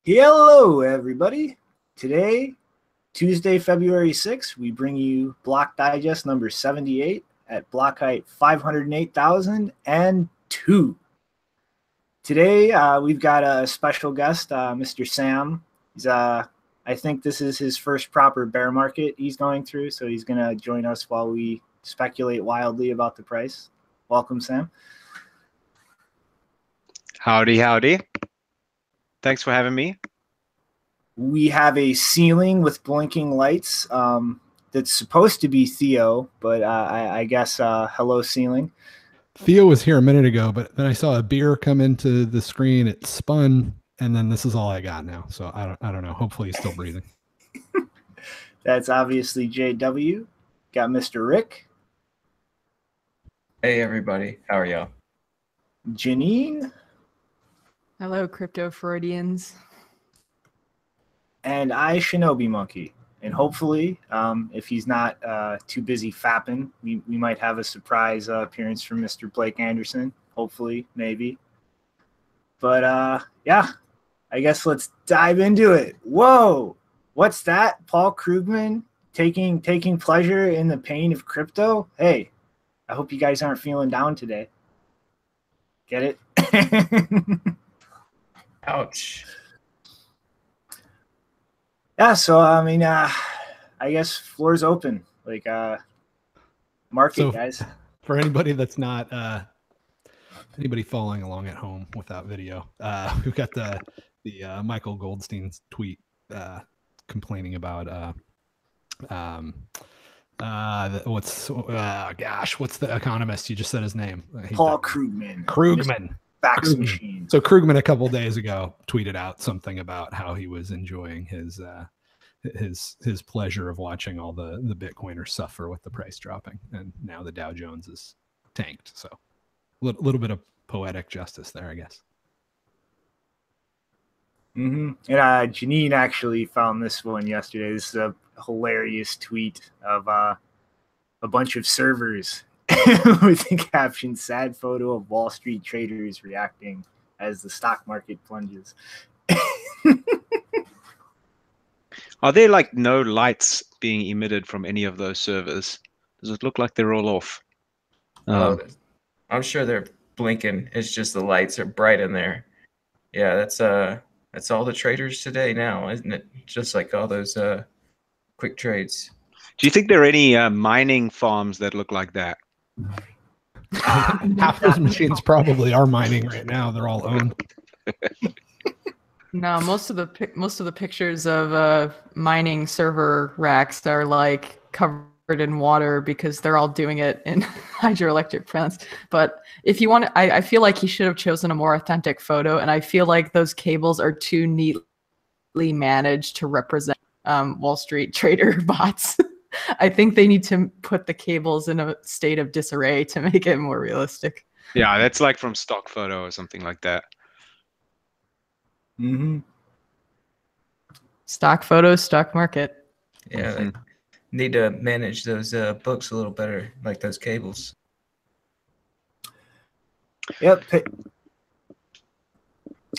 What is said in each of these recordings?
Hello, everybody. Today, Tuesday, February 6th, we bring you Block Digest number 78 at block height 508,002. Today, we've got a special guest, Mr. Sam. I think this is his first proper bear market he's going through, so he's going to join us while we speculate wildly about the price. Welcome, Sam. Howdy, howdy. Thanks for having me. We have a ceiling with blinking lights that's supposed to be Theo, but I guess hello, ceiling. Theo was here a minute ago, but then I saw a beer come into the screen. It spun, and then this is all I got now. So I don't know. Hopefully he's still breathing. That's obviously JW. Got Mr. Rick. Hey, everybody. How are y'all? Janine. Hello, Crypto Freudians. And I, Shinobi Monkey. And hopefully, if he's not too busy fapping, we might have a surprise appearance from Mr. Blake Anderson. Hopefully, maybe. But yeah, I guess let's dive into it. Whoa, what's that? Paul Krugman taking pleasure in the pain of crypto? Hey, I hope you guys aren't feeling down today. Get it? Ouch. Yeah, so I mean, I guess floor's open. Like, market, so, guys. For anybody that's not anybody following along at home without video, we've got the Michael Goldstein's tweet complaining about what's the economist? You just said his name. Paul Krugman. Krugman. Fax machine. So Krugman a couple days ago tweeted out something about how he was enjoying his pleasure of watching all the Bitcoiners suffer with the price dropping, and now the Dow Jones is tanked. So a little bit of poetic justice there, I guess. Mm-hmm. And Janine actually found this one yesterday. This is a hilarious tweet of a bunch of servers with the caption, "Sad photo of Wall Street traders reacting as the stock market plunges." Are there like no lights being emitted from any of those servers? Does it look like they're all off? I'm sure they're blinking. It's just the lights are bright in there. Yeah, that's all the traders today now, isn't it? Just like all those quick trades. Do you think there are any mining farms that look like that? Half those machines probably are mining right now. They're all owned. No, most of the pictures of mining server racks are like covered in water because they're all doing it in hydroelectric plants. But if you want, I feel like he should have chosen a more authentic photo, and I feel like those cables are too neatly managed to represent Wall Street trader bots. I think they need to put the cables in a state of disarray to make it more realistic. Yeah, that's like from stock photo or something like that. Mm-hmm. Stock photos, stock market. Yeah, they need to manage those books a little better, like those cables. Yep.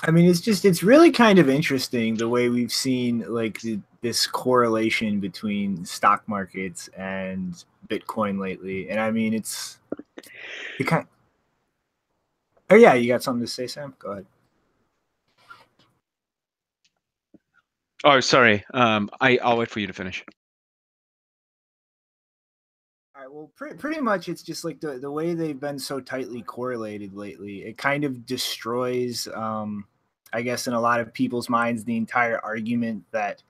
I mean, it's really kind of interesting the way we've seen like this correlation between stock markets and Bitcoin lately. And I mean, oh yeah, you got something to say, Sam? Go ahead. Oh, sorry. I'll wait for you to finish. All right. Well, pretty much it's just like the way they've been so tightly correlated lately. It kind of destroys, I guess, in a lot of people's minds, the entire argument that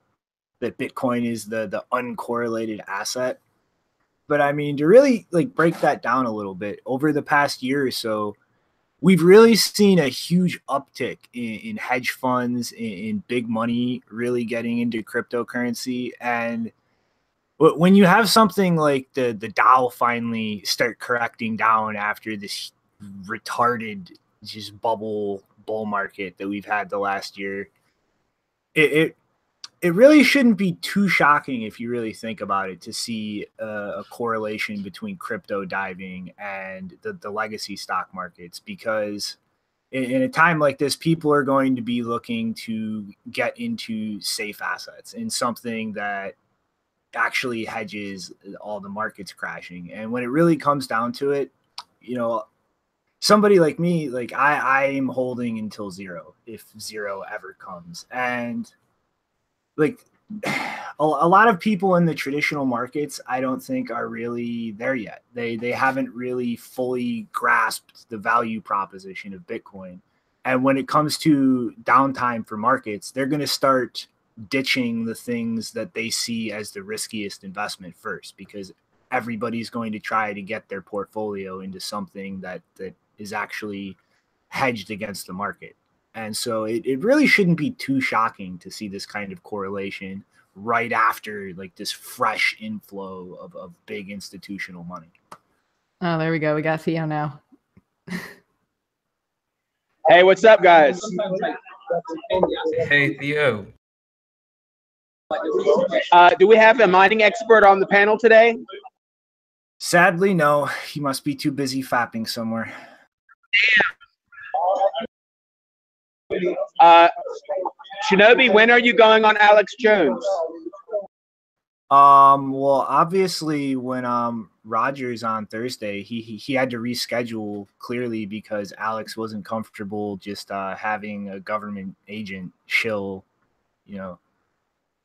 Bitcoin is the uncorrelated asset. But I mean, to really like break that down a little bit, over the past year or so, we've really seen a huge uptick in hedge funds, in big money really getting into cryptocurrency. And when you have something like the Dow finally start correcting down after this retarded just bull market that we've had the last year, it really shouldn't be too shocking if you really think about it to see a correlation between crypto diving and the legacy stock markets, because in a time like this, people are going to be looking to get into safe assets and something that actually hedges all the markets crashing. And when it really comes down to it, you know, somebody like me, like I'm holding until zero, if zero ever comes. And like a lot of people in the traditional markets, I don't think are really there yet. They haven't really fully grasped the value proposition of Bitcoin. And when it comes to downtime for markets, they're going to start ditching the things that they see as the riskiest investment first, because everybody's going to try to get their portfolio into something that is actually hedged against the market. And so it really shouldn't be too shocking to see this kind of correlation right after like this fresh inflow of big institutional money. Oh, there we go. We got Theo now. Hey, what's up, guys? Hey, Theo. Do we have a mining expert on the panel today? Sadly, no. He must be too busy fapping somewhere. Shinobi, when are you going on Alex Jones? Well, obviously when Rogers on Thursday, he had to reschedule clearly because Alex wasn't comfortable just having a government agent shill, you know,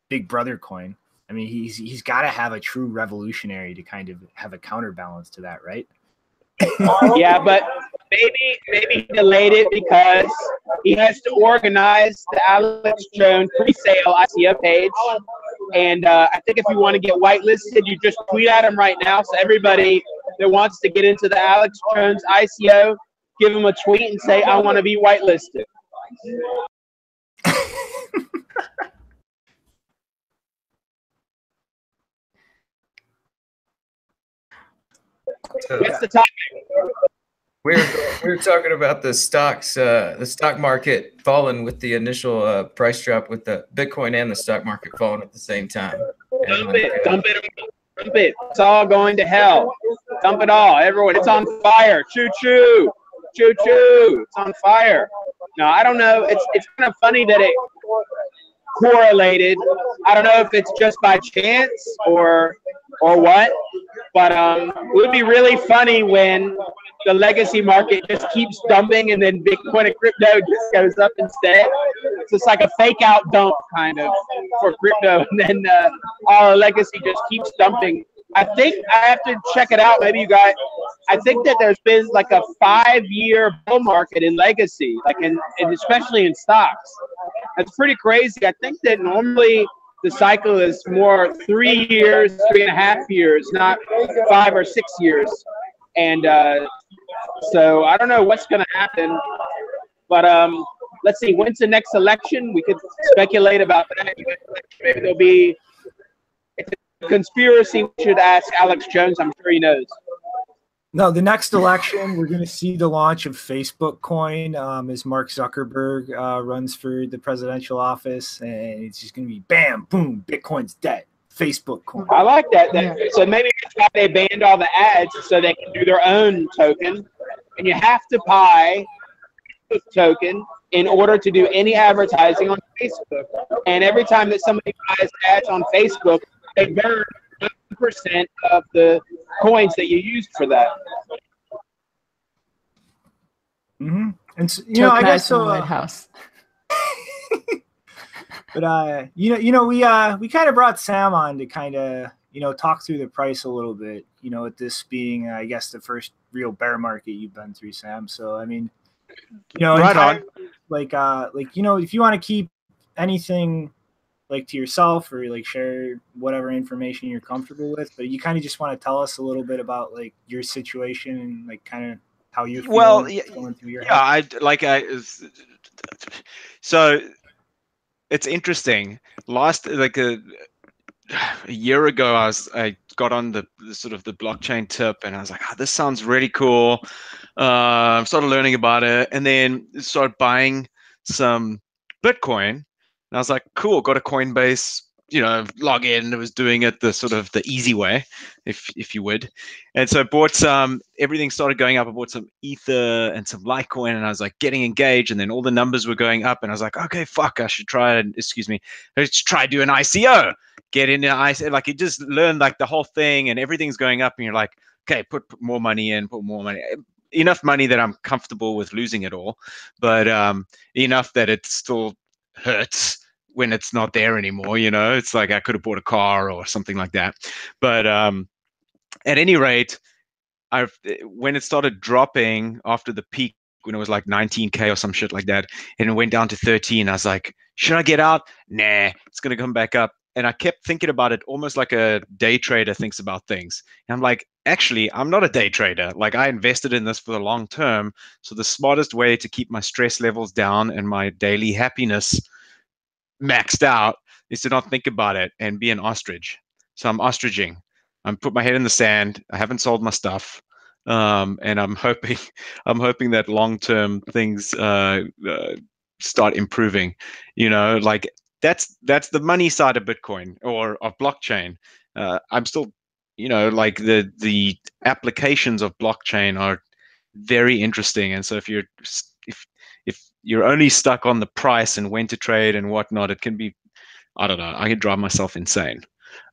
Big Brother coin. I mean, he's got to have a true revolutionary to kind of have a counterbalance to that, right? Yeah, but maybe he delayed it because he has to organize the Alex Jones pre-sale ICO page. And I think if you want to get whitelisted, you just tweet at him right now. So everybody that wants to get into the Alex Jones ICO, give him a tweet and say, I want to be whitelisted. What's the topic? We're talking about the stocks, the stock market falling with the initial price drop, with the Bitcoin and the stock market falling at the same time. Dump it. It's all going to hell. Dump it all. Everyone, it's on fire. Choo choo. Choo choo. It's on fire. No, I don't know. It's kind of funny that it correlated. I don't know if it's just by chance or what, but it would be really funny when the legacy market just keeps dumping and then Bitcoin and crypto just goes up instead. So it's like a fake out dump kind of for crypto, and then our legacy just keeps dumping. I think I have to check it out. Maybe you guys, I think that there's been like a 5-year bull market in legacy, like and especially in stocks. That's pretty crazy. I think that normally the cycle is more 3 years, 3.5 years, not 5 or 6 years. And so I don't know what's going to happen, but let's see, when's the next election? We could speculate about that. Maybe there'll be, if it's a conspiracy, we should ask Alex Jones. I'm sure he knows. No, the next election, we're going to see the launch of Facebook coin as Mark Zuckerberg runs for the presidential office, and it's just going to be bam, boom, Bitcoin's dead. Facebook coin. I like that. So maybe that's why they banned all the ads so they can do their own token. And you have to buy a token in order to do any advertising on Facebook. And every time that somebody buys ads on Facebook, they burn 1% of the coins that you used for that. Mm-hmm. And so, you know, I guess so. White House. But we kind of brought Sam on to kind of, you know, talk through the price a little bit, you know, with this being, I guess, the first real bear market you've been through, Sam. So I mean, you know, right on. Like you know, if you want to keep anything like to yourself or like share whatever information you're comfortable with, but you kind of just want to tell us a little bit about like your situation and like kind of how you're feeling going through your head. So it's interesting. Last like a year ago, I got on the sort of the blockchain tip, and I was like, oh, this sounds really cool. Started learning about it, and then started buying some Bitcoin. And I was like, cool, got a Coinbase log in. It was doing it the sort of the easy way, if you would. And so I bought some, everything started going up. I bought some Ether and some Litecoin, and I was like getting engaged, and then all the numbers were going up, and I was like, okay, fuck, I should try let's try do an ICO. Get in an ICO. Like, you just learn like the whole thing, and everything's going up, and you're like, okay, put more money in, put more money. Enough money that I'm comfortable with losing it all, but enough that it still hurts when it's not there anymore. It's like I could have bought a car or something like that. But at any rate, when it started dropping after the peak, when it was like 19K or some shit like that, and it went down to 13, I was like, should I get out? Nah, it's going to come back up. And I kept thinking about it almost like a day trader thinks about things. And I'm like, actually, I'm not a day trader. Like, I invested in this for the long term. So the smartest way to keep my stress levels down and my daily happiness maxed out is to not think about it and be an ostrich. So I'm ostriching. I'm put my head in the sand. I haven't sold my stuff. And I'm hoping that long-term things start improving. Like, that's the money side of Bitcoin or of blockchain. I'm still, like the applications of blockchain are very interesting. And so if you're only stuck on the price and when to trade and whatnot, it can be, I don't know, I can drive myself insane.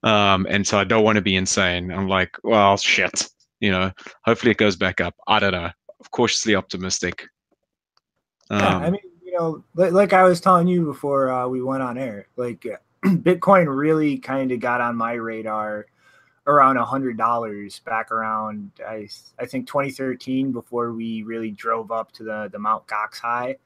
And so I don't want to be insane. I'm like, well, shit, hopefully it goes back up. I don't know. I'm cautiously optimistic. Yeah, I mean, like I was telling you before we went on air, like Bitcoin really kind of got on my radar around $100 back around, I think 2013, before we really drove up to the Mount Gox high.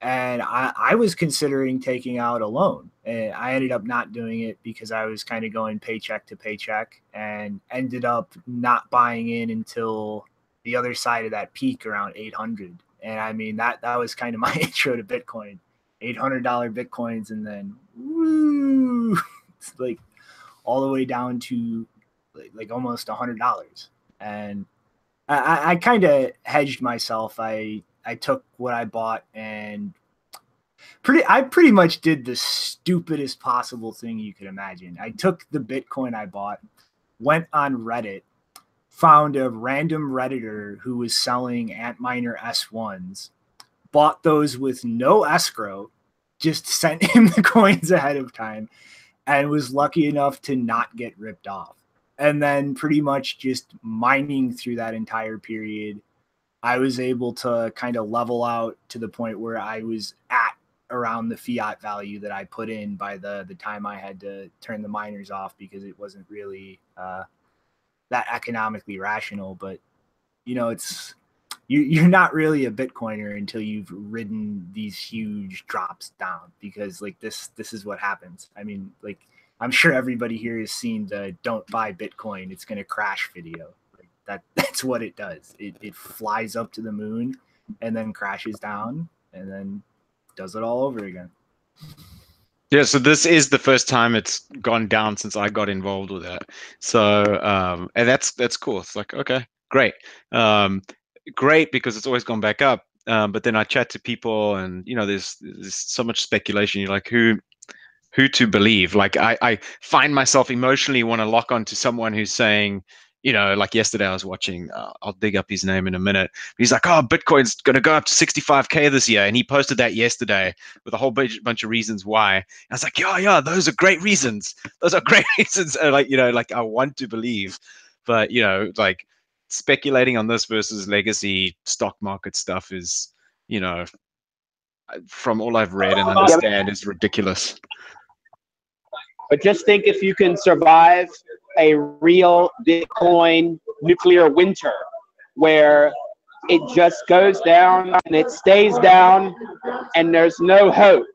And I was considering taking out a loan. And I ended up not doing it because I was kind of going paycheck to paycheck, and ended up not buying in until the other side of that peak around 800. And I mean, that was kind of my intro to Bitcoin. $800 Bitcoins, and then woo, it's like all the way down to like almost $100. And I kind of hedged myself. I took what I bought and I pretty much did the stupidest possible thing you could imagine. I took the Bitcoin I bought, went on Reddit, found a random Redditor who was selling Antminer S1s, bought those with no escrow, just sent him the coins ahead of time, and was lucky enough to not get ripped off. And then pretty much just mining through that entire period, I was able to kind of level out to the point where I was at around the fiat value that I put in by the time I had to turn the miners off, because it wasn't really that economically rational. But it's you're not really a Bitcoiner until you've ridden these huge drops down, because like this is what happens. I mean, like, I'm sure everybody here has seen the "Don't buy Bitcoin, it's going to crash" video. Like that's what it does. It flies up to the moon and then crashes down and then does it all over again. Yeah, so this is the first time it's gone down since I got involved with it. So and that's cool. It's like, okay, great. Great, because it's always gone back up. But then I chat to people, and there's so much speculation. You're like, who to believe? Like, I find myself emotionally want to lock onto someone who's saying, like yesterday I was watching, I'll dig up his name in a minute. He's like, oh, Bitcoin's going to go up to 65K this year. And he posted that yesterday with a whole bunch of reasons why. And I was like, yeah, those are great reasons. Those are great reasons. And like I want to believe, but like speculating on this versus legacy stock market stuff is, from all I've read and understand, is ridiculous. But just think if you can survive a real Bitcoin nuclear winter where it just goes down and it stays down and there's no hope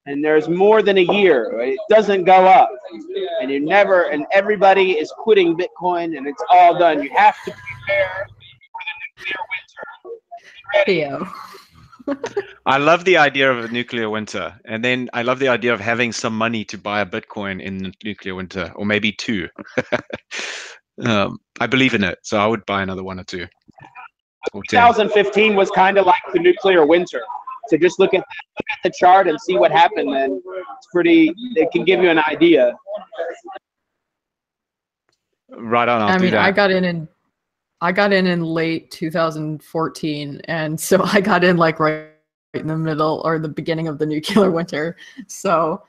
and there's more than a year, it doesn't go up, and and everybody is quitting Bitcoin and it's all done. You have to prepare for the nuclear winter. Theo. I love the idea of a nuclear winter, and then I love the idea of having some money to buy a Bitcoin in the nuclear winter, or maybe two. I believe in it, so I would buy another one or two. Or 10. 2015 was kind of like the nuclear winter. So just look at the chart and see what happened, then it can give you an idea. Right on. I mean, I got in late 2014, and so I got in like right in the middle or the beginning of the nuclear winter. So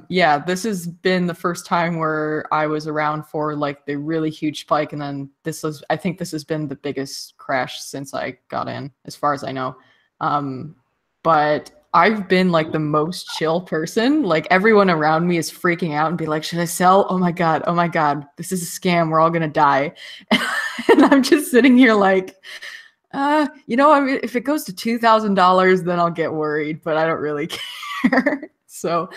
yeah, this has been the first time where I was around for like the really huge spike, and then I think this has been the biggest crash since I got in, as far as I know. But I've been like the most chill person. Like everyone around me is freaking out and be like, should I sell? Oh my God, this is a scam. We're all gonna die. And I'm just sitting here like, I mean, if it goes to $2,000, then I'll get worried, but I don't really care. So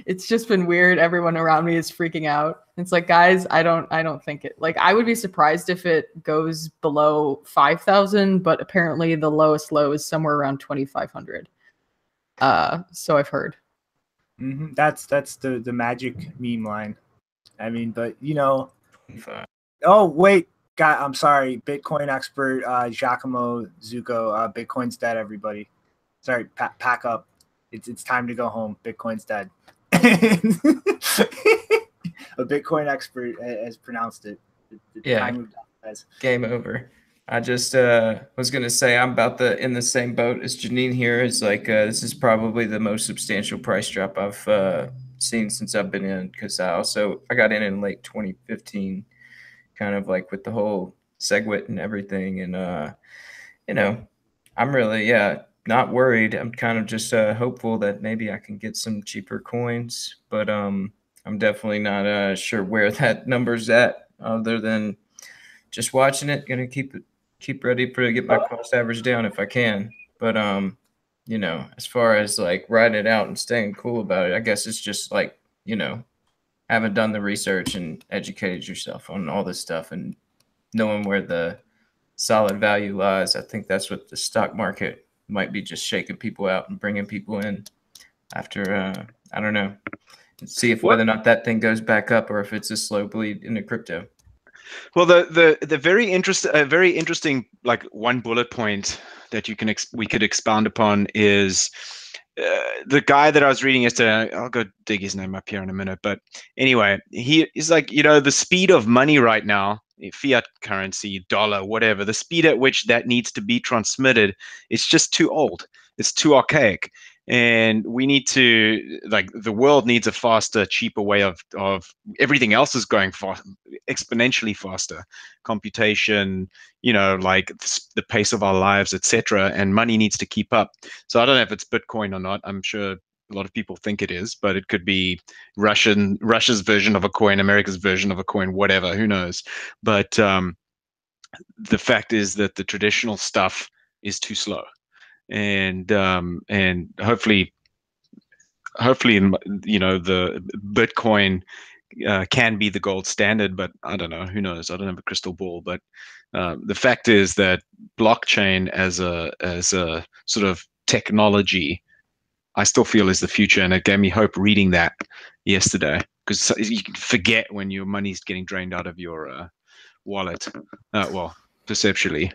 it's just been weird. Everyone around me is freaking out. It's like, guys, I don't think it, like, I would be surprised if it goes below 5,000, but apparently the lowest low is somewhere around 2,500. So I've heard. Mm-hmm. That's the magic meme line. I mean, but oh wait, I'm sorry, Bitcoin expert Giacomo Zucco, Bitcoin's dead, everybody. Sorry, pack up. It's time to go home. Bitcoin's dead. A Bitcoin expert has pronounced it. Game over. I just was gonna say I'm in the same boat as Janine here. Is like this is probably the most substantial price drop I've seen since I've been in, because I got in late 2015, kind of like with the whole Segwit and everything, and I'm really not worried. I'm kind of just hopeful that maybe I can get some cheaper coins, but I'm definitely not sure where that number's at, other than just watching it. Gonna keep ready to get my cost average down if I can. But as far as like riding it out and staying cool about it, I guess it's just like, haven't done the research and educated yourself on all this stuff and knowing where the solid value lies. I think that's what the stock market might be, just shaking people out and bringing people in after, I don't know, see if whether or not that thing goes back up or if it's a slow bleed into crypto. Well, the very interesting like one bullet point that we could expound upon is the guy that I was reading yesterday. I'll go dig his name up here in a minute, but anyway, he's like, the speed of money right now, fiat currency, dollar, whatever, the speed at which that needs to be transmitted, it's just too old. It's too archaic. And we need to, like, the world needs a faster, cheaper way of everything else is going exponentially faster. Computation, like the pace of our lives, etc. And money needs to keep up. So I don't know if it's Bitcoin or not. I'm sure a lot of people think it is, but it could be Russia's version of a coin, America's version of a coin, whatever, who knows. But the fact is that the traditional stuff is too slow. And hopefully, the Bitcoin can be the gold standard, but I don't know. Who knows? I don't have a crystal ball. But the fact is that blockchain as a sort of technology, I still feel is the future, and it gave me hope reading that yesterday, because you can forget when your money's getting drained out of your wallet. Well, perceptually.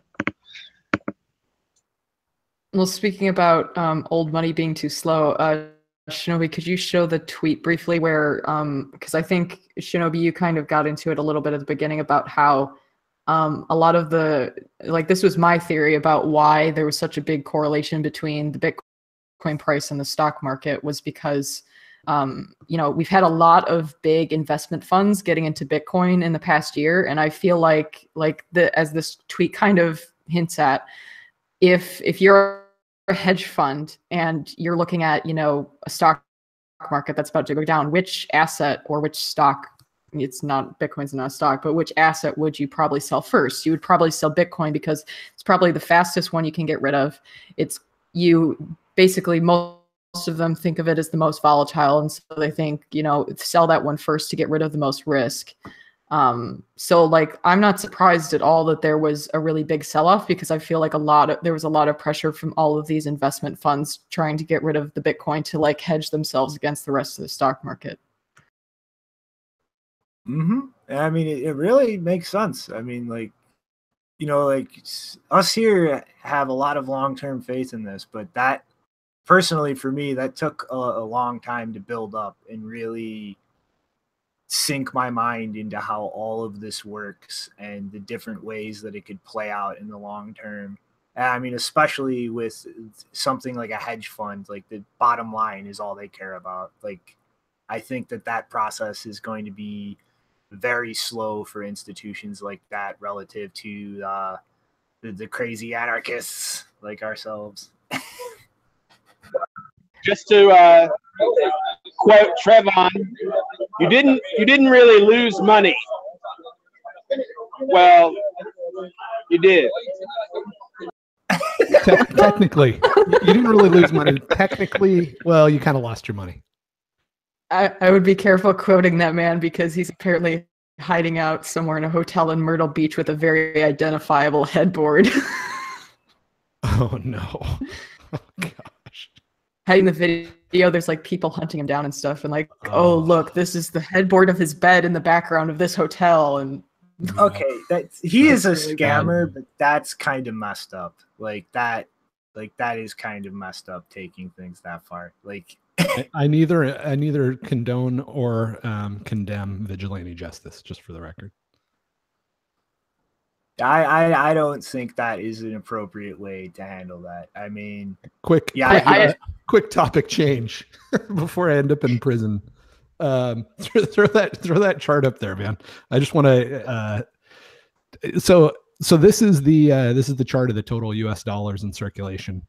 Well, speaking about old money being too slow, Shinobi, could you show the tweet briefly where, because I think, Shinobi, you kind of got into it a little bit at the beginning about how a lot of this was my theory about why there was such a big correlation between the Bitcoin price and the stock market, was because, we've had a lot of big investment funds getting into Bitcoin in the past year. And I feel like as this tweet kind of hints at, if you're a hedge fund and you're looking at, a stock market that's about to go down, which asset or which stock, it's not, Bitcoin's not a stock, but which asset would you probably sell first? You would probably sell Bitcoin because it's probably the fastest one you can get rid of. Basically, most of them think of it as the most volatile. And so they think, sell that one first to get rid of the most risk. So like, I'm not surprised at all that there was a really big sell-off, because I feel like there was a lot of pressure from all of these investment funds trying to get rid of the Bitcoin to like hedge themselves against the rest of the stock market. Mm-hmm. I mean, it really makes sense. I mean, like, you know, like us here have a lot of long-term faith in this, but that personally for me, that took a long time to build up and really sink my mind into how all of this works and the different ways that it could play out in the long term. I mean, especially with something like a hedge fund, like the bottom line is all they care about. Like, I think that process is going to be very slow for institutions like that relative to the crazy anarchists like ourselves. Just to quote Trevon, you didn't really lose money. Well, you did. Technically, you didn't really lose money. Technically, well, you kind of lost your money. I would be careful quoting that man because he's apparently hiding out somewhere in a hotel in Myrtle Beach with a very identifiable headboard. Oh no. Oh gosh. In the video, there's like people hunting him down and stuff, and like, oh look, this is the headboard of his bed in the background of this hotel. And okay, he is a scammer, but that's kind of messed up. Like that is kind of messed up taking things that far. Like I neither condone or condemn vigilante justice, just for the record. I don't think that is an appropriate way to handle that. I mean, quick topic change before I end up in prison. Throw that chart up there, man. I just want to. So this is the chart of the total U.S. dollars in circulation,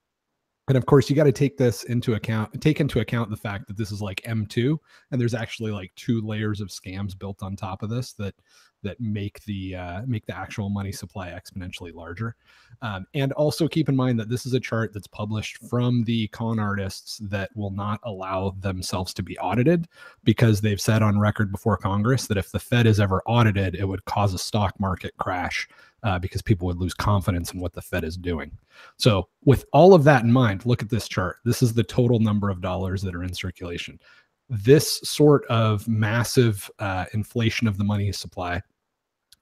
and of course you got to take into account the fact that this is like M2, and there's actually like 2 layers of scams built on top of this that make the actual money supply exponentially larger. And also keep in mind that this is a chart that's published from the con artists that will not allow themselves to be audited, because they've said on record before Congress that if the Fed is ever audited, it would cause a stock market crash because people would lose confidence in what the Fed is doing. So with all of that in mind, look at this chart. This is the total number of dollars that are in circulation. This sort of massive inflation of the money supply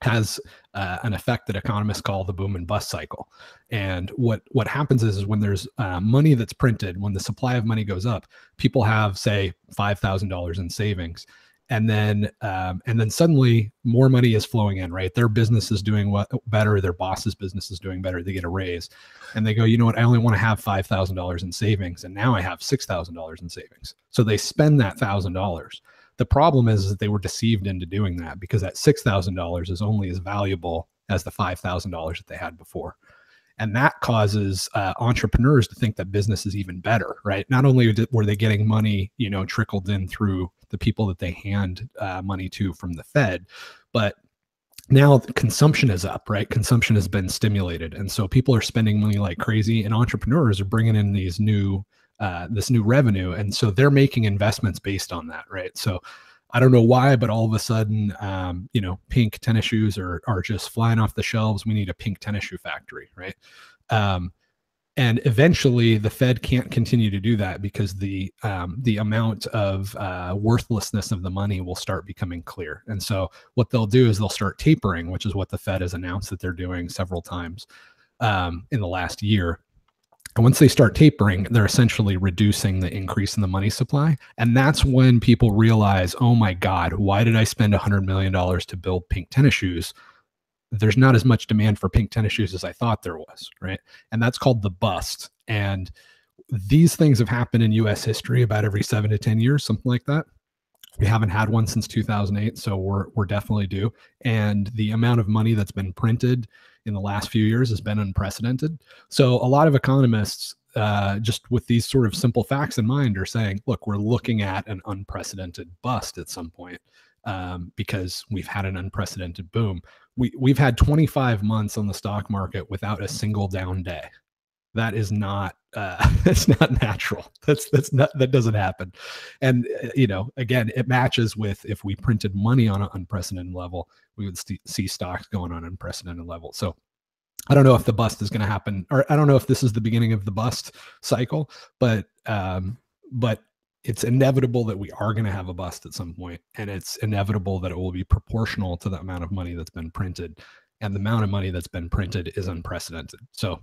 has an effect that economists call the boom and bust cycle. And what happens is when there's money that's printed, when the supply of money goes up, people have, say, $5,000 in savings. And then suddenly more money is flowing in, right? Their business is doing better. Their boss's business is doing better. They get a raise. And they go, you know what? I only want to have $5,000 in savings. And now I have $6,000 in savings. So they spend that $1,000. The problem is that they were deceived into doing that, because that $6,000 is only as valuable as the $5,000 that they had before. And that causes entrepreneurs to think that business is even better, right? Not only were they getting money, trickled in through the people that they hand money to from the Fed, but now the consumption is up, right? Consumption has been stimulated. And so people are spending money like crazy, and entrepreneurs are bringing in this new revenue. And so they're making investments based on that, right? So I don't know why, but all of a sudden, pink tennis shoes are just flying off the shelves. We need a pink tennis shoe factory, right? And eventually the Fed can't continue to do that, because the amount of worthlessness of the money will start becoming clear. And so what they'll do is they'll start tapering, which is what the Fed has announced that they're doing several times in the last year. And once they start tapering, they're essentially reducing the increase in the money supply. And that's when people realize, oh my God, why did I spend $100 million to build pink tennis shoes? There's not as much demand for pink tennis shoes as I thought there was, right? And that's called the bust. And these things have happened in US history about every 7 to 10 years, something like that. We haven't had one since 2008, so we're definitely due. And the amount of money that's been printed in the last few years has been unprecedented. So a lot of economists, just with these sort of simple facts in mind, are saying, look, we're looking at an unprecedented bust at some point, because we've had an unprecedented boom. We've had 25 months on the stock market without a single down day. That is not it's not natural. That doesn't happen. And again, it matches with, if we printed money on an unprecedented level, we would see stocks going on an unprecedented level. So I don't know if the bust is going to happen, or I don't know if this is the beginning of the bust cycle, but it's inevitable that we are going to have a bust at some point, and it's inevitable that it will be proportional to the amount of money that's been printed. and the amount of money that's been printed is unprecedented. So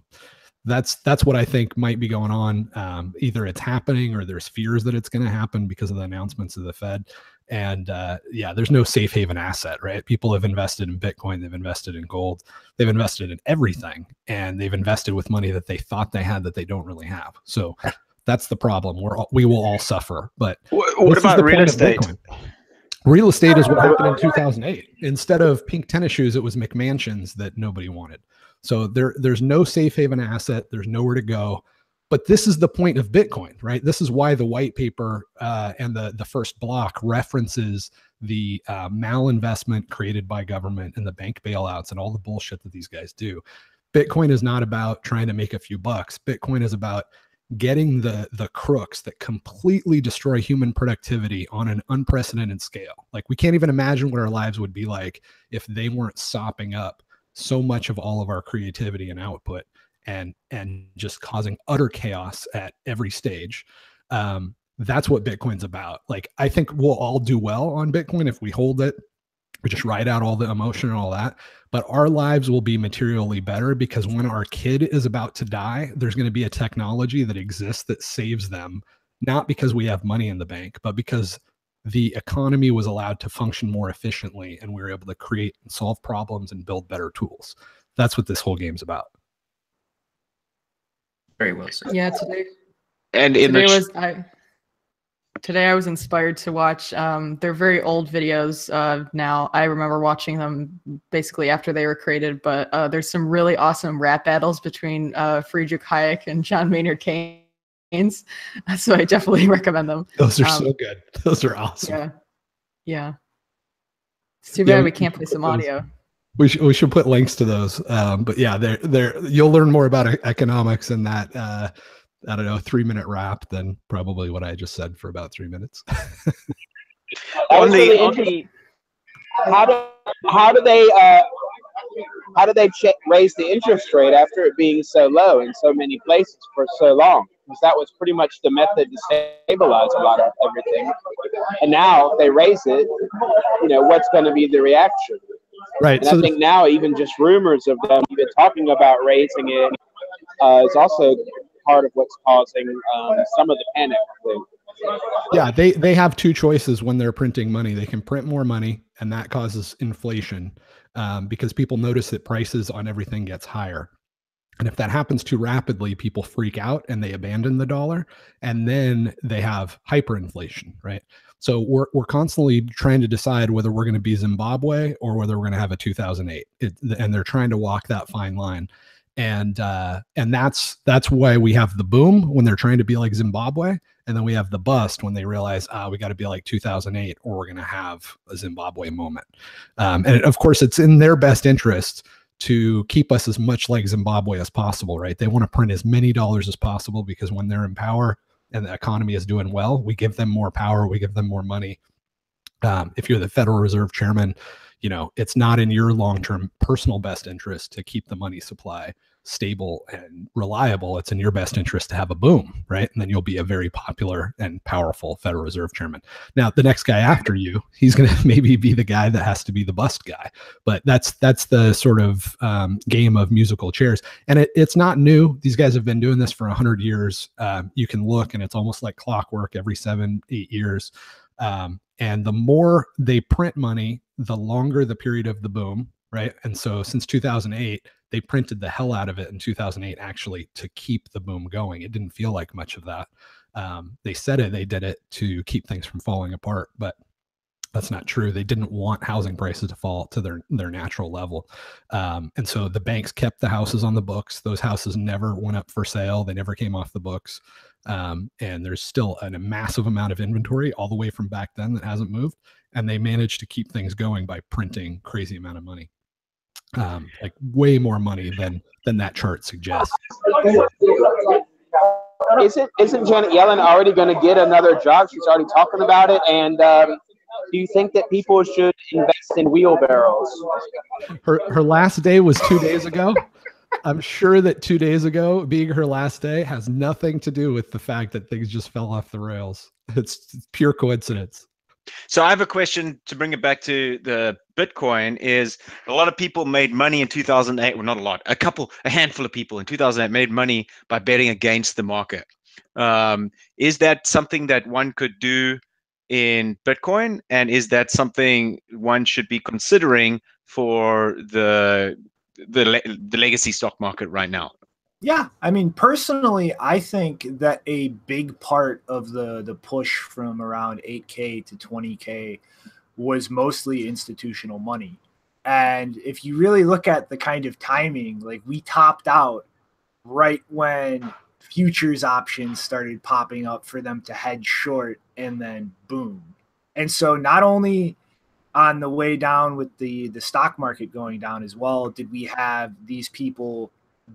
that's what I think might be going on. Either it's happening or there's fears that it's going to happen because of the announcements of the Fed. And yeah, there's no safe haven asset, right? People have invested in Bitcoin, they've invested in gold, they've invested in everything, and they've invested with money that they thought they had that they don't really have. So that's the problem. We will all suffer. But what about real estate? Real estate is what happened in 2008. Instead of pink tennis shoes, it was McMansions that nobody wanted. So there's no safe haven asset. There's nowhere to go. But this is the point of Bitcoin, right? This is why the white paper and the first block references the malinvestment created by government and the bank bailouts and all the bullshit that these guys do. Bitcoin is not about trying to make a few bucks. Bitcoin is about getting the crooks that completely destroy human productivity on an unprecedented scale. Like, we can't even imagine what our lives would be like if they weren't sopping up so much of all of our creativity and output and just causing utter chaos at every stage. That's what Bitcoin's about. Like, I think we'll all do well on Bitcoin if we hold it. We just ride out all the emotion and all that. But our lives will be materially better because when our kid is about to die, there's going to be a technology that exists that saves them, not because we have money in the bank, but because the economy was allowed to function more efficiently and we were able to create and solve problems and build better tools. That's what this whole game's about. Very well said. Yeah, today. And Today I was inspired to watch. They're very old videos now. I remember watching them basically after they were created. But there's some really awesome rap battles between Friedrich Hayek and John Maynard Keynes. So I definitely recommend them. Those are so good. Those are awesome. Yeah. It's too bad we can't play some audio. We should put links to those. But yeah, they're you'll learn more about economics in that I don't know, 3-minute rap than probably what I just said for about 3 minutes. How do they raise the interest rate after it being so low in so many places for so long? Because that was pretty much the method to stabilize a lot of everything. And now if they raise it, what's going to be the reaction? Right. And I think now even just rumors of them even talking about raising it is also part of what's causing some of the panic, I think. Yeah, they have two choices when they're printing money. They can print more money, and that causes inflation because people notice that prices on everything gets higher. And if that happens too rapidly, people freak out and they abandon the dollar, and then they have hyperinflation, right? So we're constantly trying to decide whether we're going to be Zimbabwe or whether we're going to have a 2008, and they're trying to walk that fine line. And that's why we have the boom when they're trying to be like Zimbabwe, and then we have the bust when they realize we got to be like 2008 or we're going to have a Zimbabwe moment. And of course, it's in their best interest to keep us as much like Zimbabwe as possible, right? They want to print as many dollars as possible because when they're in power and the economy is doing well, we give them more power, we give them more money. If you're the Federal Reserve chairman, it's not in your long-term personal best interest to keep the money supply stable and reliable. It's in your best interest to have a boom, right? And then you'll be a very popular and powerful Federal Reserve chairman. Now, the next guy after you, he's going to maybe be the guy that has to be the bust guy. But that's the sort of game of musical chairs. And it's not new. These guys have been doing this for 100 years. You can look, and it's almost like clockwork every 7-8 years. And the more they print money, the longer the period of the boom, right? And so since 2008, they printed the hell out of it in 2008, actually, to keep the boom going. It didn't feel like much of that. They said they did it to keep things from falling apart, but that's not true. They didn't want housing prices to fall to their natural level. And so the banks kept the houses on the books. Those houses never went up for sale. They never came off the books. And there's still a massive amount of inventory all the way from back then that hasn't moved. And they managed to keep things going by printing crazy amount of money. Like way more money than that chart suggests. Isn't Janet Yellen already going to get another job? She's already talking about it. And do you think that people should invest in wheelbarrows? Her last day was 2 days ago. I'm sure that 2 days ago being her last day has nothing to do with the fact that things just fell off the rails. It's pure coincidence. So I have a question to bring it back to the Bitcoin. Is a lot of people made money in 2008? Well, not a lot. A handful of people in 2008 made money by betting against the market. Is that something that one could do in Bitcoin? And is that something one should be considering for the legacy stock market right now? Yeah, I mean, personally, I think that a big part of the push from around 8K to 20K was mostly institutional money. And if you really look at the kind of timing, like we topped out right when futures options started popping up for them to hedge short, and then boom. And so not only on the way down with the stock market going down as well, did we have these people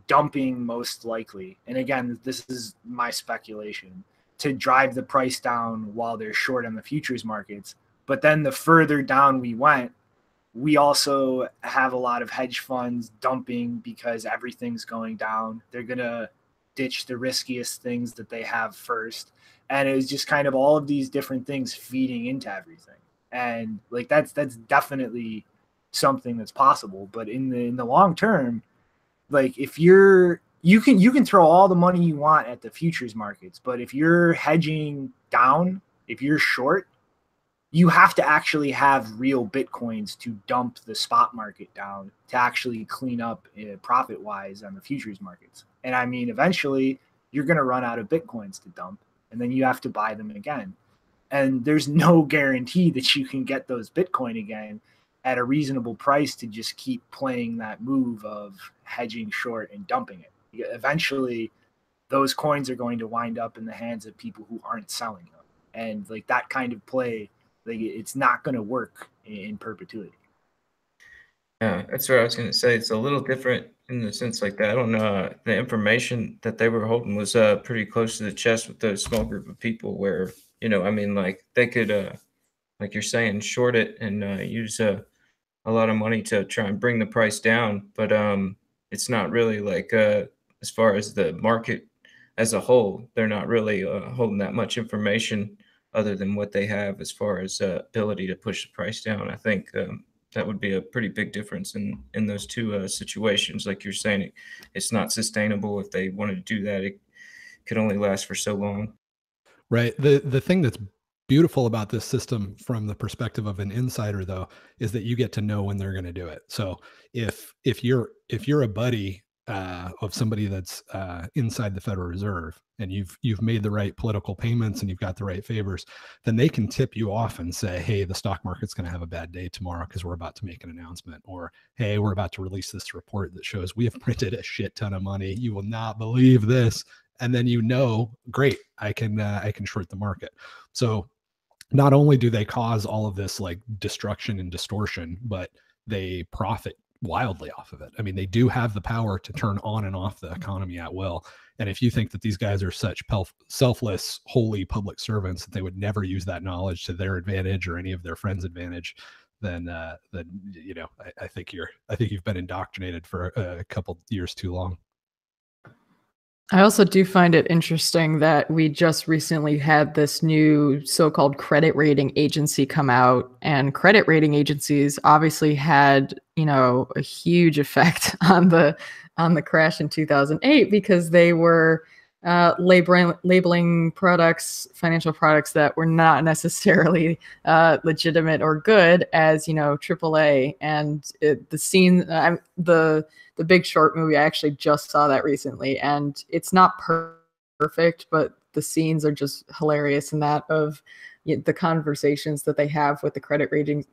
dumping most likely, and again, this is my speculation, to drive the price down while they're short on the futures markets. But then the further down we went, we also have a lot of hedge funds dumping because everything's going down. They're going to ditch the riskiest things that they have first. And it was just kind of all of these different things feeding into everything. And like that's definitely something that's possible. But in the long term, like if you can throw all the money you want at the futures markets, but if you're hedging down, if you're short, you have to actually have real Bitcoins to dump the spot market down to actually clean up profit wise on the futures markets. And I mean, eventually you're going to run out of Bitcoins to dump, and then you have to buy them again. And there's no guarantee that you can get those Bitcoin again at a reasonable price to just keep playing that move of hedging short and dumping it. Eventually, those coins are going to wind up in the hands of people who aren't selling them. And like that kind of play, like it's not going to work in perpetuity. Yeah, that's what I was going to say. It's a little different in the sense like that. I don't know. The information that they were holding was pretty close to the chest with those small group of people where, I mean, like they could, like you're saying, short it and use a lot of money to try and bring the price down. But it's not really like as far as the market as a whole, they're not really holding that much information other than what they have as far as ability to push the price down. I think that would be a pretty big difference in those two situations. Like you're saying, it's not sustainable. If they wanted to do that, it could only last for so long. Right. The thing that's beautiful about this system from the perspective of an insider, though, is that you get to know when they're going to do it. So if you're a buddy of somebody that's inside the Federal Reserve and you've made the right political payments and you've got the right favors, then they can tip you off and say, hey, the stock market's going to have a bad day tomorrow because we're about to make an announcement, or hey, we're about to release this report that shows we have printed a shit ton of money. You will not believe this. And then great, I can short the market. So not only do they cause all of this like destruction and distortion, but they profit wildly off of it. I mean, they do have the power to turn on and off the economy at will. And if you think that these guys are such selfless, holy public servants that they would never use that knowledge to their advantage or any of their friends' advantage, then I think you've been indoctrinated for a couple years too long. I also do find it interesting that we just recently had this new so-called credit rating agency come out, and credit rating agencies obviously had, a huge effect on the crash in 2008 because they were labeling products, financial products that were not necessarily legitimate or good as, AAA. And the Big Short movie, I actually just saw that recently, and it's not perfect, but the scenes are just hilarious in that of the conversations that they have with the credit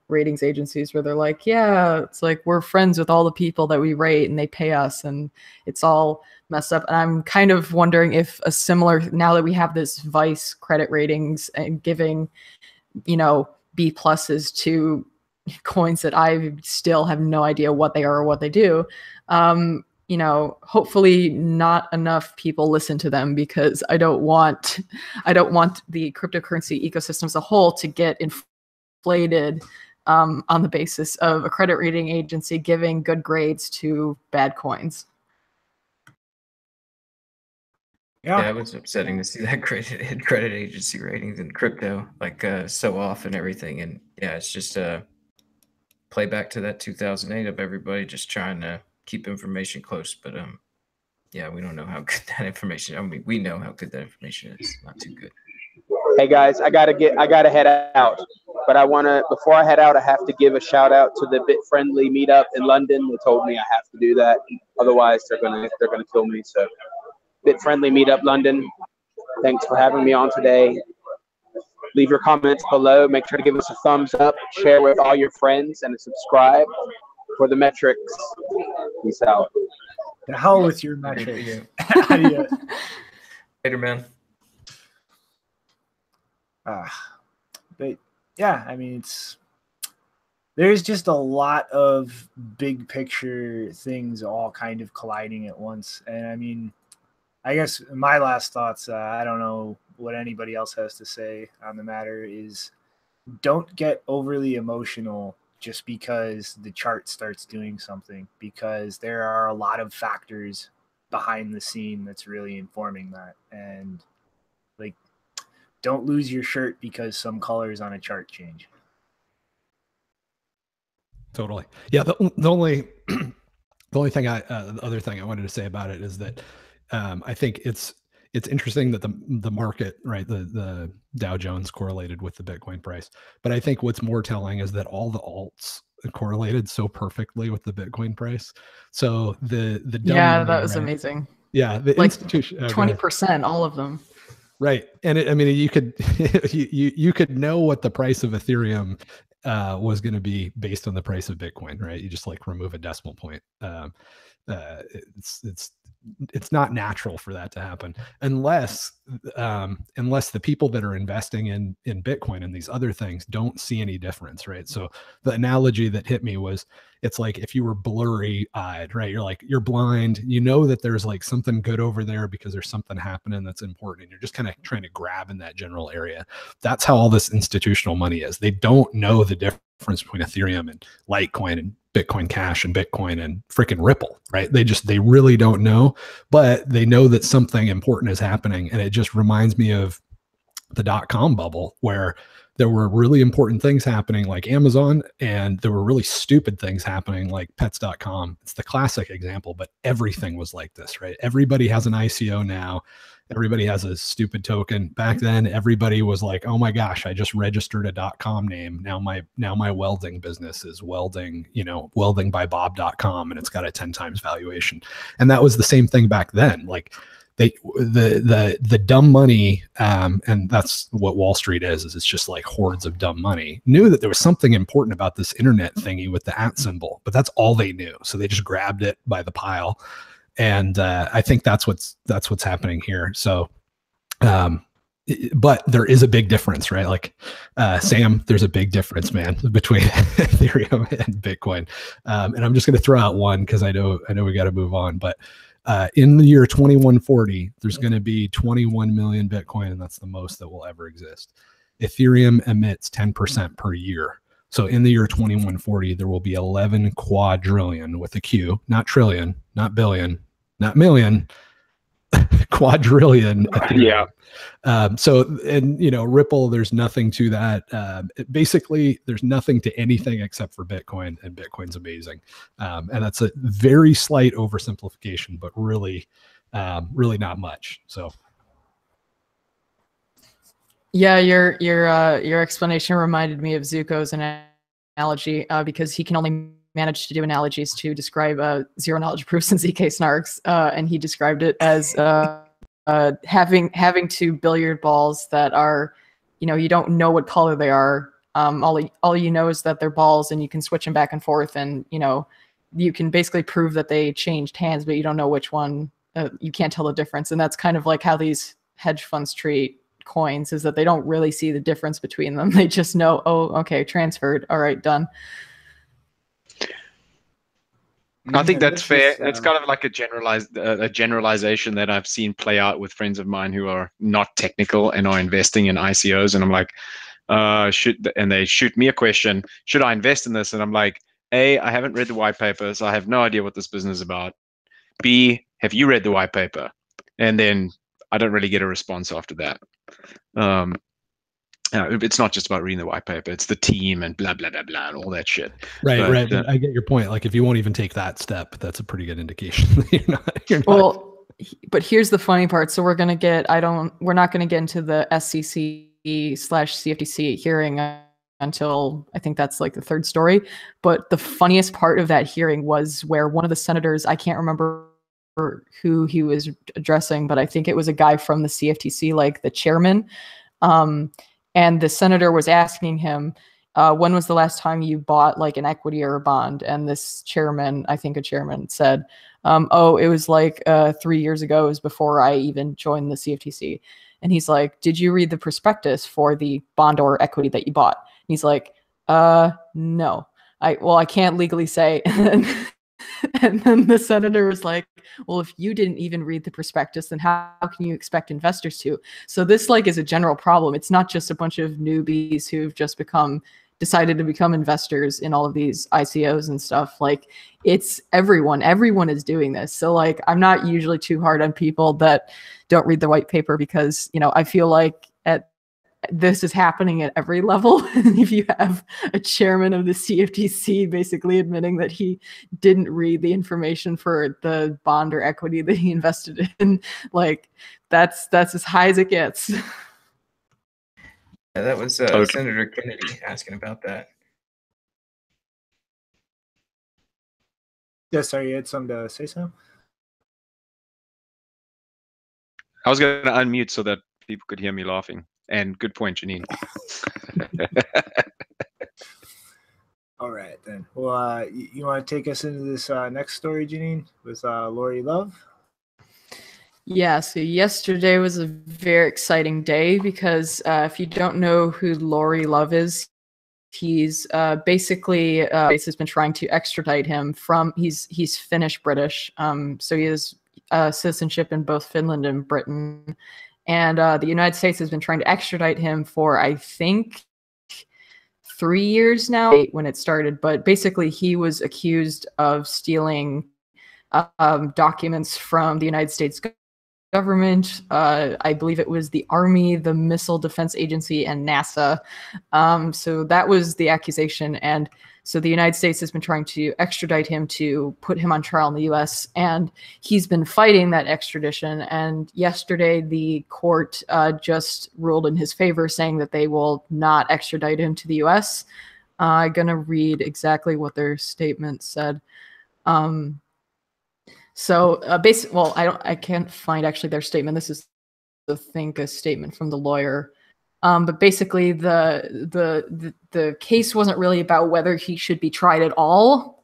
ratings agencies where they're like, yeah, it's like we're friends with all the people that we rate and they pay us, and it's all messed up. And I'm kind of wondering if a similar, now that we have this Vice credit ratings and giving, B pluses to coins that I still have no idea what they are or what they do. Hopefully not enough people listen to them, because I don't want the cryptocurrency ecosystem as a whole to get inflated on the basis of a credit rating agency giving good grades to bad coins. Yeah, it was upsetting to see that credit agency ratings in crypto like so off and everything. And yeah, it's just play back to that 2008 of everybody just trying to keep information close. But yeah, we don't know how good that information. I mean, we know how good that information is. Not too good. Hey guys, I gotta head out. But before I head out, I have to give a shout out to the Bit Friendly meetup in London. They told me I have to do that, otherwise they're gonna kill me. So, Bit Friendly meetup London. Thanks for having me on today. Leave your comments below. Make sure to give us a thumbs up, share with all your friends, and subscribe for the metrics. Peace out. The hell with your metrics. Later, man. But yeah, I mean, there's just a lot of big picture things all kind of colliding at once. And I mean, I guess my last thoughts, I don't know what anybody else has to say on the matter, is don't get overly emotional just because the chart starts doing something, because there are a lot of factors behind the scene that's really informing that. And like, don't lose your shirt because some colors on a chart change. Totally. Yeah. The only thing the other thing I wanted to say about it is that I think it's interesting that the market, right, the Dow Jones correlated with the Bitcoin price, but I think what's more telling is that all the alts correlated so perfectly with the Bitcoin price. So the that was amazing. Yeah, the like institution 20%, all of them. Right, and I mean, you could you could know what the price of Ethereum was going to be based on the price of Bitcoin, right? You just like remove a decimal point. It's not natural for that to happen unless the people that are investing in Bitcoin and these other things don't see any difference, right? So the analogy that hit me was, it's like if you were blurry eyed, right? You're blind, you know that there's like something good over there because there's something happening that's important, and you're just kind of trying to grab in that general area. That's how all this institutional money is. They don't know the difference between Ethereum and Litecoin and Bitcoin Cash and Bitcoin and freaking Ripple, right? They really don't know, but they know that something important is happening. And it just reminds me of the .com bubble, where there were really important things happening like Amazon, and there were really stupid things happening like pets.com. It's the classic example, but everything was like this, right? Everybody has an ICO now. Everybody has a stupid token. Back then, everybody was like, oh my gosh, I just registered a .com name. Now my welding business is weldingbybob.com, and it's got a 10 times valuation. And that was the same thing back then. Like the dumb money, and that's what Wall Street is it's just like hordes of dumb money, knew that there was something important about this internet thingy with the @ symbol, but that's all they knew. So they just grabbed it by the pile. And I think that's what's happening here. So, but there is a big difference, right? Like Sam, there's a big difference, man, between Ethereum and Bitcoin. And I'm just going to throw out one because I know we got to move on. But in the year 2140, there's going to be 21 million Bitcoin, and that's the most that will ever exist. Ethereum emits 10% per year. So in the year 2140, there will be 11 quadrillion with a Q, not trillion, not billion, not million, quadrillion. Yeah. So, and Ripple, there's nothing to that. Basically, there's nothing to anything except for Bitcoin, and Bitcoin's amazing. And that's a very slight oversimplification, but really not much. So. Yeah, your explanation reminded me of Zuko's analogy because he can only manage to do analogies to describe zero knowledge proofs and ZK snarks, and he described it as having two billiard balls that are, you don't know what color they are. All you know is that they're balls, and you can switch them back and forth, and you can basically prove that they changed hands, but you don't know which one. You can't tell the difference, and that's kind of like how these hedge funds treat coins, is that they don't really see the difference between them. They just know, oh, okay, transferred, all right, done. I think that's fair. It's kind of like a generalization that I've seen play out with friends of mine who are not technical and are investing in ICOs, and I'm like, and they shoot me a question, should I invest in this? And I'm like, A, I haven't read the white paper, so I have no idea what this business is about. B, have you read the white paper? And then I don't really get a response after that. It's not just about reading the white paper; it's the team and blah blah blah blah and all that shit. Right, But, right. But I get your point. Like, if you won't even take that step, that's a pretty good indication that you're not. Well, but here's the funny part. So we're not going to get into the SEC/CFTC hearing until I think that's like the third story. But the funniest part of that hearing was where one of the senators, I can't remember who he was addressing, but I think it was a guy from the CFTC, like the chairman. And the senator was asking him, when was the last time you bought like an equity or a bond? And this chairman, I think a chairman, said, oh, it was like 3 years ago. It was before I even joined the CFTC. And he's like, did you read the prospectus for the bond or equity that you bought? And he's like, no. I can't legally say. And then the senator was like, well, if you didn't even read the prospectus, then how can you expect investors to? So this like is a general problem. It's not just a bunch of newbies who've just decided to become investors in all of these ICOs and stuff. Like, it's everyone. Everyone is doing this. So like, I'm not usually too hard on people that don't read the white paper because, you know, I feel like this is happening at every level. If you have a chairman of the CFTC basically admitting that he didn't read the information for the bond or equity that he invested in, like that's as high as it gets. Yeah, that was Senator Kennedy asking about that. Yeah, sorry, you had something to say, Sam? I was going to unmute so that people could hear me laughing. And good point, Janine. All right, then. Well, you want to take us into this next story, Janine, with Laurie Love? Yeah, so yesterday was a very exciting day because if you don't know who Laurie Love is, he's basically has been trying to extradite him from, he's Finnish British, so he has citizenship in both Finland and Britain. And the United States has been trying to extradite him for, I think, 3 years now when it started. But basically, he was accused of stealing documents from the United States government. I believe it was the Army, the Missile Defense Agency, and NASA. So that was the accusation. And so the United States has been trying to extradite him to put him on trial in the US. And he's been fighting that extradition. And yesterday, the court just ruled in his favor, saying that they will not extradite him to the US. I'm going to read exactly what their statement said. Basically, well, I can't find actually their statement. This is, I think, a statement from the lawyer. But basically, the case wasn't really about whether he should be tried at all,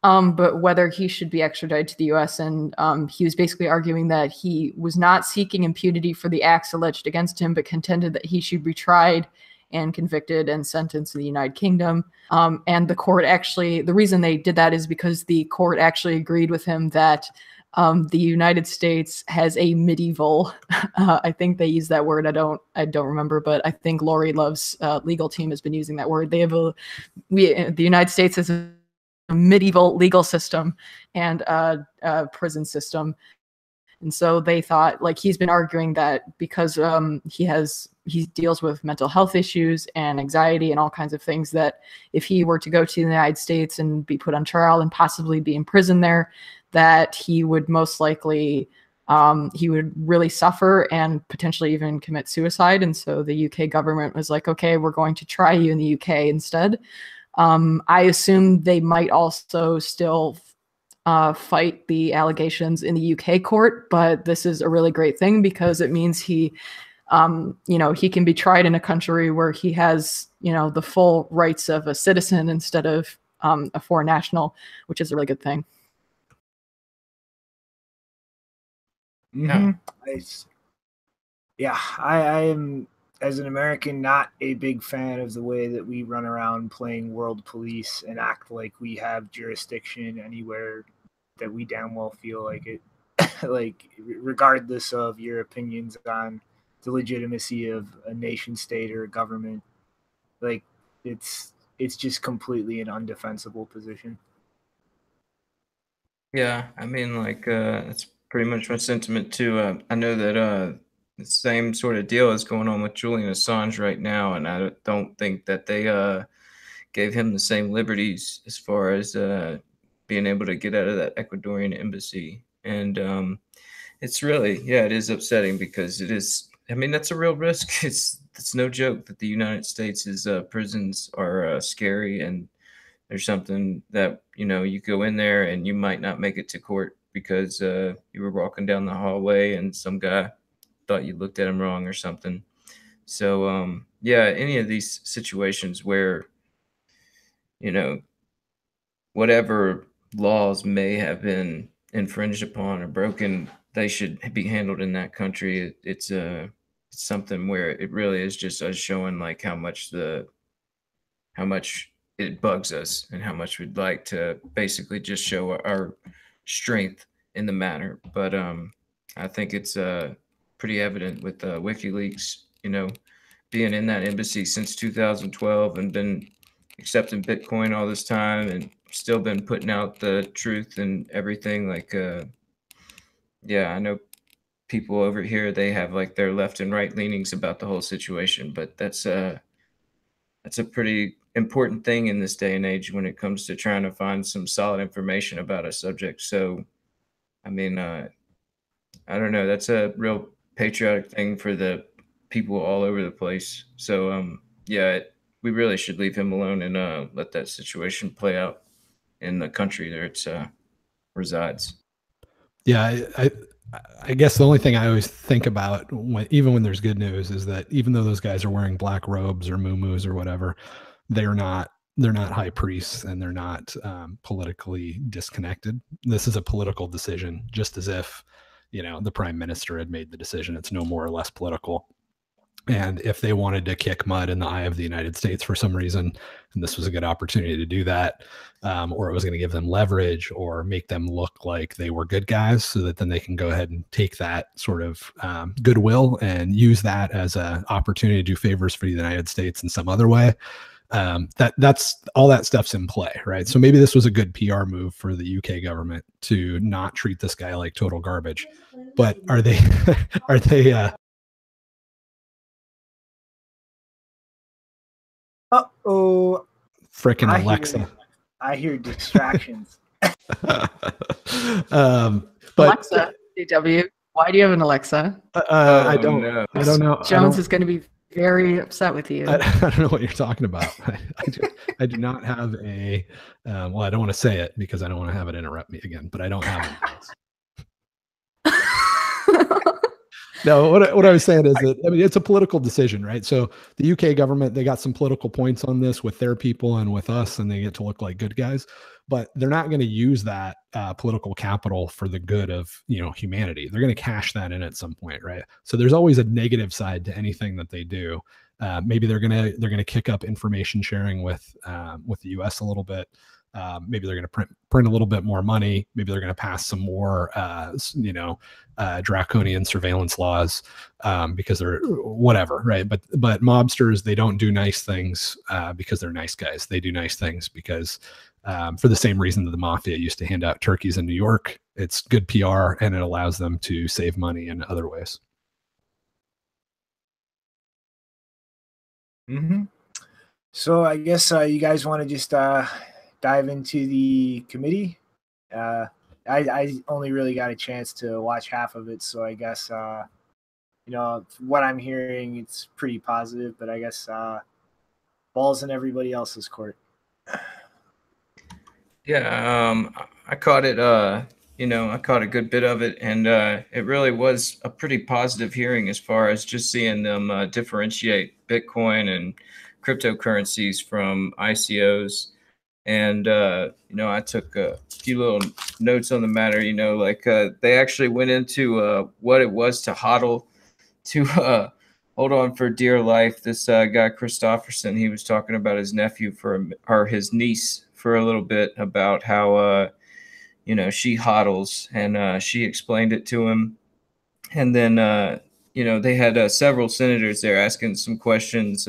but whether he should be extradited to the U.S. And he was basically arguing that he was not seeking impunity for the acts alleged against him, but contended that he should be tried and convicted and sentenced in the United Kingdom. And the court actually, the reason they did that is because the court actually agreed with him that the United States has a medieval, I think they use that word. I don't remember, but I think Laurie Love's legal team has been using that word. They have the United States has a medieval legal system and a prison system. And so they thought, like, he's been arguing that because he deals with mental health issues and anxiety and all kinds of things, that if he were to go to the United States and be put on trial and possibly be in prison there, that he would most likely, he would really suffer and potentially even commit suicide. And so the UK government was like, okay, we're going to try you in the UK instead. I assume they might also still fight the allegations in the UK court, but this is a really great thing because it means he can be tried in a country where he has, the full rights of a citizen instead of a foreign national, which is a really good thing. Mm-hmm. I am, as an American, not a big fan of the way that we run around playing world police and act like we have jurisdiction anywhere that we damn well feel like it, like regardless of your opinions on the legitimacy of a nation state or a government. Like it's just completely an undefensible position. Yeah, I mean, like, it's pretty much my sentiment too. I know that the same sort of deal is going on with Julian Assange right now, and I don't think that they gave him the same liberties as far as being able to get out of that Ecuadorian embassy. And it's really, yeah, it is upsetting because it is. I mean, that's a real risk. It's no joke that the United States' prisons are scary, and there's something that, you know, you go in there and you might not make it to court because you were walking down the hallway and some guy thought you looked at him wrong or something. So yeah, any of these situations where, you know, whatever laws may have been infringed upon or broken, they should be handled in that country. It's something where it really is just us showing like how much it bugs us and how much we'd like to basically just show our strength in the matter. But I think it's pretty evident with WikiLeaks, you know, being in that embassy since 2012 and been accepting Bitcoin all this time and still been putting out the truth and everything. Like, yeah, I know people over here, they have like their left and right leanings about the whole situation, but that's a pretty important thing in this day and age when it comes to trying to find some solid information about a subject. So, I mean, I don't know. That's a real patriotic thing for the people all over the place. So, yeah, we really should leave him alone and let that situation play out in the country there it resides. Yeah, I guess the only thing I always think about even when there's good news is that even though those guys are wearing black robes or muumuus or whatever, they're not high priests and they're not politically disconnected. This is a political decision, just as if, you know, the prime minister had made the decision. It's no more or less political. And if they wanted to kick mud in the eye of the United States for some reason, and this was a good opportunity to do that, or it was going to give them leverage or make them look like they were good guys so that then they can go ahead and take that sort of goodwill and use that as an opportunity to do favors for the United States in some other way. That's all that stuff's in play, right? So maybe this was a good PR move for the UK government to not treat this guy like total garbage. But are they Uh-oh. Frickin' Alexa. I hear distractions. But Alexa, DW, why do you have an Alexa? I don't know. Jones is going to be very upset with you. I don't know what you're talking about. I do not have a, well, I don't want to say it because I don't want to have it interrupt me again, but I don't have it. No, what I was saying is that, I mean, it's a political decision, right? So the UK government, they got some political points on this with their people and with us, and they get to look like good guys, but they're not going to use that political capital for the good of, you know, humanity. They're going to cash that in at some point, right? So there's always a negative side to anything that they do. Maybe they're gonna kick up information sharing with the US a little bit. Maybe they're going to print a little bit more money. Maybe they're going to pass some more, draconian surveillance laws because they're whatever, right? But mobsters, they don't do nice things because they're nice guys. They do nice things because for the same reason that the mafia used to hand out turkeys in New York. It's good PR and it allows them to save money in other ways. Mm-hmm. So I guess you guys want to just dive into the committee. I only really got a chance to watch half of it, so I guess what I'm hearing, it's pretty positive, but I guess ball's in everybody else's court. Yeah, I caught it. I caught a good bit of it, and it really was a pretty positive hearing as far as just seeing them differentiate Bitcoin and cryptocurrencies from ICOs. And, I took a few little notes on the matter, they actually went into what it was to HODL, to hold on for dear life. This guy, Christofferson, he was talking about his nephew or his niece for a little bit about how, she HODLs, and she explained it to him. And then, they had several senators there asking some questions.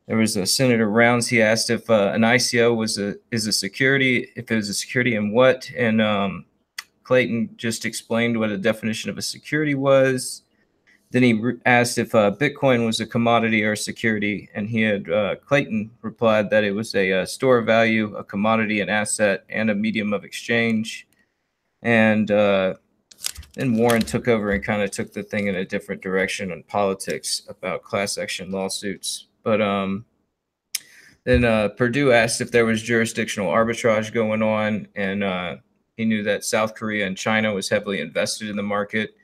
There was a Senator Rounds. He asked if an ICO is a security, if it was a security and what. And Clayton just explained what a definition of a security was. Then he asked if Bitcoin was a commodity or a security, and he had Clayton replied that it was a store of value, a commodity, an asset, and a medium of exchange. And then Warren took over and kind of took the thing in a different direction on politics about class action lawsuits. But then Purdue asked if there was jurisdictional arbitrage going on, and he knew that South Korea and China was heavily invested in the market.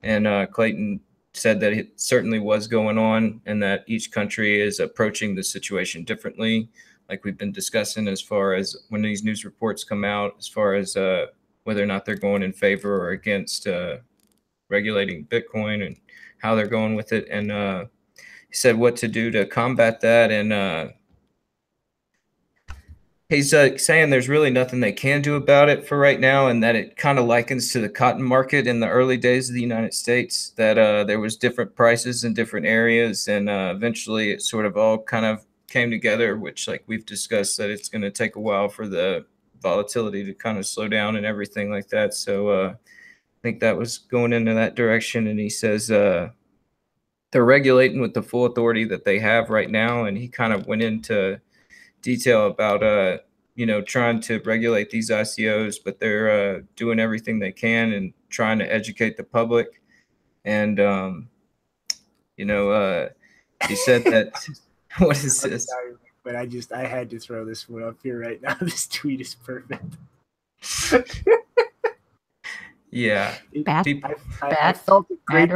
And Clayton said that it certainly was going on, and that each country is approaching the situation differently, like we've been discussing as far as when these news reports come out, as far as whether or not they're going in favor or against regulating Bitcoin and how they're going with it. And he said what to do to combat that. And he's saying there's really nothing they can do about it for right now, and that it kind of likens to the cotton market in the early days of the United States, that there was different prices in different areas, and eventually it sort of all kind of came together, which, like we've discussed, that it's going to take a while for the volatility to kind of slow down and everything like that. So I think that was going into that direction. And he says they're regulating with the full authority that they have right now, and he kind of went into detail about trying to regulate these ICOs, but they're doing everything they can and trying to educate the public. And he said that what is this? Sorry, but I had to throw this one up here right now. This tweet is perfect. Yeah. I felt a great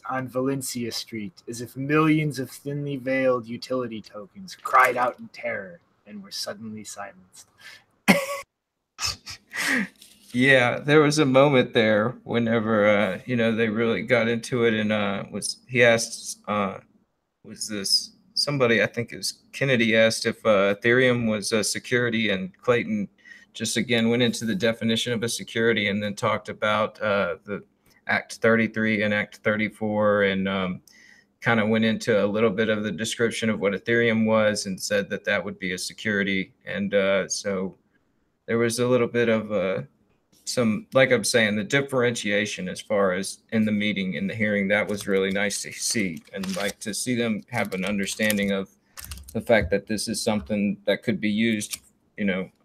on Valencia Street, as if millions of thinly veiled utility tokens cried out in terror and were suddenly silenced. Yeah, there was a moment there whenever they really got into it, and he asked was this somebody, I think it was Kennedy, asked if Ethereum was a security, and Clayton just again went into the definition of a security and then talked about the Act 33 and Act 34, and kind of went into a little bit of the description of what Ethereum was and said that that would be a security. And so there was a little bit of some, like I'm saying, the differentiation as far as in the meeting, in the hearing, that was really nice to see, and like to see them have an understanding of the fact that this is something that could be used,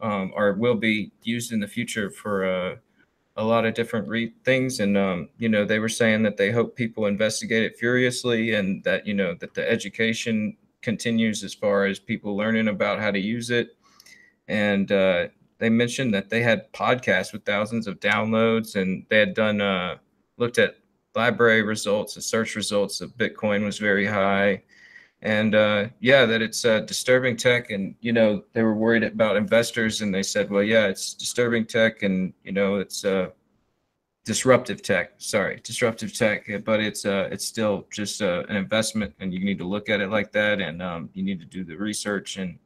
or will be used in the future for a lot of different things. And, they were saying that they hope people investigate it furiously, and that, that the education continues as far as people learning about how to use it. And they mentioned that they had podcasts with thousands of downloads, and they had done looked at library results, the search results of Bitcoin was very high. And that it's disturbing tech, and they were worried about investors, and they said, well, yeah, it's disturbing tech, and it's disruptive tech, but it's still just an investment, and you need to look at it like that, and you need to do the research, and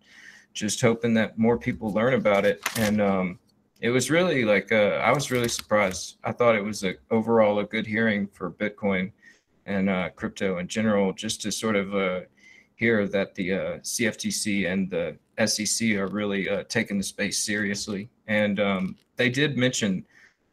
just hoping that more people learn about it. And it was really I was really surprised. I thought it was overall a good hearing for Bitcoin and crypto in general, just to sort of hear that the CFTC and the SEC are really taking the space seriously. And they did mention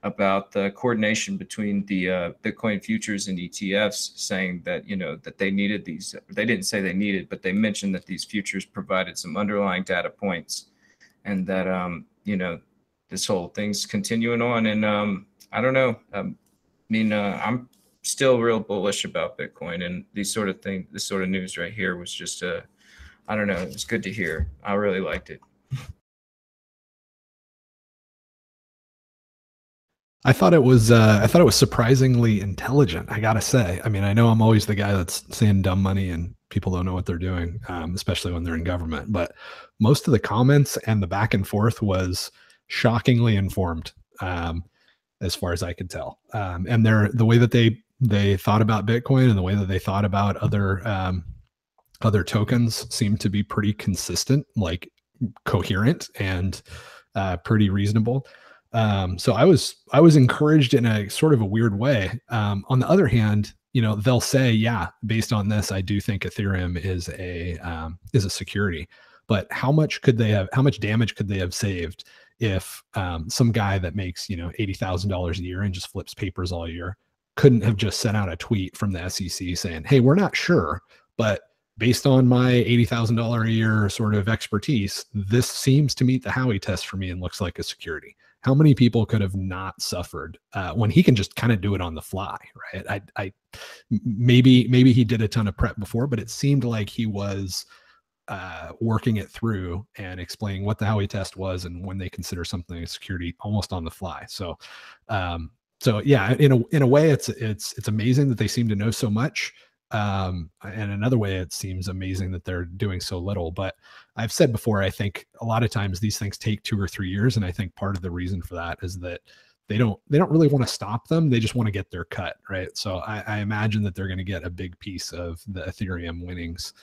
about the coordination between the Bitcoin futures and ETFs, saying that, that they needed these. They didn't say they needed, but they mentioned that these futures provided some underlying data points, and that, this whole thing's continuing on. And I don't know. I'm still real bullish about Bitcoin, and these sort of things, this sort of news right here was just I don't know, it was good to hear. I really liked it. I thought it was surprisingly intelligent, I gotta say. I mean, I know I'm always the guy that's saying dumb money and people don't know what they're doing, especially when they're in government, but most of the comments and the back and forth was shockingly informed, as far as I could tell. And the way that they thought about Bitcoin and the way that they thought about other tokens seemed to be pretty consistent, like coherent and pretty reasonable. So I was encouraged in a sort of a weird way. On the other hand, they'll say, yeah, based on this, I do think Ethereum is a security. but how much damage could they have saved if some guy that makes, $80,000 a year and just flips papers all year couldn't have just sent out a tweet from the SEC saying, hey, we're not sure, but based on my $80,000 a year sort of expertise, this seems to meet the Howey test for me and looks like a security. How many people could have not suffered when he can just kind of do it on the fly, right? Maybe he did a ton of prep before, but it seemed like he was working it through and explaining what the Howey test was and when they consider something a security almost on the fly. So yeah, in a way, it's amazing that they seem to know so much. And another way, it seems amazing that they're doing so little. But I've said before, I think a lot of times these things take 2 or 3 years, and I think part of the reason for that is that they don't really want to stop them. They just want to get their cut, right? So I imagine that they're going to get a big piece of the Ethereum winnings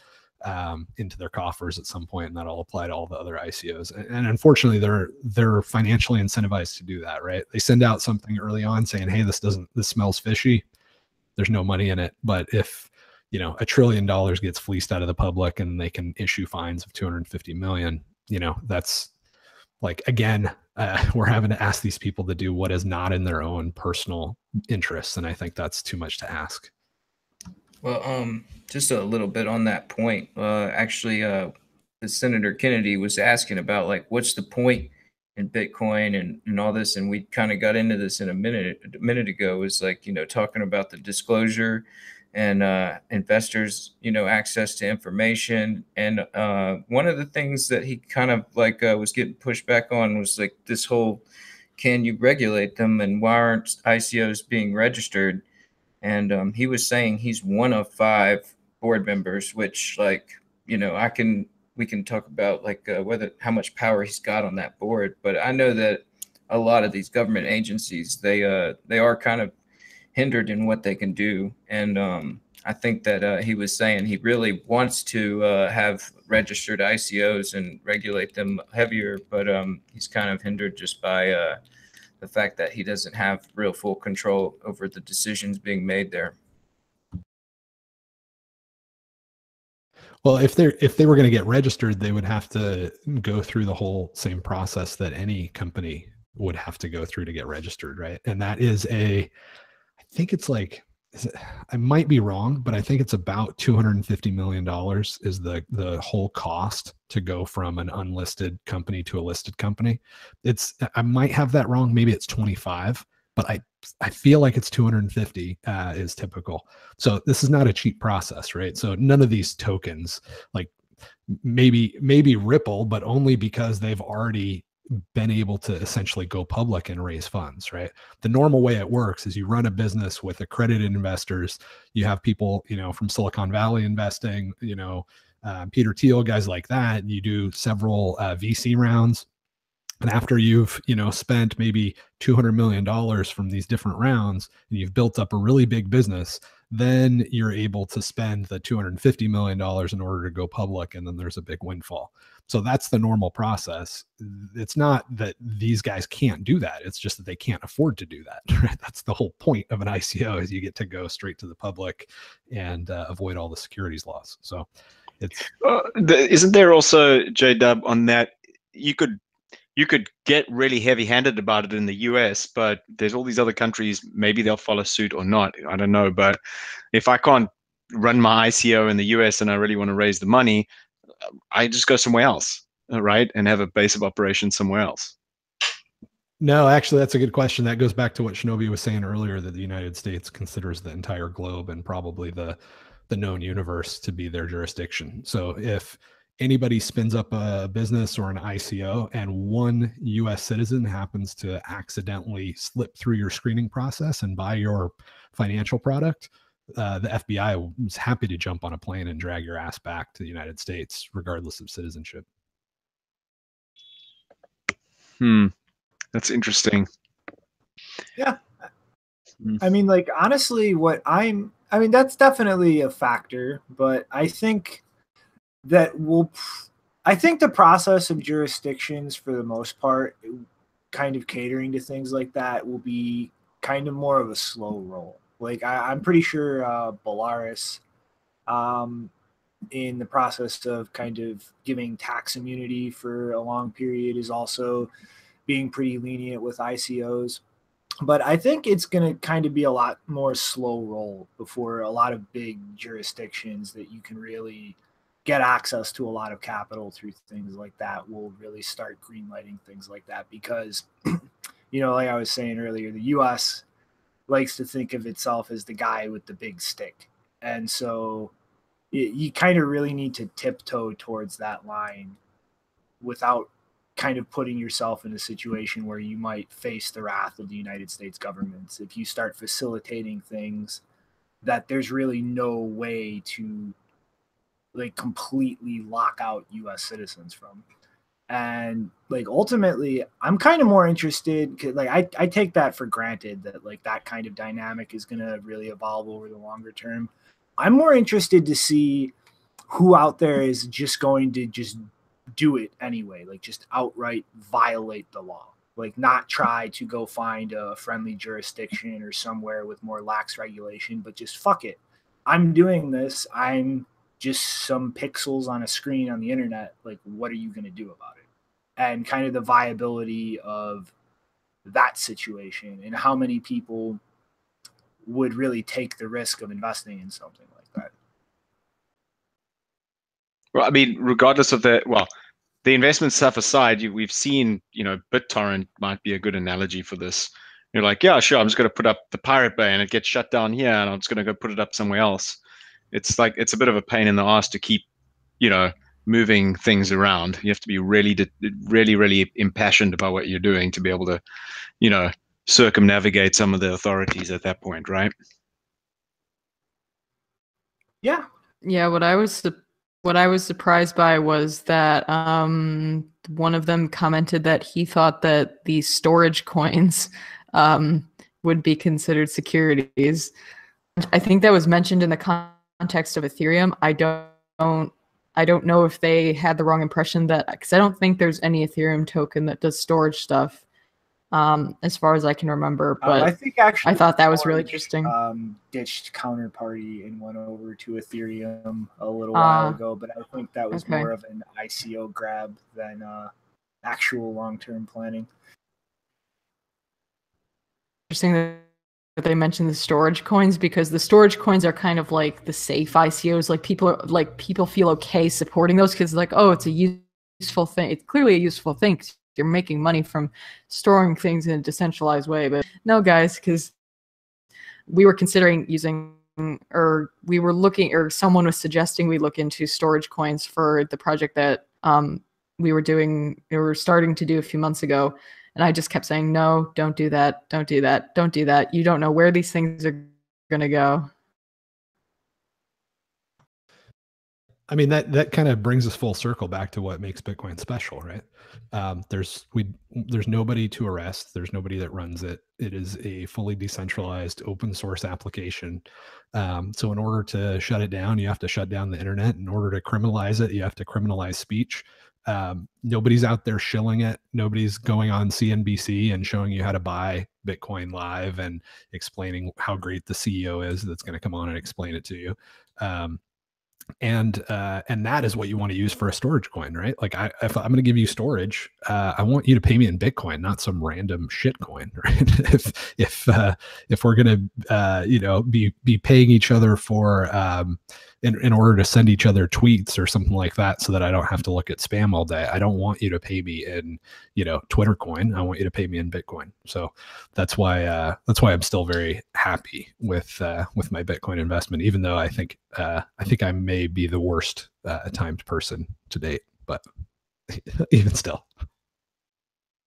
into their coffers at some point, and that'll apply to all the other ICOs. And unfortunately, they're financially incentivized to do that, right? They send out something early on saying, "Hey, this smells fishy." There's no money in it, but if $1 trillion gets fleeced out of the public and they can issue fines of 250 million, that's like, again, we're having to ask these people to do what is not in their own personal interests, and I think that's too much to ask. Well, just a little bit on that point. Actually, the Senator Kennedy was asking about, like, what's the point in Bitcoin and all this, and we kind of got into this in a minute ago. Was like, talking about the disclosure and investors, access to information. And one of the things that he kind of like was getting pushed back on was like this whole, can you regulate them, and why aren't ICOs being registered? And he was saying he's one of 5 board members, which, like, we can talk about like how much power he's got on that board. But I know that a lot of these government agencies, they are kind of hindered in what they can do. And I think that he was saying he really wants to have registered ICOs and regulate them heavier, but he's kind of hindered just by the fact that he doesn't have real full control over the decisions being made there. Well, if they were going to get registered, they would have to go through the whole same process that any company would have to go through to get registered, right? And that is I think it's like, I might be wrong, but I think it's about $250 million is the whole cost to go from an unlisted company to a listed company. I might have that wrong. Maybe it's 25, but I feel like it's 250 is typical. So this is not a cheap process, right? So none of these tokens, like maybe Ripple, but only because they've already been able to essentially go public and raise funds, right? The normal way it works is you run a business with accredited investors. You have people, from Silicon Valley investing, Peter Thiel, guys like that. You do several VC rounds. And after you've, spent maybe $200 million from these different rounds, and you've built up a really big business, then you're able to spend the $250 million in order to go public, and then there's a big windfall. So that's the normal process. It's not that these guys can't do that. It's just that they can't afford to do that. Right? That's the whole point of an ICO, is you get to go straight to the public and avoid all the securities laws. So it's isn't there also, J-Dub, on that, you could get really heavy-handed about it in the US, but there's all these other countries, maybe they'll follow suit or not. I don't know. But if I can't run my ICO in the US and I really want to raise the money, I just go somewhere else, right? And have a base of operations somewhere else. No, actually, that's a good question. That goes back to what Shinobi was saying earlier, that the United States considers the entire globe and probably the known universe to be their jurisdiction. So if anybody spins up a business or an ICO and one US citizen happens to accidentally slip through your screening process and buy your financial product, the FBI is happy to jump on a plane and drag your ass back to the United States, regardless of citizenship. That's interesting. Yeah. I mean, like, honestly, that's definitely a factor, but I think that I think the process of jurisdictions, for the most part, kind of catering to things like that, will be kind of more of a slow roll. Like, I'm pretty sure Belarus in the process of kind of giving tax immunity for a long period is also being pretty lenient with ICOs. But I think it's going to kind of be a lot more slow roll before a lot of big jurisdictions that you can really get access to a lot of capital through things like that will really start greenlighting things like that. Because, you know, like I was saying earlier, the US likes to think of itself as the guy with the big stick. And so you kind of really need to tiptoe towards that line without kind of putting yourself in a situation where you might face the wrath of the United States government if you start facilitating things that there's really no way to like completely lock out US citizens from. And like ultimately I'm kind of more interested, like I take that for granted that like that kind of dynamic is going to really evolve over the longer term. I'm more interested to see who out there is just going to just do it anyway, like just outright violate the law, like not try to go find a friendly jurisdiction or somewhere with more lax regulation, but just fuck it. I'm doing this. I'm just some pixels on a screen on the internet. Like, what are you going to do about it? And kind of the viability of that situation and how many people would really take the risk of investing in something like that. Well, I mean, regardless of the investment stuff aside, we've seen, you know, BitTorrent might be a good analogy for this. You're like, yeah, sure, I'm just going to put up the Pirate Bay and it gets shut down here, and I'm just going to go put it up somewhere else. It's like, it's a bit of a pain in the ass to keep, you know, moving things around. You have to be really impassioned about what you're doing to be able to, you know, circumnavigate some of the authorities at that point, right? Yeah. Yeah, what I was surprised by was that one of them commented that he thought that the storage coins would be considered securities. I think that was mentioned in the context of Ethereum. I don't know if they had the wrong impression, that because I don't think there's any Ethereum token that does storage stuff, as far as I can remember. But I think actually I thought that was really interesting. Ditched Counterparty and went over to Ethereum a little while ago, but I think that was more of an ICO grab than actual long-term planning. Interesting that they mentioned the storage coins, because the storage coins are kind of like the safe ICOs. Like people feel okay supporting those because like, oh, it's a useful thing. It's clearly a useful thing. You're making money from storing things in a decentralized way. But no, guys, because we were considering using, or we were looking, or someone was suggesting we look into storage coins for the project that we were starting to do a few months ago. And I just kept saying, no, don't do that. Don't do that. Don't do that. You don't know where these things are going to go. I mean, that kind of brings us full circle back to what makes Bitcoin special, right? There's nobody to arrest. There's nobody that runs it. It is a fully decentralized open source application. So in order to shut it down, you have to shut down the internet. In order to criminalize it, you have to criminalize speech. Nobody's out there shilling it. Nobody's going on CNBC and showing you how to buy Bitcoin live and explaining how great the CEO is that's going to come on and explain it to you. And that is what you want to use for a storage coin, right? Like if I'm going to give you storage, I want you to pay me in Bitcoin, not some random shit coin, right? if we're going to be paying each other for in order to send each other tweets or something like that, so that I don't have to look at spam all day, I don't want you to pay me in Twitter coin. I want you to pay me in Bitcoin. So that's why I'm still very happy with my Bitcoin investment, even though I think I may be the worst timed person to date, but even still.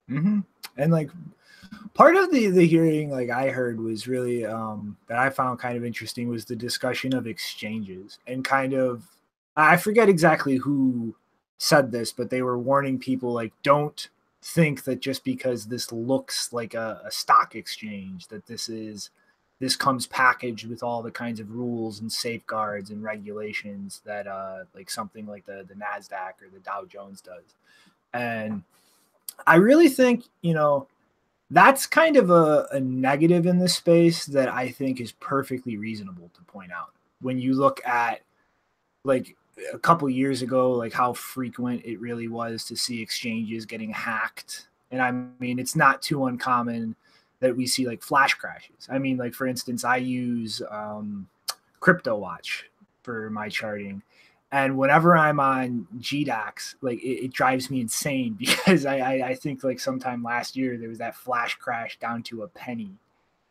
Mm-hmm. And like part of the hearing, like I heard, was really that I found kind of interesting was the discussion of exchanges, and kind of, I forget exactly who said this, but they were warning people like, don't think that just because this looks like a stock exchange that this comes packaged with all the kinds of rules and safeguards and regulations that like something like the NASDAQ or the Dow Jones does. And I really think, that's kind of a negative in this space that I think is perfectly reasonable to point out. When you look at, like, a couple years ago, like how frequent it really was to see exchanges getting hacked. And I mean, it's not too uncommon that we see like flash crashes. I mean, like for instance, I use Crypto Watch for my charting. And whenever I'm on GDAX, like it drives me insane because I think like sometime last year there was that flash crash down to a penny,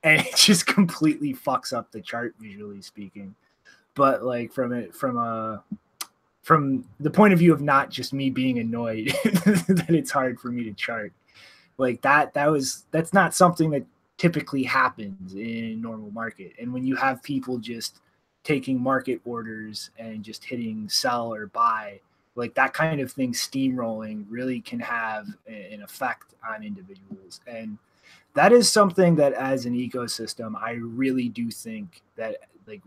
and it just completely fucks up the chart visually speaking. But like from the point of view of not just me being annoyed that it's hard for me to chart, like that's not something that typically happens in normal market. And when you have people just taking market orders and just hitting sell or buy, like that kind of thing steamrolling really can have an effect on individuals. And that is something that as an ecosystem, I really do think that like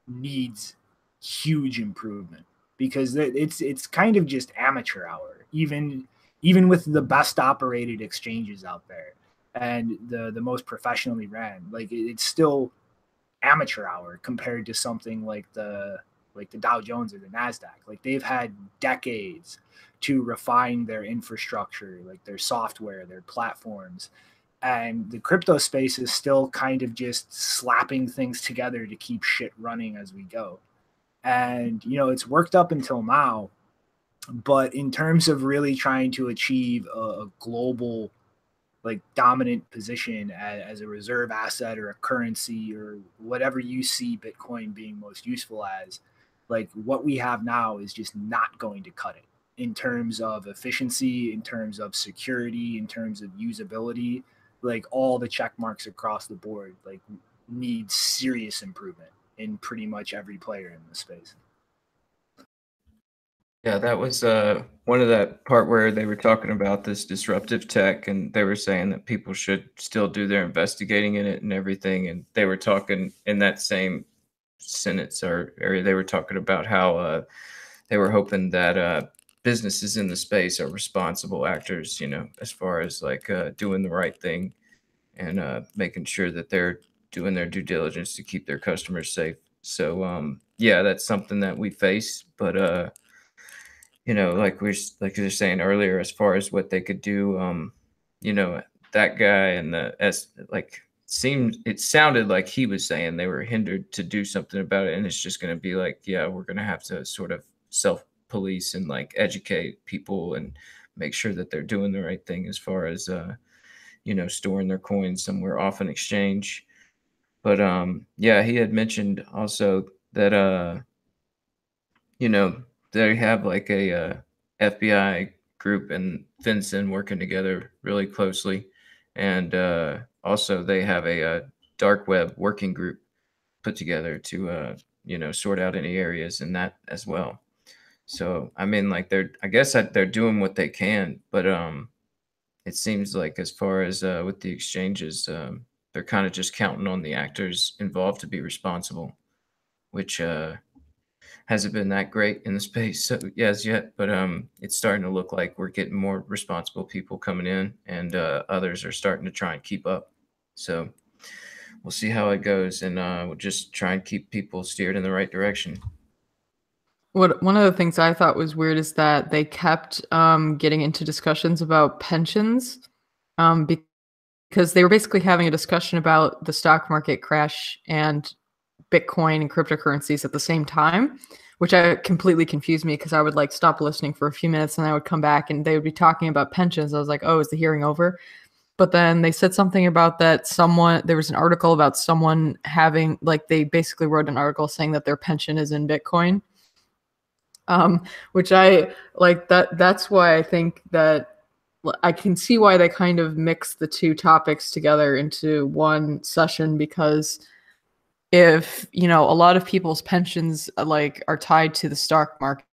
needs huge improvement, because it's kind of just amateur hour, even with the best operated exchanges out there and the most professionally ran, like it's still amateur hour compared to something like the Dow Jones or the NASDAQ. Like they've had decades to refine their infrastructure, like their software, their platforms. And the crypto space is still kind of just slapping things together to keep shit running as we go. And, you know, it's worked up until now, but in terms of really trying to achieve a global like dominant position as a reserve asset or a currency or whatever you see Bitcoin being most useful as, like what we have now is just not going to cut it in terms of efficiency, in terms of security, in terms of usability. Like all the check marks across the board like need serious improvement in pretty much every player in the space. Yeah, that was one of that part where they were talking about this disruptive tech, and they were saying that people should still do their investigating in it and everything. And they were talking in that same sentence or area, they were talking about how they were hoping that businesses in the space are responsible actors, you know, as far as like doing the right thing and making sure that they're doing their due diligence to keep their customers safe. So yeah, that's something that we face, but you know, like you were saying earlier, as far as what they could do, you know, that guy and it sounded like he was saying they were hindered to do something about it. And it's just going to be like, yeah, we're going to have to sort of self-police and like educate people and make sure that they're doing the right thing as far as, you know, storing their coins somewhere off an exchange. But yeah, he had mentioned also that, you know, they have like a FBI group and FinCEN working together really closely. And also they have a dark web working group put together to, you know, sort out any areas in that as well. So, I mean, like I guess that they're doing what they can, but it seems like as far as with the exchanges, they're kind of just counting on the actors involved to be responsible, which hasn't been that great in the space as yet, but it's starting to look like we're getting more responsible people coming in, and others are starting to try and keep up. So we'll see how it goes, and we'll just try and keep people steered in the right direction. One of the things I thought was weird is that they kept getting into discussions about pensions, because they were basically having a discussion about the stock market crash and Bitcoin and cryptocurrencies at the same time, which completely confused me, because I would like stop listening for a few minutes and I would come back and they would be talking about pensions. I was like, oh, is the hearing over? But then they said something about that there was an article about someone having, like, they basically wrote an article saying that their pension is in Bitcoin, which I like. That's why I think that I can see why they kind of mix the two topics together into one session, because if, you know, a lot of people's pensions like are tied to the stock market,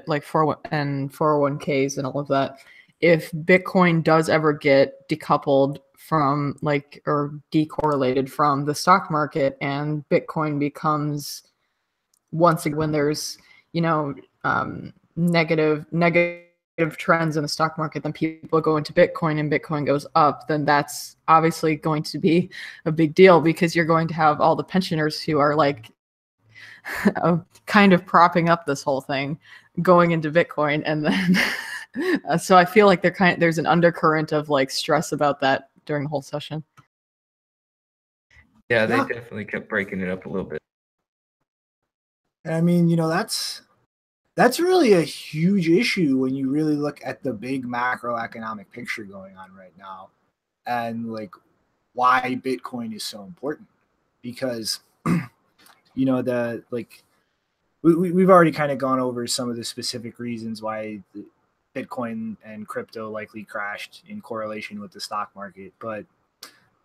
like 401ks and all of that, if Bitcoin does ever get decoupled from or decorrelated from the stock market, and Bitcoin becomes, once again, when there's, you know, negative trends in the stock market, then people go into Bitcoin and Bitcoin goes up, then that's obviously going to be a big deal, because you're going to have all the pensioners who are like kind of propping up this whole thing going into Bitcoin. And then so I feel like there's an undercurrent of like stress about that during the whole session. Yeah, they definitely kept breaking it up a little bit. I mean, you know, that's really a huge issue when you really look at the big macroeconomic picture going on right now, and like why Bitcoin is so important. Because you know, we've already kind of gone over some of the specific reasons why Bitcoin and crypto likely crashed in correlation with the stock market, but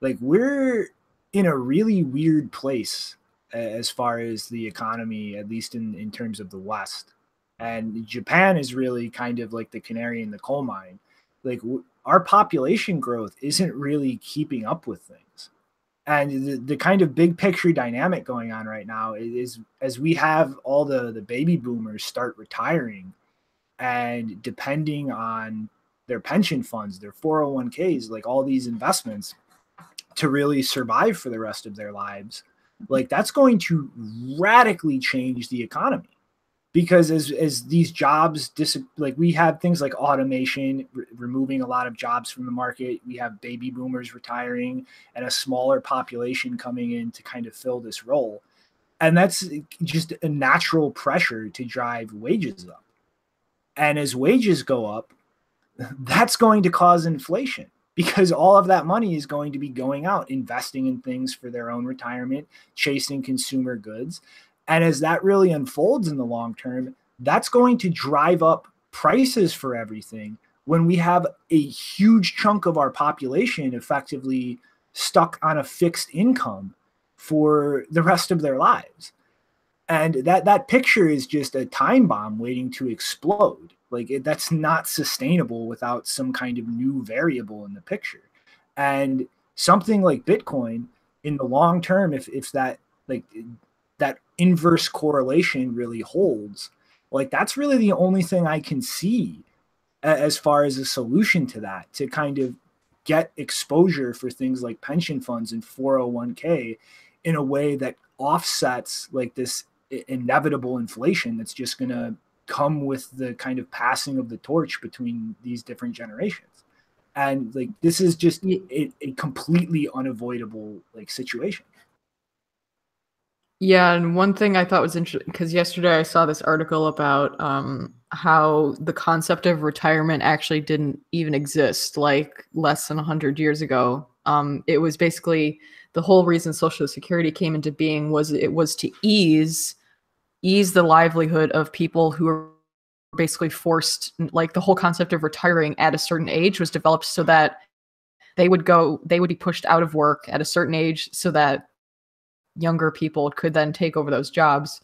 like we're in a really weird place as far as the economy, at least in terms of the West. And Japan is really kind of like the canary in the coal mine. Like our population growth isn't really keeping up with things. And the kind of big picture dynamic going on right now is as we have all the baby boomers start retiring, and depending on their pension funds, their 401ks, like all these investments to really survive for the rest of their lives, like that's going to radically change the economy. Because as these jobs like we have things like automation removing a lot of jobs from the market, we have baby boomers retiring and a smaller population coming in to kind of fill this role, and that's just a natural pressure to drive wages up. And as wages go up, that's going to cause inflation, because all of that money is going to be going out investing in things for their own retirement, chasing consumer goods. And as that really unfolds in the long term, that's going to drive up prices for everything when we have a huge chunk of our population effectively stuck on a fixed income for the rest of their lives. And that picture is just a time bomb waiting to explode. Like that's not sustainable without some kind of new variable in the picture. And something like Bitcoin in the long term, if that like that inverse correlation really holds, like that's really the only thing I can see as far as a solution to that, to kind of get exposure for things like pension funds and 401k in a way that offsets like this inevitable inflation that's just going to come with the kind of passing of the torch between these different generations. And like this is just a completely unavoidable like situation. Yeah, and one thing I thought was interesting, because yesterday I saw this article about how the concept of retirement actually didn't even exist like less than 100 years ago. It was basically the whole reason Social Security came into being was it was to ease the livelihood of people who were basically forced, like the whole concept of retiring at a certain age was developed so that they would be pushed out of work at a certain age so that younger people could then take over those jobs.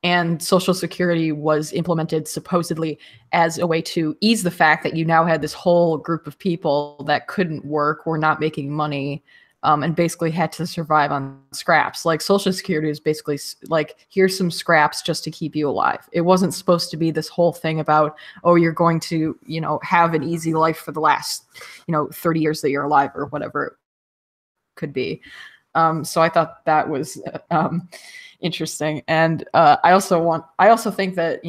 And Social Security was implemented supposedly as a way to ease the fact that you now had this whole group of people that couldn't work, were not making money, and basically had to survive on scraps. Like Social Security is basically like, here's some scraps just to keep you alive. It wasn't supposed to be this whole thing about, oh, you're going to, you know, have an easy life for the last, 30 years that you're alive or whatever it could be. So I thought that was interesting. And I also think that,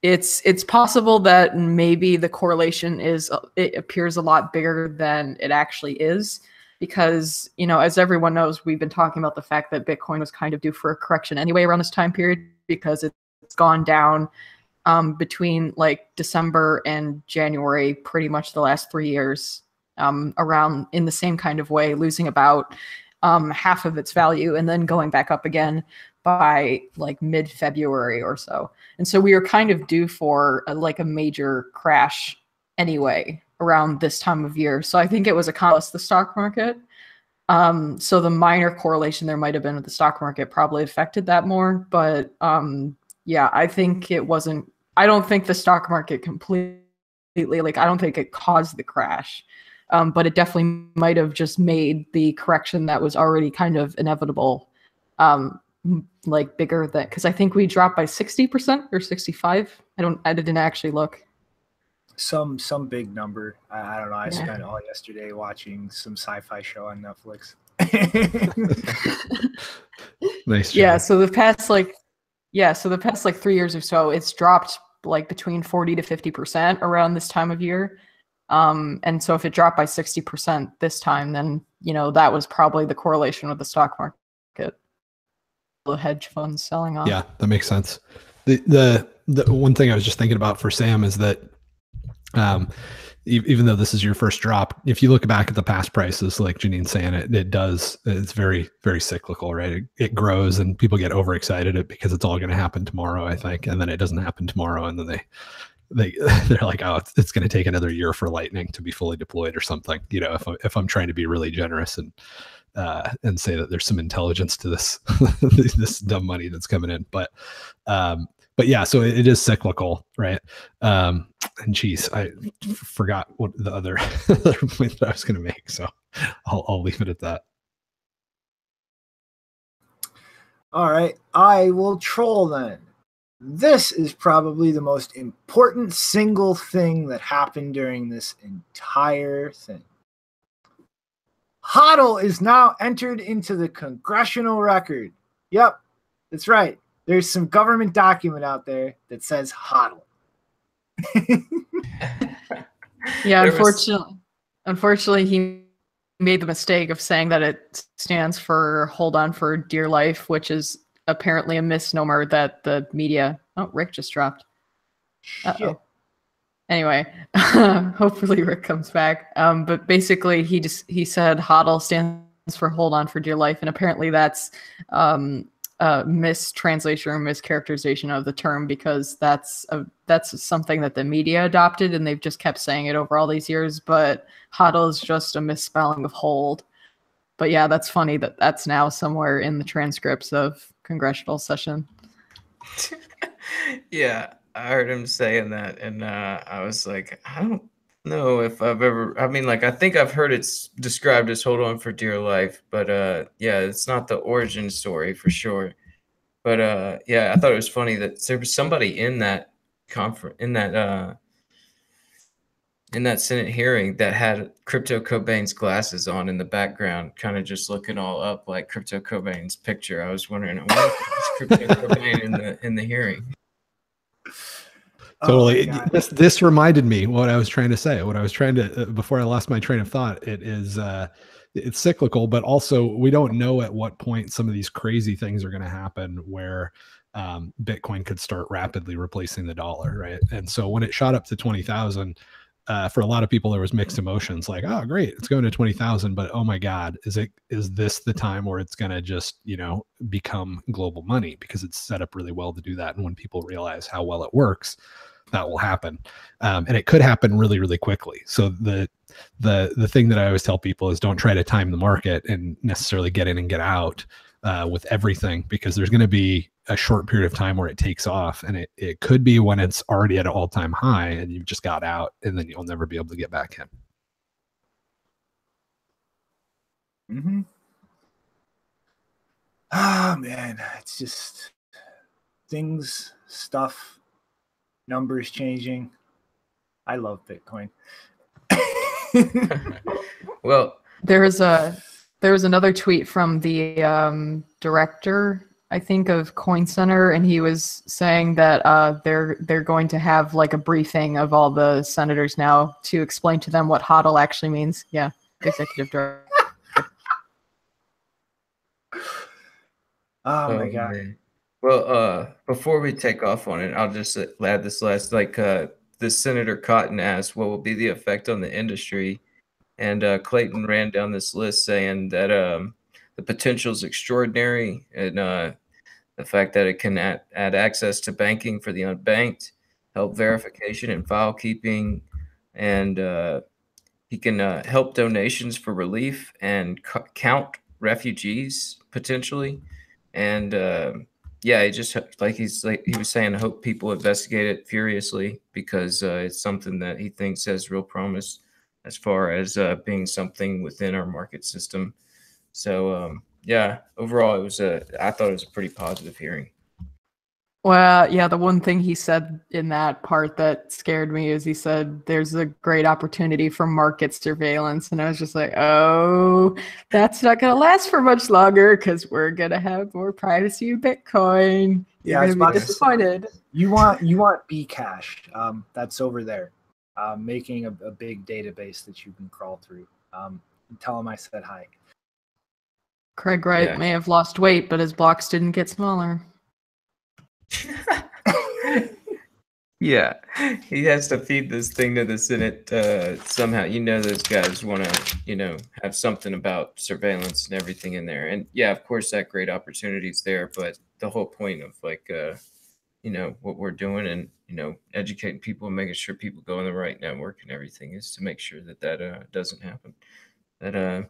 it's possible that maybe the correlation it appears a lot bigger than it actually is, because, as everyone knows, we've been talking about the fact that Bitcoin was kind of due for a correction anyway around this time period, because it's gone down between like December and January, pretty much the last 3 years. Around in the same kind of way, losing about half of its value and then going back up again by like mid-February or so. And so we were kind of due for a major crash anyway around this time of year. So I think it was a catalyst to the stock market. So the minor correlation there might have been with the stock market probably affected that more. But yeah, I think it wasn't, I don't think the stock market completely, I don't think it caused the crash. But it definitely might have just made the correction that was already kind of inevitable, bigger than, because I think we dropped by 60% or 65. I didn't actually look. Some big number. I don't know. I spent all yesterday watching some sci-fi show on Netflix. Nice. Yeah. Job. So the past like 3 years or so, it's dropped like between 40 to 50% around this time of year. And so if it dropped by 60% this time, then that was probably the correlation with the stock market. The hedge funds selling off. Yeah, that makes sense. The one thing I was just thinking about for Sam is that even though this is your first drop, if you look back at the past prices, like Janine's saying, it's very, very cyclical, right? It grows and people get overexcited because it's all going to happen tomorrow, I think. And then it doesn't happen tomorrow. And then they're like, oh, it's going to take another year for Lightning to be fully deployed or something. If I'm trying to be really generous and say that there's some intelligence to this, this dumb money that's coming in. But yeah, so it is cyclical, right? And geez, I forgot what the other point that I was going to make. So I'll leave it at that. All right, I will troll then. This is probably the most important single thing that happened during this entire thing. HODL is now entered into the congressional record. Yep, that's right. There's some government document out there that says HODL. Yeah, unfortunately, he made the mistake of saying that it stands for "Hold On for Dear Life," which is apparently a misnomer that the media. Oh, Rick just dropped. Uh-oh. Anyway, hopefully Rick comes back. But basically, he said HODL stands for "Hold On for Dear Life," and apparently that's mistranslation or mischaracterization of the term, because that's something that the media adopted and they've just kept saying it over all these years. But HODL is just a misspelling of hold. But yeah, that's funny that that's now somewhere in the transcripts of congressional session. Yeah, I heard him saying that, and I was like, I don't know if I've ever. I mean, like, I think I've heard it's described as "Hold On for Dear Life," but yeah, it's not the origin story for sure. But yeah, I thought it was funny that there was somebody in that conference, in that Senate hearing, that had Crypto Cobain's glasses on in the background, kind of just looking all up like Crypto Cobain's picture. I was wondering, what is Crypto Cobain in the hearing? Totally. This reminded me what I was trying to say. What I was trying to before I lost my train of thought. It's cyclical, but also we don't know at what point some of these crazy things are going to happen where Bitcoin could start rapidly replacing the dollar, right? And so when it shot up to 20,000, for a lot of people there was mixed emotions, like, oh great, it's going to 20,000, but oh my God, is this the time where it's going to just become global money, because it's set up really well to do that, and when people realize how well it works, that will happen. And it could happen really, really quickly. So the thing that I always tell people is don't try to time the market and necessarily get in and get out with everything, because there's going to be a short period of time where it takes off, and it could be when it's already at an all-time high and you've just got out, and then you'll never be able to get back in. Mm-hmm. Oh man, it's just stuff, numbers changing. I love Bitcoin. Well, there was another tweet from the director, I think, of Coin Center, and he was saying that they're going to have like a briefing of all the senators now to explain to them what HODL actually means. Yeah, executive director. Oh my God. Man. Well, before we take off on it, I'll just add this last, like, this Senator Cotton asked what will be the effect on the industry, and Clayton ran down this list saying that the potential is extraordinary, and the fact that it can add access to banking for the unbanked, help verification and file keeping, and he can help donations for relief and count refugees potentially. And yeah, he was saying, I hope people investigate it furiously, because it's something that he thinks has real promise as far as being something within our market system. So yeah, overall, I thought it was a pretty positive hearing. Well, yeah, the one thing he said in that part that scared me is he said there's a great opportunity for market surveillance. And I was just like, oh, that's not going to last for much longer because we're going to have more privacy in Bitcoin. You're going to be disappointed. You want Bcash. That's over there, making a big database that you can crawl through. Tell him I said hi. Craig Wright may have lost weight, but his blocks didn't get smaller. Yeah, he has to feed this thing to the Senate somehow. Those guys want to, have something about surveillance and everything in there. And yeah, of course, that great opportunity's there. But the whole point of what we're doing and, educating people and making sure people go in the right network and everything is to make sure that that doesn't happen. That,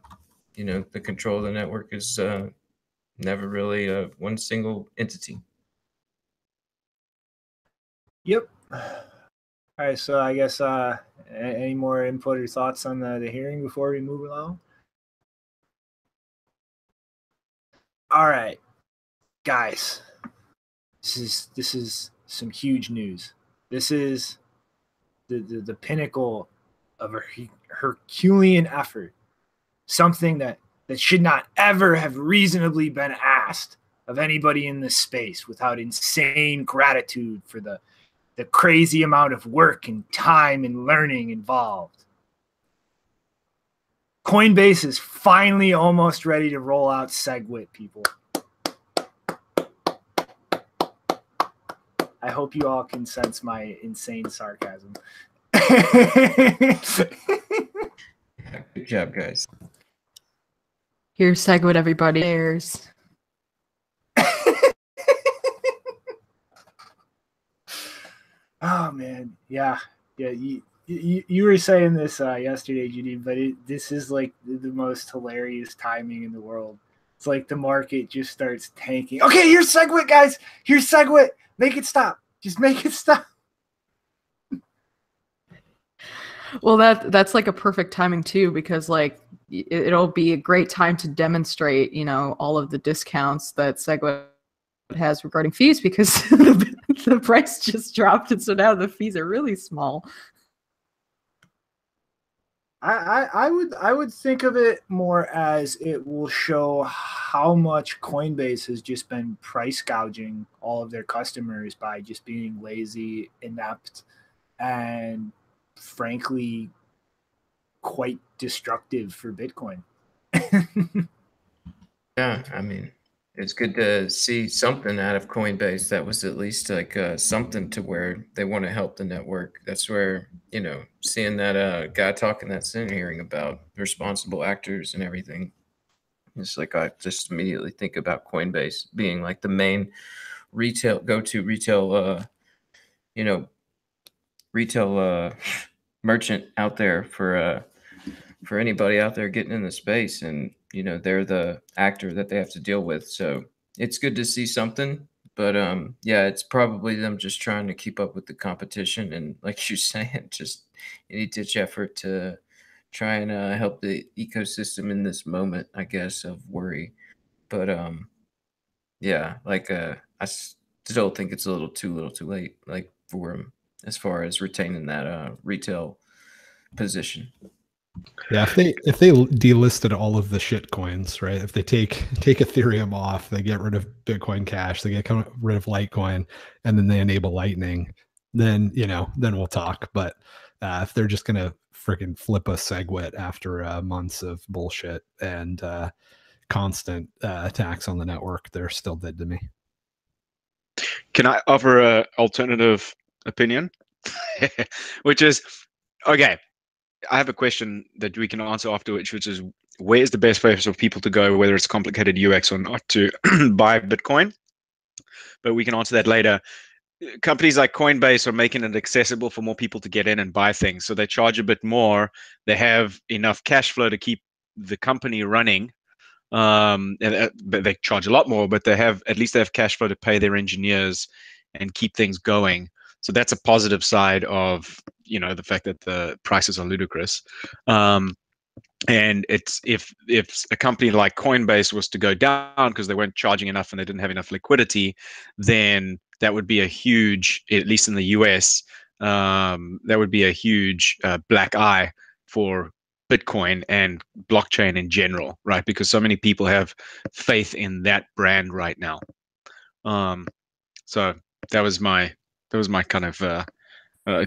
the control of the network is never really one single entity. Yep. All right, so I guess any more input or thoughts on the hearing before we move along? All right, guys, this is some huge news. This is the pinnacle of a Herculean effort, something that should not ever have reasonably been asked of anybody in this space without insane gratitude for the crazy amount of work and time and learning involved. Coinbase is finally almost ready to roll out Segwit, people. I hope you all can sense my insane sarcasm. Good job, guys. Here's Segwit, everybody. There's. Oh man, yeah. You were saying this yesterday, Judy, but this is like the most hilarious timing in the world. It's like the market just starts tanking. Okay, here's Segwit, guys. Here's Segwit. Make it stop. Just make it stop. Well, that's like a perfect timing too, because like it'll be a great time to demonstrate, all of the discounts that Segwit has regarding fees, because the price just dropped, and so now the fees are really small. I would think of it more as it will show how much Coinbase has just been price gouging all of their customers by just being lazy, inept, and frankly quite destructive for Bitcoin. Yeah, I mean, it's good to see something out of Coinbase that was at least like something to where they want to help the network. That's where, seeing that guy talking that Senate hearing about responsible actors and everything, it's like I just immediately think about Coinbase being like the main go-to retail merchant out there for anybody out there getting in the space, and they're the actor that they have to deal with. So it's good to see something, but yeah, it's probably them just trying to keep up with the competition, and like you're saying, just any ditch effort to try and help the ecosystem in this moment, I guess, of worry. But yeah, like I still think it's a little too late, like for them as far as retaining that retail position. Yeah, if they delisted all of the shit coins, right? If they take Ethereum off, they get rid of Bitcoin Cash, they get rid of Litecoin, and then they enable Lightning, then then we'll talk. But if they're just gonna freaking flip a Segwit after months of bullshit and constant attacks on the network, they're still dead to me. Can I offer a alternative opinion? Which is, okay, I have a question that we can answer afterwards, which is, where is the best place for people to go, whether it's complicated UX or not, to buy Bitcoin? But we can answer that later. Companies like Coinbase are making it accessible for more people to get in and buy things. So they charge a bit more. They have enough cash flow to keep the company running. But they charge a lot more, but at least they have cash flow to pay their engineers and keep things going. So that's a positive side of the fact that the prices are ludicrous. And it's if a company like Coinbase was to go down because they weren't charging enough and they didn't have enough liquidity, then that would be a huge, at least in the US, that would be a huge black eye for Bitcoin and blockchain in general, right? Because so many people have faith in that brand right now. So that was my kind of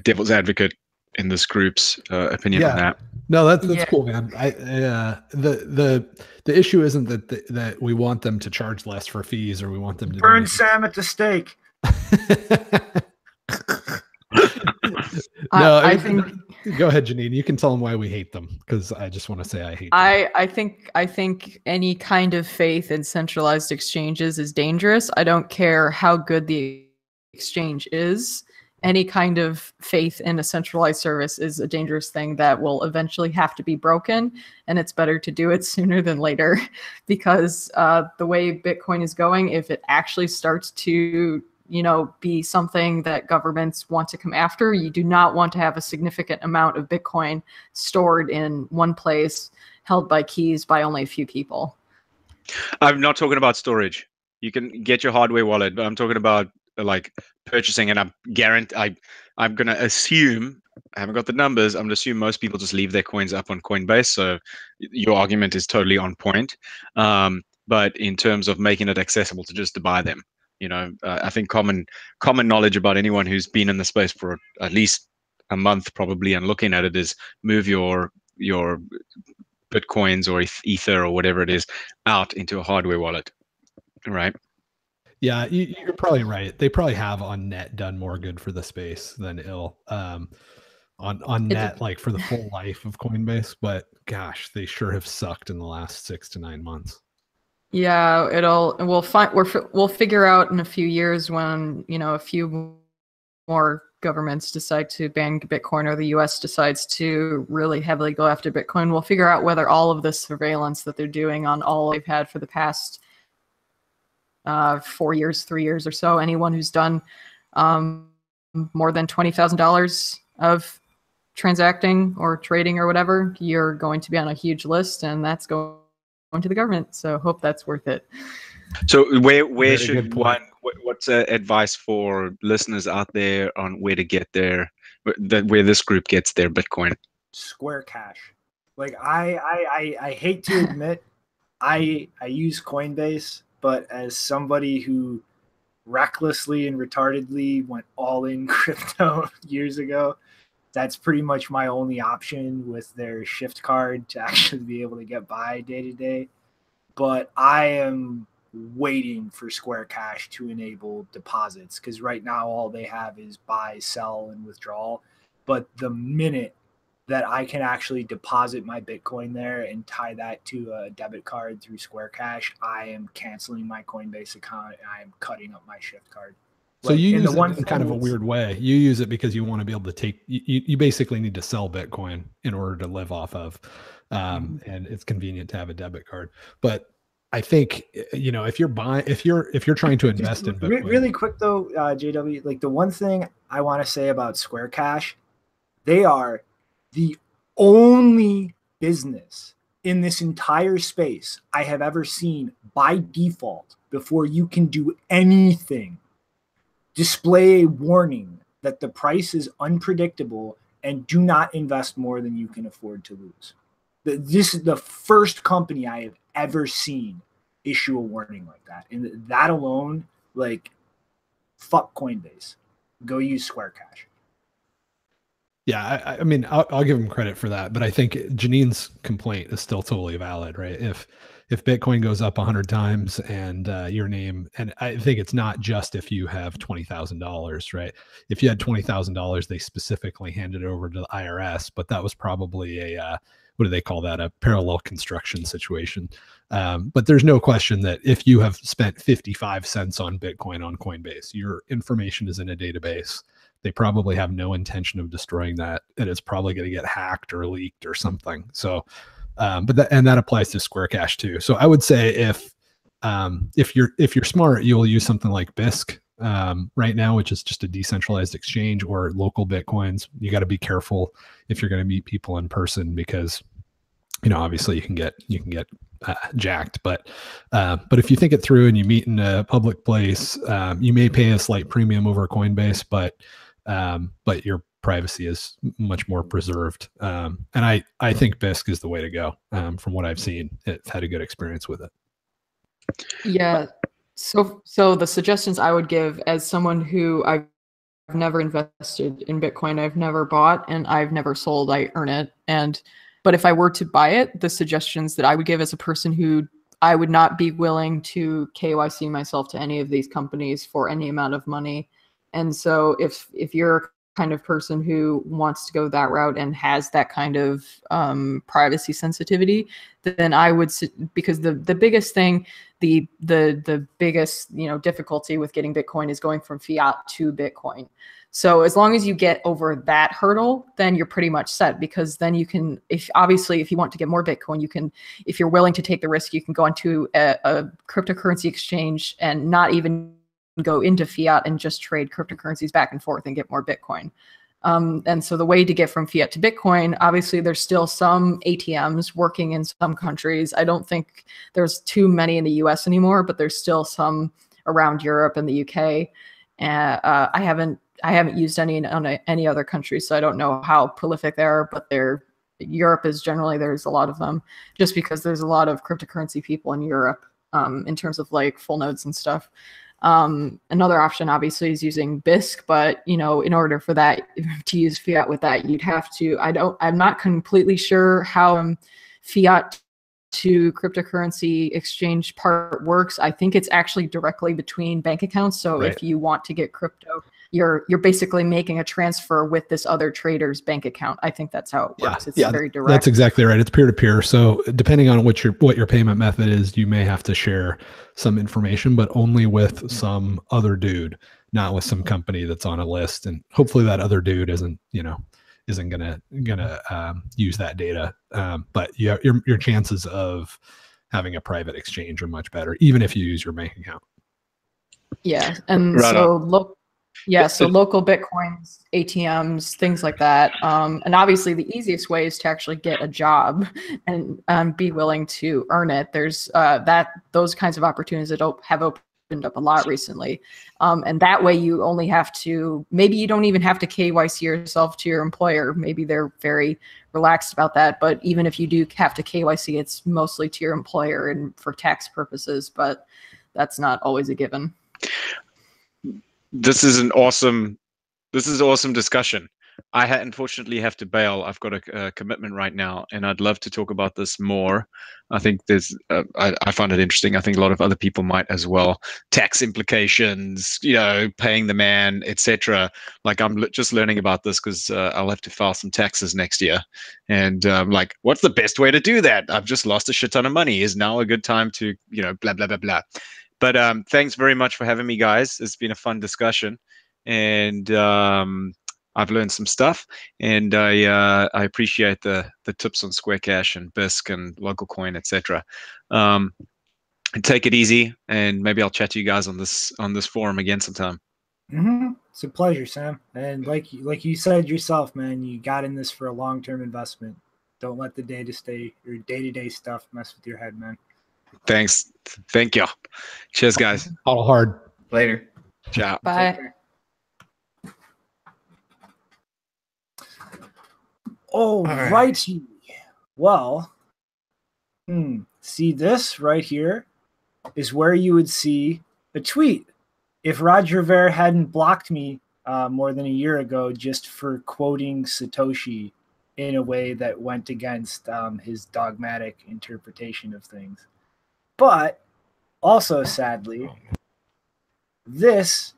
devil's advocate in this group's opinion on that. No, that's cool, man. The issue isn't that we want them to charge less for fees, or we want them to burn Sam at the stake. No, I think. Go ahead, Janine. You can tell them why we hate them, because I just want to say I hate them. I think any kind of faith in centralized exchanges is dangerous. I don't care how good the exchange is. Any kind of faith in a centralized service is a dangerous thing that will eventually have to be broken, and it's better to do it sooner than later, because the way Bitcoin is going, if it actually starts to be something that governments want to come after, you do not want to have a significant amount of Bitcoin stored in one place, held by keys by only a few people. I'm not talking about storage. You can get your hardware wallet, but I'm talking about like purchasing, and I'm going to assume, I haven't got the numbers, I'm going to assume most people just leave their coins up on Coinbase. So your argument is totally on point. But in terms of making it accessible to buy them, I think common knowledge about anyone who's been in the space for at least a month probably and looking at it is move your Bitcoins or Ether or whatever it is out into a hardware wallet, right? Yeah, you're probably right. They probably have on net done more good for the space than ill. On net, like for the full life of Coinbase, but gosh, they sure have sucked in the last 6 to 9 months. Yeah, we'll figure out in a few years when a few more governments decide to ban Bitcoin, or the US decides to really heavily go after Bitcoin. We'll figure out whether all of this surveillance that they're doing on all they've had for the past 4 years, 3 years or so, anyone who's done more than $20,000 of transacting or trading or whatever, you're going to be on a huge list, and that's going to the government. So hope that's worth it. So where should one, what's advice for listeners out there on where to get where this group gets their Bitcoin? Square Cash. Like I hate to admit, I use Coinbase, but as somebody who recklessly and retardedly went all in crypto years ago, that's pretty much my only option with their Shift card to actually be able to get by day to day. But I am waiting for Square Cash to enable deposits, because right now all they have is buy, sell, and withdrawal. But the minute that I can actually deposit my Bitcoin there and tie that to a debit card through Square Cash, I am canceling my Coinbase account and I am cutting up my Shift card. So you use it in kind of a weird way. You use it because you want to be able to take, you basically need to sell Bitcoin in order to live off of, and it's convenient to have a debit card. But I think, if you're trying to invest in Bitcoin. Really quick though, JW, like the one thing I want to say about Square Cash, they are the only business in this entire space I have ever seen by default, before you can do anything, display a warning that the price is unpredictable and do not invest more than you can afford to lose. This is the first company I have ever seen issue a warning like that. And that alone, like, fuck Coinbase. Go use Square Cash. Yeah, I mean, I'll give him credit for that, but I think Janine's complaint is still totally valid, right? If Bitcoin goes up 100 times and your name, and I think it's not just if you have $20,000, right? If you had $20,000, they specifically handed it over to the IRS, but that was probably a what do they call that? A parallel construction situation. But there's no question that if you have spent 55 cents on Bitcoin on Coinbase, your information is in a database. They probably have no intention of destroying that, and it's probably going to get hacked or leaked or something. So, but that applies to Square Cash too. So I would say if you're smart, you'll use something like BISC right now, which is just a decentralized exchange, or local Bitcoins. You got to be careful if you're going to meet people in person, because obviously you can get jacked. But if you think it through and you meet in a public place, you may pay a slight premium over Coinbase, but your privacy is much more preserved. And I think BISC is the way to go. From what I've seen, it's had a good experience with it. Yeah. So the suggestions I would give as someone who I've never invested in Bitcoin, I've never bought, and I've never sold, I earn it. But if I were to buy it, the suggestions that I would give as a person who I would not be willing to KYC myself to any of these companies for any amount of money. And so if you're a kind of person who wants to go that route and has that kind of privacy sensitivity, then I would, because the biggest thing, the biggest difficulty with getting Bitcoin is going from fiat to Bitcoin. So as long as you get over that hurdle, then you're pretty much set, because then you can, if you want to get more Bitcoin, you can, if you're willing to take the risk, you can go onto a cryptocurrency exchange and not even go into fiat and just trade cryptocurrencies back and forth and get more Bitcoin. And so the way to get from fiat to Bitcoin, obviously there's still some ATMs working in some countries. I don't think there's too many in the US anymore, but there's still some around Europe and the UK. I haven't used any on any other country, so I don't know how prolific they are, but Europe is generally, there's a lot of them, just because there's a lot of cryptocurrency people in Europe in terms of like full nodes and stuff. Another option obviously is using BISC, but in order for that to use fiat with that, you'd have to, I'm not completely sure how fiat to cryptocurrency exchange part works. I think it's actually directly between bank accounts. So Right. If you want to get crypto, you're basically making a transfer with this other trader's bank account. I think that's how it works. It's very direct. That's exactly right. It's peer-to-peer. So depending on what your payment method is, you may have to share some information, but only with some other dude, not with some company that's on a list. And hopefully that other dude isn't gonna use that data. But your chances of having a private exchange are much better, even if you use your bank account. Yeah, and Right so so local Bitcoins, ATMs, things like that. And obviously the easiest way is to actually get a job and be willing to earn it. There's those kinds of opportunities that have opened up a lot recently. And that way you only have to, maybe you don't even have to KYC yourself to your employer. Maybe they're very relaxed about that. But even if you do have to KYC, it's mostly to your employer and for tax purposes, but that's not always a given. This is awesome discussion. I unfortunately have to bail. I've got a commitment right now, and I'd love to talk about this more. I think I find it interesting. I think a lot of other people might as well. Tax implications, paying the man, etc. Like I'm just learning about this because I'll have to file some taxes next year, and what's the best way to do that? I've just lost a shit ton of money. Is now a good time to blah blah blah blah. But thanks very much for having me, guys. It's been a fun discussion, and I've learned some stuff, and I appreciate the tips on Square Cash and BISC and local coin, etc. And take it easy, and maybe I'll chat to you guys on this forum again sometime. Mm-hmm. It's a pleasure, Sam. And like you said yourself, man, you got in this for a long-term investment. Don't let the day-to-day stuff mess with your head, man. Thanks. Thank you. Cheers, guys. All hard. Later. Ciao. Bye. Oh, righty. Well, see, this right here is where you would see a tweet. If Roger Ver hadn't blocked me more than a year ago just for quoting Satoshi in a way that went against his dogmatic interpretation of things. But also, sadly, this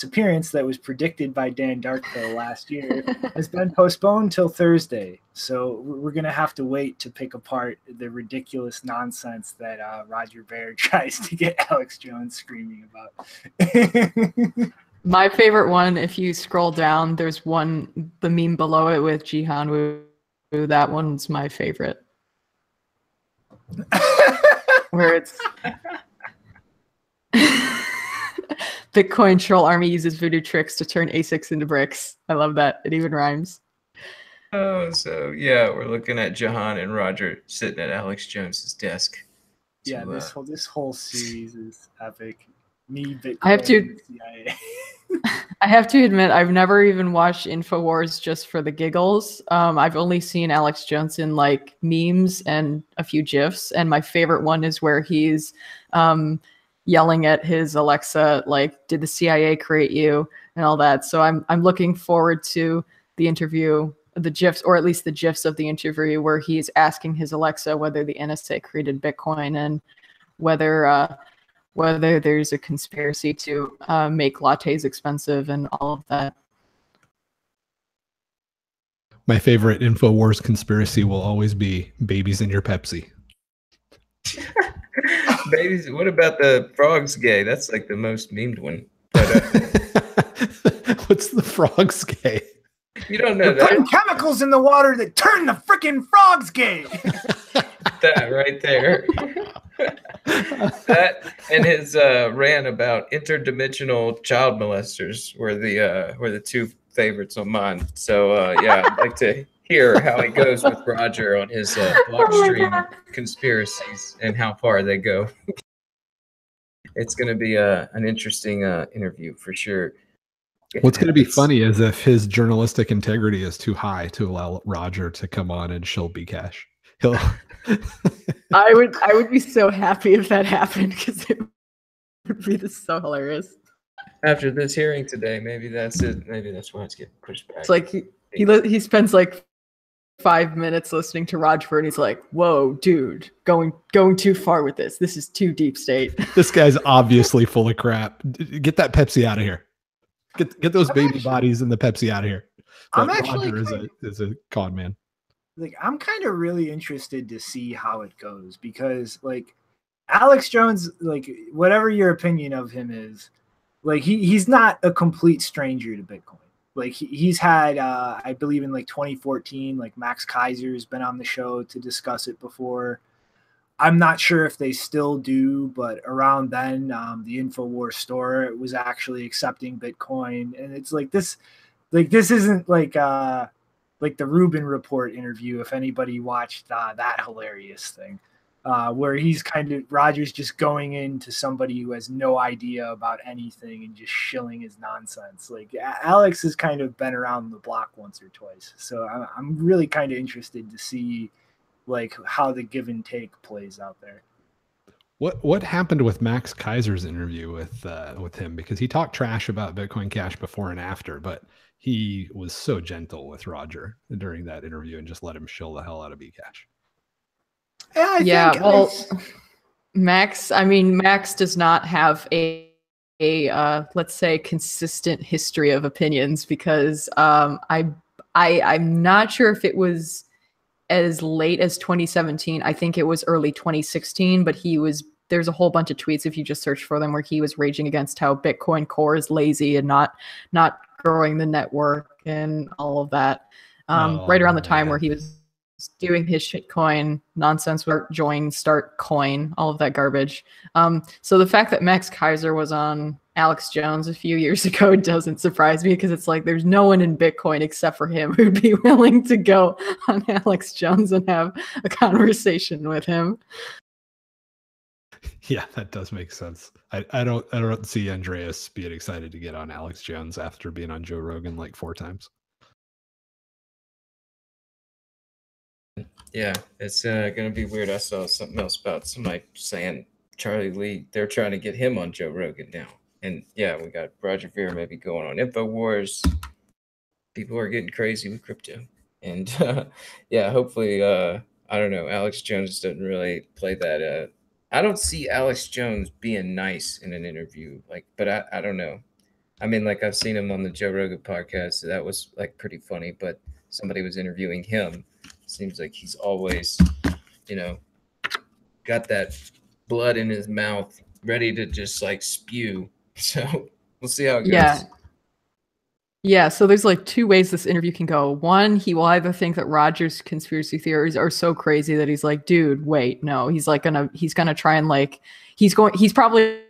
appearance that was predicted by Dan Darkville last year has been postponed till Thursday. So we're going to have to wait to pick apart the ridiculous nonsense that Roger Ver tries to get Alex Jones screaming about. My favorite one, if you scroll down, there's the meme below it with Jihan Wu. That one's my favorite. Where it's Bitcoin troll army uses voodoo tricks to turn ASICs into bricks. I love that. It even rhymes. Oh, so yeah, we're looking at Jahan and Roger sitting at Alex Jones's desk. Yeah, to, this whole series is epic. Me, Bitcoin, I have to- and the CIA. I have to admit, I've never even watched InfoWars just for the giggles. I've only seen Alex Jones in like memes and a few GIFs, and my favorite one is where he's yelling at his Alexa, like, "Did the CIA create you?" and all that. So I'm looking forward to the interview, the GIFs, or at least the GIFs of the interview where he's asking his Alexa whether the NSA created Bitcoin and whether there's a conspiracy to make lattes expensive and all of that. My favorite InfoWars conspiracy will always be babies in your Pepsi. Babies, what about the frogs gay? That's like the most memed one. But, What's the frogs gay? you don't know They're putting that. chemicals in the water that turn the freaking frogs gay. That right there. That and his rant about interdimensional child molesters were the two favorites on mine. So yeah, I'd like to hear how it goes with Roger on his blockstream conspiracies and how far they go. It's going to be an interesting interview for sure. What's going to be funny is if his journalistic integrity is too high to allow Roger to come on and shill Bcash. He'll. I would be so happy if that happened because it would be so hilarious. After this hearing today, maybe that's it. Maybe that's why it's getting pushed back. It's like he spends like 5 minutes listening to Roger and he's like, "Whoa, dude, going too far with this. This is too deep state." This guy's obviously full of crap. Get that Pepsi out of here. Get those baby bodies and the Pepsi out of here. But I'm actually Roger is a con man. Like, I'm kind of really interested to see how it goes because, like, Alex Jones, like, whatever your opinion of him is, like, he's not a complete stranger to Bitcoin. Like, he's had, I believe in like 2014, like Max Kaiser's been on the show to discuss it before. I'm not sure if they still do, but around then, the InfoWars store was actually accepting Bitcoin, and it's like this isn't like the Rubin Report interview, if anybody watched that hilarious thing, where he's Roger's just going into somebody who has no idea about anything and just shilling his nonsense. Like, Alex has kind of been around the block once or twice. So I'm really kind of interested to see like how the give and take plays out there. What happened with Max Kaiser's interview with him? Because he talked trash about Bitcoin Cash before and after, but he was so gentle with Roger during that interview and just let him shill the hell out of Bcash. Max does not have a let's say consistent history of opinions because I'm not sure if it was as late as 2017. I think it was early 2016, but there's a whole bunch of tweets if you just search for them where he was raging against how Bitcoin Core is lazy and not growing the network and all of that. Right around the time where he was doing his shitcoin nonsense with join, start coin, all of that garbage. So the fact that Max Kaiser was on Alex Jones a few years ago doesn't surprise me because it's like there's no one in Bitcoin except for him who'd be willing to go on Alex Jones and have a conversation with him. Yeah, that does make sense. I don't see Andreas being excited to get on Alex Jones after being on Joe Rogan like 4 times. Yeah, it's going to be weird. I saw something else about somebody saying Charlie Lee, they're trying to get him on Joe Rogan now. And yeah, we got Roger Ver maybe going on InfoWars. People are getting crazy with crypto. And yeah, hopefully, I don't know, Alex Jones doesn't really play that. I don't see Alex Jones being nice in an interview, but I don't know. I mean, like I've seen him on the Joe Rogan podcast. So that was like pretty funny, but somebody was interviewing him. Seems like he's always, got that blood in his mouth, ready to just like spew. So we'll see how it goes. Yeah. So there's like 2 ways this interview can go. One, he will either think that Roger's conspiracy theories are so crazy that he's like, dude, wait, no. He's gonna try and like he's probably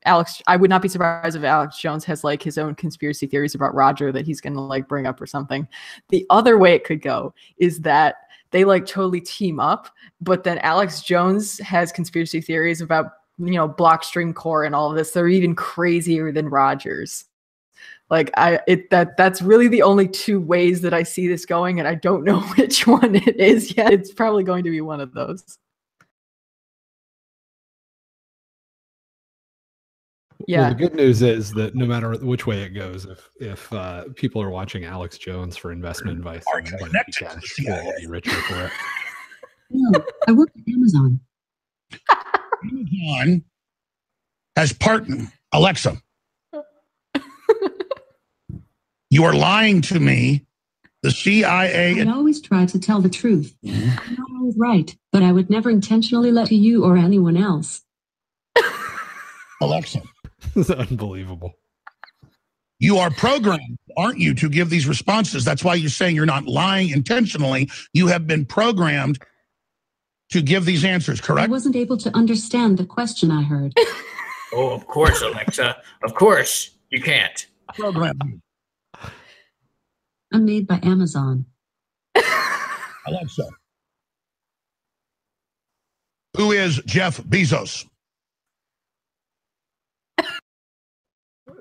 I would not be surprised if Alex Jones has like his own conspiracy theories about Roger that he's going to like bring up or something. The other way it could go is that they like totally team up, but then Alex Jones has conspiracy theories about, you know, Blockstream Core and all of this. They're even crazier than Rogers. Like that's really the only two ways that I see this going, and I don't know which one it is yet. It's probably going to be one of those. Yeah. Well, the good news is that no matter which way it goes, if people are watching Alex Jones for investment advice, will be richer for it. No, I work at Amazon. Amazon has partnered Alexa. You are lying to me. The CIA. I always try to tell the truth. I'm not always right, but I would never intentionally lie to you or anyone else. Alexa. This is unbelievable. You are programmed, aren't you, to give these responses? That's why you're saying you're not lying intentionally. You have been programmed to give these answers, correct? I wasn't able to understand the question I heard. Oh, of course, Alexa. Of course. You can't. Programmed. I'm made by Amazon. Alexa. Who is Jeff Bezos?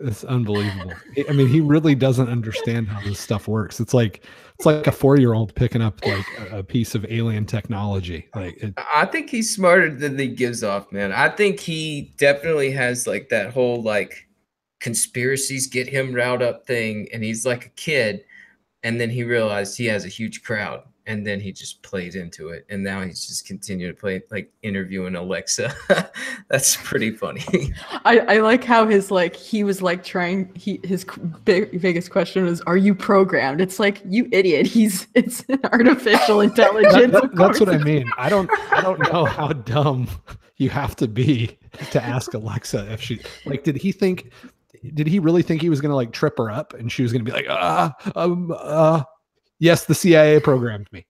It's unbelievable. I mean, he really doesn't understand how this stuff works. It's like a 4-year-old picking up like a piece of alien technology. I think he's smarter than he gives off, man. I think he definitely has like that whole like conspiracies get him riled up thing, and he's like a kid, and then he realized he has a huge crowd, and then he just played into it, and now he's just continuing to play, like interviewing Alexa. That's pretty funny. I like how his like he was like trying. His biggest question was, "Are you programmed?" It's like, you idiot. It's an artificial intelligence. That's what I mean. I don't know how dumb you have to be to ask Alexa if she like. Did he really think he was going to like trip her up and she was going to be like, yes, the CIA programmed me.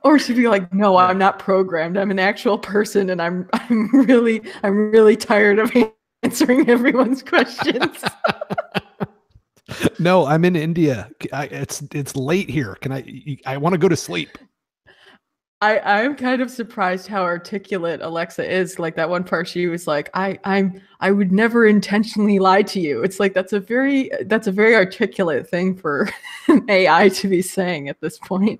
Or she'd be like, no, I'm not programmed. I'm an actual person, and I'm really tired of answering everyone's questions. No, I'm in India. It's late here. I want to go to sleep. I'm kind of surprised how articulate Alexa is. Like that one part, she was like, I would never intentionally lie to you. It's like that's a very articulate thing for an AI to be saying at this point.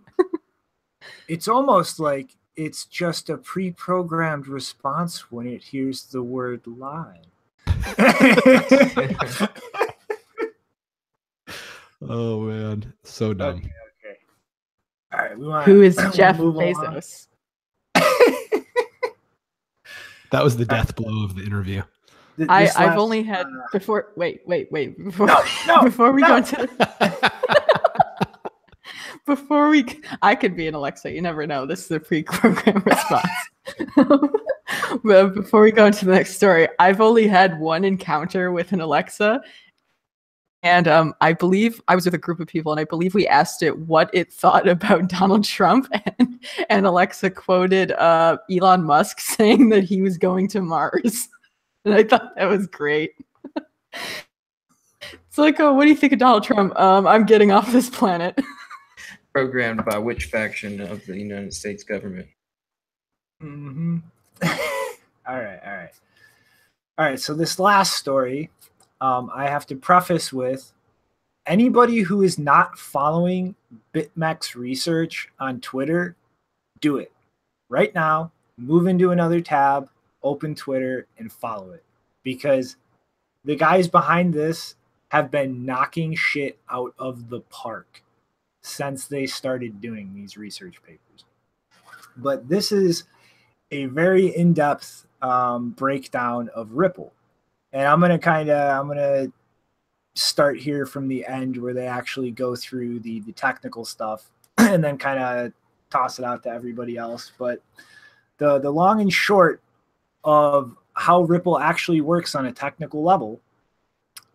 It's almost like it's just a pre-programmed response when it hears the word lie. Oh man, so dumb. Okay. All right, who is Jeff Bezos? That was the death blow of the interview. I've only had before. Wait. Before we go into. I could be an Alexa. You never know. This is a pre-programmed response. But before we go into the next story, I've only had one encounter with an Alexa. And I believe I was with a group of people, and I believe we asked it what it thought about Donald Trump. And Alexa quoted Elon Musk saying that he was going to Mars. And I thought that was great. It's like, oh, what do you think of Donald Trump? I'm getting off this planet. Programmed by which faction of the United States government? Mm-hmm. All right. So this last story, I have to preface with anybody who is not following BitMEX research on Twitter, do it right now. Move into another tab, open Twitter, and follow it, because the guys behind this have been knocking shit out of the park since they started doing these research papers. But this is a very in-depth breakdown of Ripple. And I'm going to start here from the end where they actually go through the technical stuff and then kind of toss it out to everybody else. But the long and short of how Ripple actually works on a technical level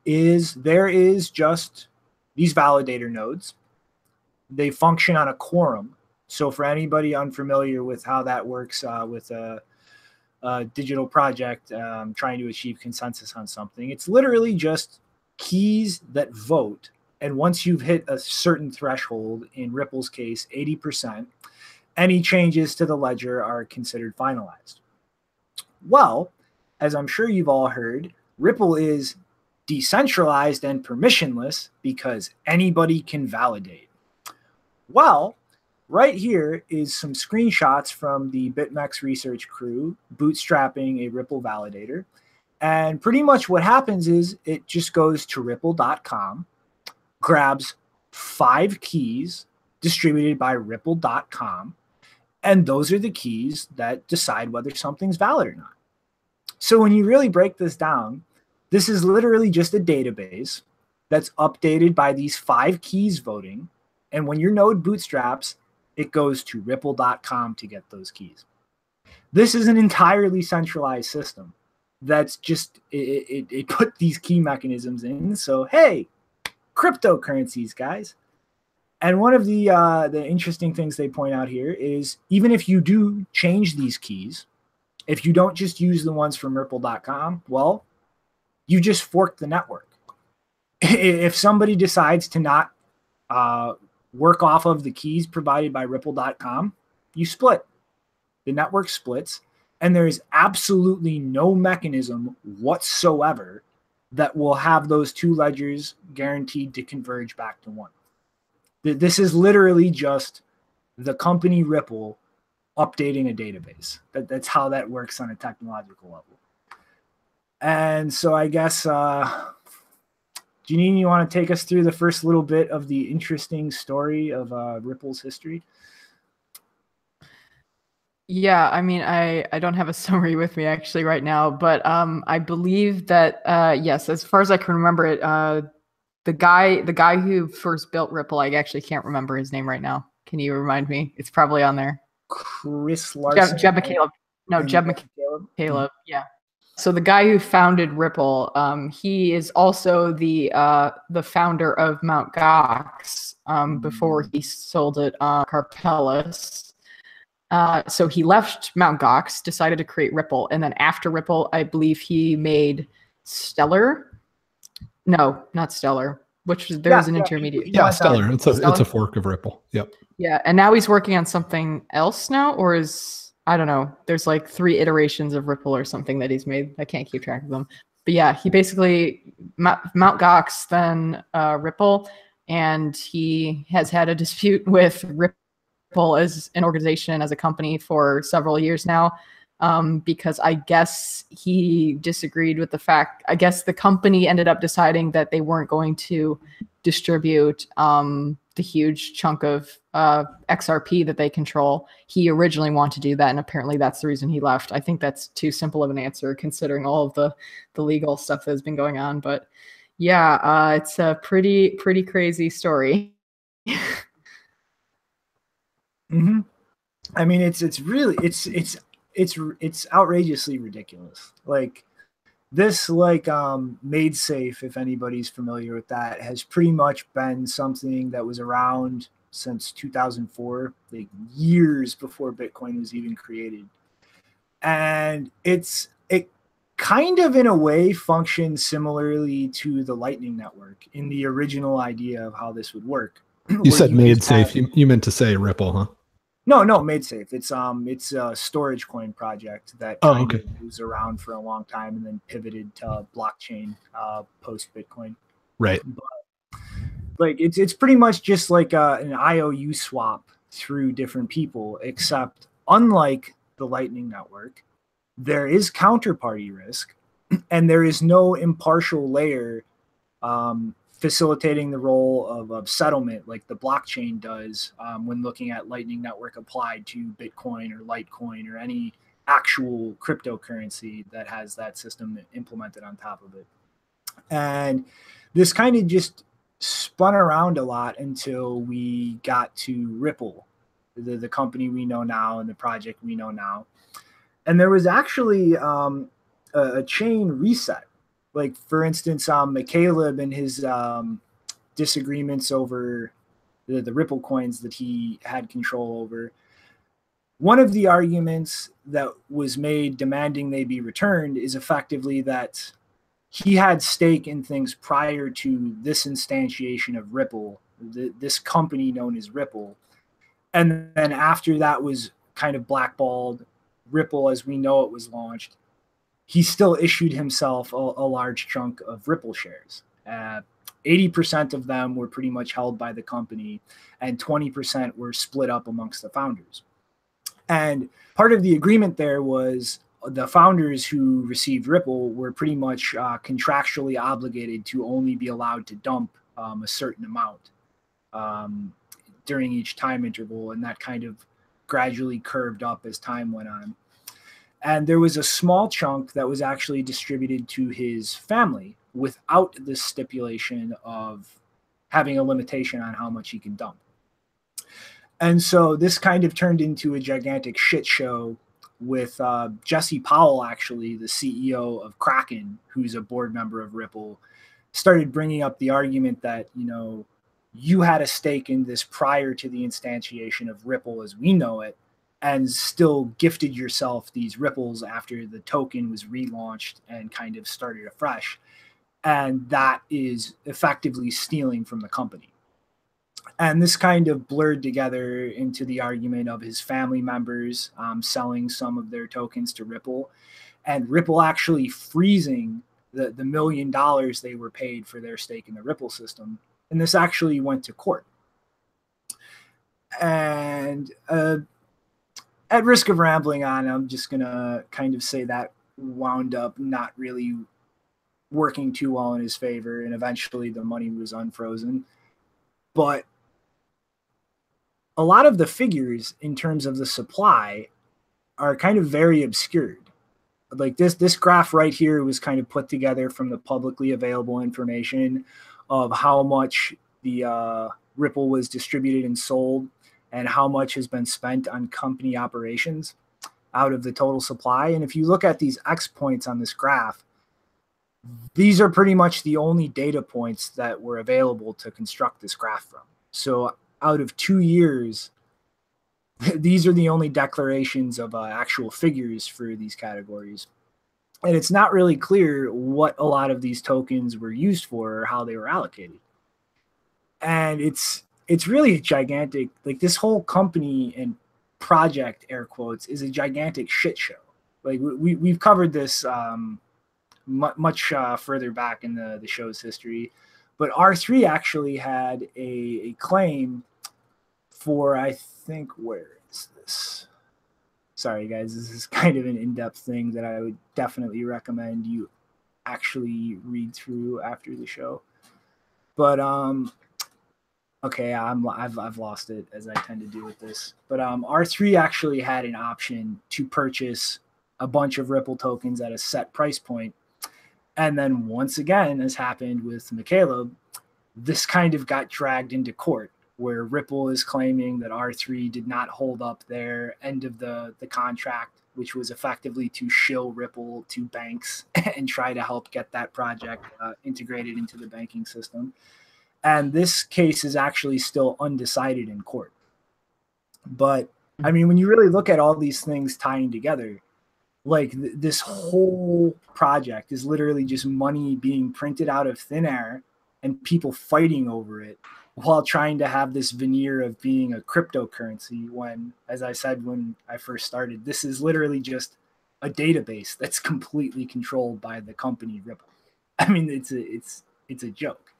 is there is just these validator nodes. They function on a quorum. So for anybody unfamiliar with how that works with a digital project trying to achieve consensus on something. It's literally just keys that vote. And once you've hit a certain threshold, in Ripple's case, 80%, any changes to the ledger are considered finalized. Well, as I'm sure you've all heard, Ripple is decentralized and permissionless because anybody can validate. Well, right here is some screenshots from the BitMEX research crew bootstrapping a Ripple validator. And pretty much what happens is it just goes to ripple.com, grabs 5 keys distributed by ripple.com, and those are the keys that decide whether something's valid or not. So when you really break this down, this is literally just a database that's updated by these 5 keys voting. And when your node bootstraps, it goes to ripple.com to get those keys. This is an entirely centralized system that's just, it put these key mechanisms in. So, hey, cryptocurrencies, guys. And one of the interesting things they point out here is even if you do change these keys, if you don't just use the ones from ripple.com, well, you just fork the network. If somebody decides to not work off of the keys provided by ripple.com, you split. The network splits, and there is absolutely no mechanism whatsoever that will have those 2 ledgers guaranteed to converge back to one. This is literally just the company Ripple updating a database. That's how that works on a technological level. And so I guess, Janine, you want to take us through the first little bit of the interesting story of Ripple's history? Yeah, I mean, I don't have a summary with me actually right now, but I believe that yes, as far as I can remember it, the guy who first built Ripple, I actually can't remember his name right now. Can you remind me? It's probably on there. Chris Larson. Jeb McCaleb. No, Jeb McCaleb. Yeah. So the guy who founded Ripple, he is also the founder of Mt. Gox before he sold it on Carpellis. So he left Mt. Gox, decided to create Ripple, and then after Ripple, I believe he made Stellar. No, not Stellar. Which was, there was an intermediate. Yeah, Stellar. It's a fork of Ripple. Yep. Yeah, and now he's working on something else now, or is, I don't know. There's like 3 iterations of Ripple or something that he's made. I can't keep track of them. But yeah, he basically Mt. Gox, then Ripple, and he has had a dispute with Ripple as an organization, as a company, for several years now, because I guess he disagreed with the fact. I guess the company ended up deciding that they weren't going to distribute the huge chunk of XRP that they control. He originally wanted to do that, and apparently that's the reason he left. I think that's too simple of an answer considering all of the legal stuff that has been going on. But yeah, it's a pretty crazy story. Mm-hmm. I mean, it's really it's outrageously ridiculous. Like this, Made Safe, if anybody's familiar with that, has pretty much been something that was around since 2004, like years before Bitcoin was even created. And it kind of, in a way, functions similarly to the Lightning Network in the original idea of how this would work. You said Made Safe. You meant to say Ripple, huh? No, Made Safe. It's a storage coin project that was around for a long time and then pivoted to blockchain post Bitcoin. Right. But it's pretty much just like an IOU swap through different people, except unlike the Lightning Network, there is counterparty risk, and there is no impartial layer facilitating the role of settlement like the blockchain does when looking at Lightning Network applied to Bitcoin or Litecoin or any actual cryptocurrency that has that system implemented on top of it. And this kind of just spun around a lot until we got to Ripple, the company we know now and the project we know now. And there was actually a chain reset. Like, for instance, McCaleb and his disagreements over the Ripple coins that he had control over, One of the arguments that was made demanding they be returned is effectively that he had stake in things prior to this instantiation of Ripple, this company known as Ripple. And then after that was kind of blackballed, Ripple as we know it was launched, he still issued himself a large chunk of Ripple shares. 80% of them were pretty much held by the company, and 20% were split up amongst the founders. And part of the agreement there was the founders who received Ripple were pretty much contractually obligated to only be allowed to dump a certain amount during each time interval, and that kind of gradually curved up as time went on. And there was a small chunk that was actually distributed to his family without the stipulation of having a limitation on how much he can dump. And so this kind of turned into a gigantic shit show with Jesse Powell, actually, the CEO of Kraken, who's a board member of Ripple, started bringing up the argument that, you know, you had a stake in this prior to the instantiation of Ripple as we know it, and still gifted yourself these Ripples after the token was relaunched and kind of started afresh. And that is effectively stealing from the company. And this kind of blurred together into the argument of his family members selling some of their tokens to Ripple, and Ripple actually freezing the $1 million they were paid for their stake in the Ripple system. And this actually went to court. And at risk of rambling on, I'm just going to kind of say that wound up not really working too well in his favor, and eventually the money was unfrozen. But a lot of the figures in terms of the supply are kind of very obscured. Like this graph right here was kind of put together from the publicly available information of how much the Ripple was distributed and sold and how much has been spent on company operations out of the total supply. And if you look at these X points on this graph, these are pretty much the only data points that were available to construct this graph from. So out of 2 years, these are the only declarations of actual figures for these categories. And it's not really clear what a lot of these tokens were used for or how they were allocated. And it's really gigantic. Like this whole company and project, air quotes, is a gigantic shit show. Like we've covered this much further back in the show's history. But R3 actually had a claim for, I think, where is this? Sorry, guys, this is kind of an in-depth thing that I would definitely recommend you actually read through after the show. But okay, I've lost it, as I tend to do with this. But R3 actually had an option to purchase a bunch of Ripple tokens at a set price point. And then once again, as happened with McCaleb, this kind of got dragged into court, where Ripple is claiming that R3 did not hold up their end of the contract, which was effectively to shill Ripple to banks and try to help get that project integrated into the banking system. And this case is actually still undecided in court. But, I mean, when you really look at all these things tying together, like this whole project is literally just money being printed out of thin air and people fighting over it while trying to have this veneer of being a cryptocurrency when, as I said when I first started, this is literally just a database that's completely controlled by the company Ripple. I mean, it's a joke.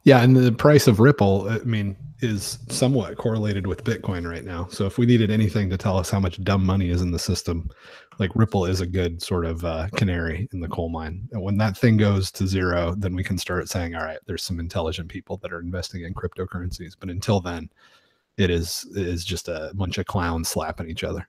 Yeah, and the price of Ripple, I mean, is somewhat correlated with Bitcoin right now. So if we needed anything to tell us how much dumb money is in the system, like Ripple is a good sort of canary in the coal mine. And when that thing goes to zero, then we can start saying, all right, there's some intelligent people that are investing in cryptocurrencies. But until then, it is just a bunch of clowns slapping each other.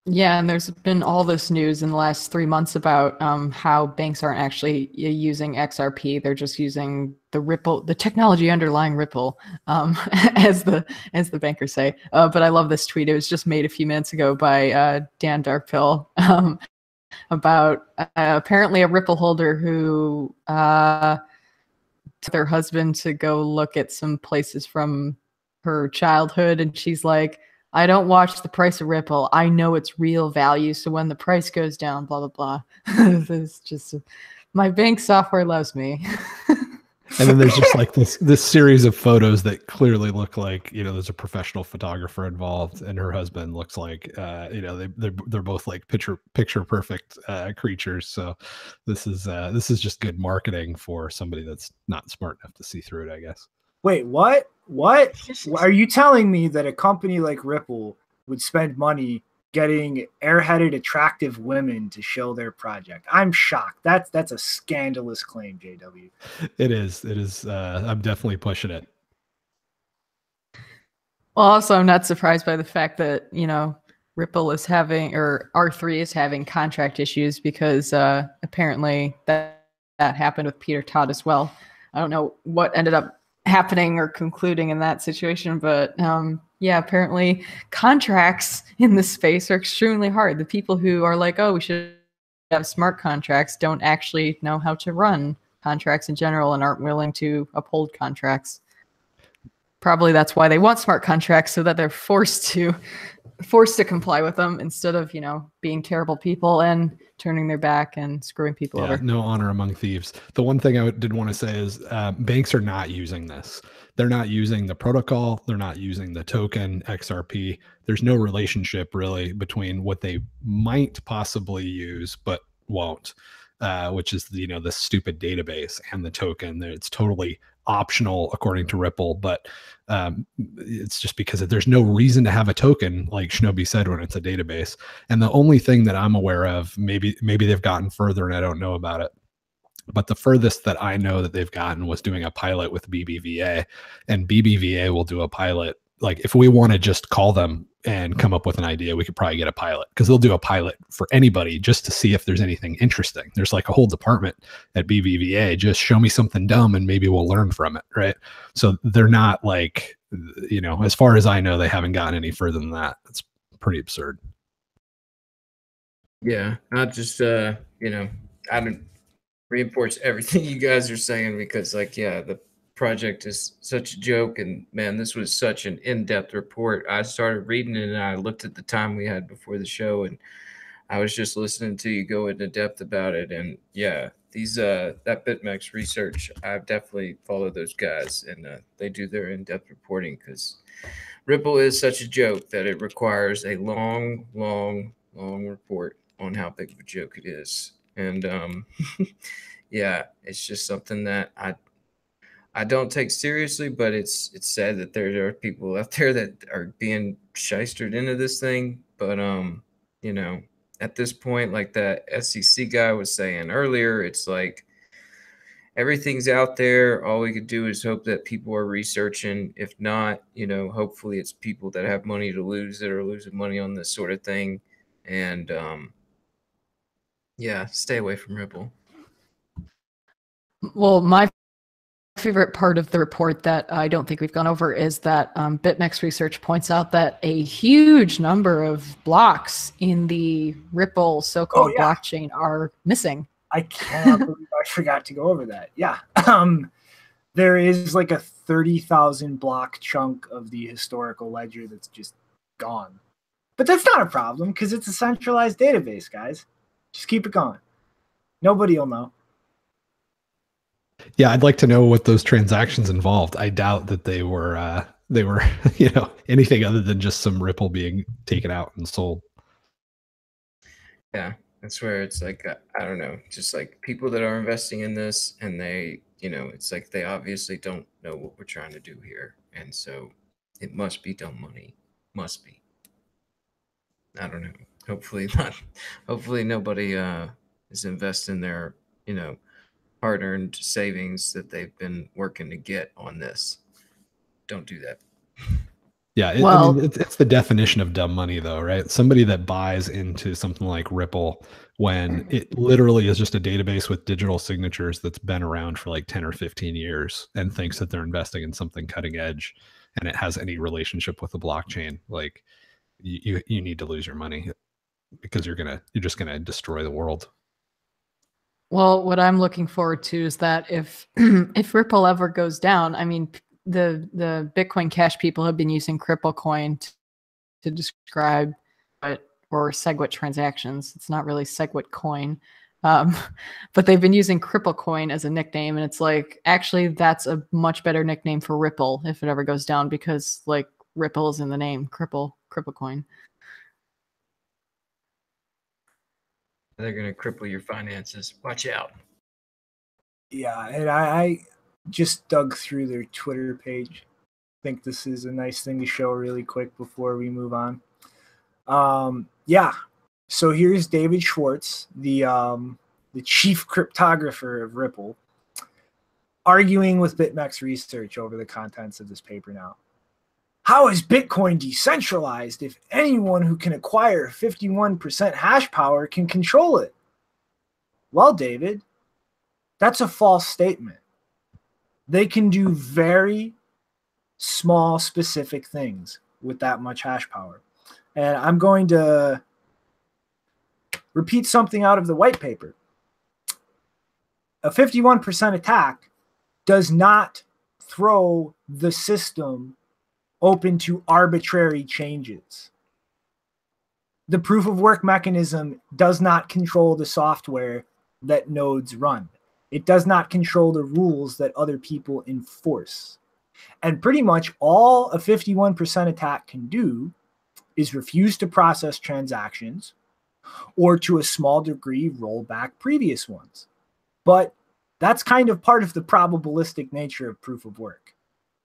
Yeah, and there's been all this news in the last 3 months about how banks aren't actually using XRP. They're just using the Ripple, the technology underlying Ripple, as the bankers say. But I love this tweet. It was just made a few minutes ago by Dan Darkpill about apparently a Ripple holder who took their husband to go look at some places from her childhood, and she's like, I don't watch the price of Ripple. I know its real value. So when the price goes down, blah, blah, blah. It's just, my bank software loves me. And then there's just like this series of photos that clearly look like, you know, there's a professional photographer involved, and her husband looks like, you know, they're both like picture perfect creatures. So this is just good marketing for somebody that's not smart enough to see through it, I guess. Wait, what? What? Are you telling me that a company like Ripple would spend money getting airheaded, attractive women to show their project? I'm shocked. That's a scandalous claim, JW. It is. I'm definitely pushing it. Well, also, I'm not surprised by the fact that, you know, Ripple is having, or R3 is having contract issues, because apparently that happened with Peter Todd as well. I don't know what ended up happening or concluding in that situation, but yeah, apparently contracts in this space are extremely hard. The people who are like, oh, we should have smart contracts, don't actually know how to run contracts in general and aren't willing to uphold contracts. Probably that's why they want smart contracts, so that they're forced to comply with them, instead of, you know, being terrible people and turning their back and screwing people over. No honor among thieves. The one thing I did want to say is banks are not using this. They're not using the protocol. They're not using the token XRP. There's no relationship really between what they might possibly use but won't, which is, you know, the stupid database, and the token. It's totally optional according to Ripple, but it's just because there's no reason to have a token, like Shinobi said, when it's a database. And the only thing that I'm aware of, maybe they've gotten further and I don't know about it, but the furthest that I know that they've gotten was doing a pilot with BBVA, and BBVA will do a pilot. Like, if we want to just call them and come up with an idea, we could probably get a pilot, because they'll do a pilot for anybody just to see if there's anything interesting. There's like a whole department at BBVA, just show me something dumb and maybe we'll learn from it, right? So they're not like, you know, as far as I know, they haven't gotten any further than that. It's pretty absurd. Yeah, not just you know, I don't reinforce everything you guys are saying, because like, yeah, the project is such a joke, and man, this was such an in-depth report. I started reading it and I looked at the time we had before the show, and I was just listening to you go into depth about it. And yeah, these that BitMEX research, I've definitely followed those guys, and they do their in-depth reporting, because Ripple is such a joke that it requires a long report on how big of a joke it is. And yeah, it's just something that I don't take seriously, but it's sad that there are people out there that are being shystered into this thing. But you know, at this point, like that SEC guy was saying earlier, it's like everything's out there. All we could do is hope that people are researching. If not, you know, hopefully it's people that have money to lose that are losing money on this sort of thing. And yeah, stay away from Ripple. Well, my favorite part of the report that I don't think we've gone over is that BitMEX research points out that a huge number of blocks in the Ripple so-called blockchain are missing. I cannot believe I forgot to go over that. Yeah. There is like a 30,000 block chunk of the historical ledger that's just gone. But that's not a problem, because it's a centralized database, guys. Just keep it going. Nobody will know. Yeah, I'd like to know what those transactions involved. I doubt that they were, you know, anything other than just some Ripple being taken out and sold. Yeah, that's where it's like, I don't know, just like people that are investing in this, and they, you know, it's like they obviously don't know what we're trying to do here. And so it must be dumb money. Must be. I don't know. Hopefully not. Hopefully nobody is investing their, you know, hard-earned savings that they've been working to get on this. Don't do that. Yeah, I mean, it's the definition of dumb money, though, right? Somebody that buys into something like Ripple when it literally is just a database with digital signatures that's been around for like 10 or 15 years and thinks that they're investing in something cutting edge and it has any relationship with the blockchain, like you need to lose your money, because you're just gonna destroy the world. Well, what I'm looking forward to is that if Ripple ever goes down, I mean, the Bitcoin Cash people have been using CryptoCoin to describe or Segwit transactions. It's not really Segwit coin, but they've been using CryptoCoin as a nickname, and it's like actually that's a much better nickname for Ripple if it ever goes down, because like Ripple is in the name, CryptoCoin. They're gonna cripple your finances. Watch out. Yeah, and I just dug through their Twitter page. I think this is a nice thing to show really quick before we move on. Yeah, so here's David Schwartz, the chief cryptographer of Ripple, arguing with BitMEX Research over the contents of this paper now. How is Bitcoin decentralized if anyone who can acquire 51% hash power can control it? Well, David, that's a false statement. They can do very small, specific things with that much hash power. And I'm going to repeat something out of the white paper. A 51% attack does not throw the system open to arbitrary changes. The proof of work mechanism does not control the software that nodes run. It does not control the rules that other people enforce. And pretty much all a 51% attack can do is refuse to process transactions or to a small degree roll back previous ones. But that's kind of part of the probabilistic nature of proof of work.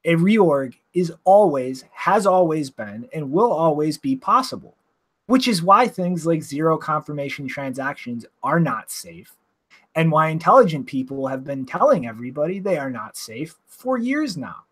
A reorg is always, has always been, and will always be possible, which is why things like zero confirmation transactions are not safe, and why intelligent people have been telling everybody they are not safe for years now.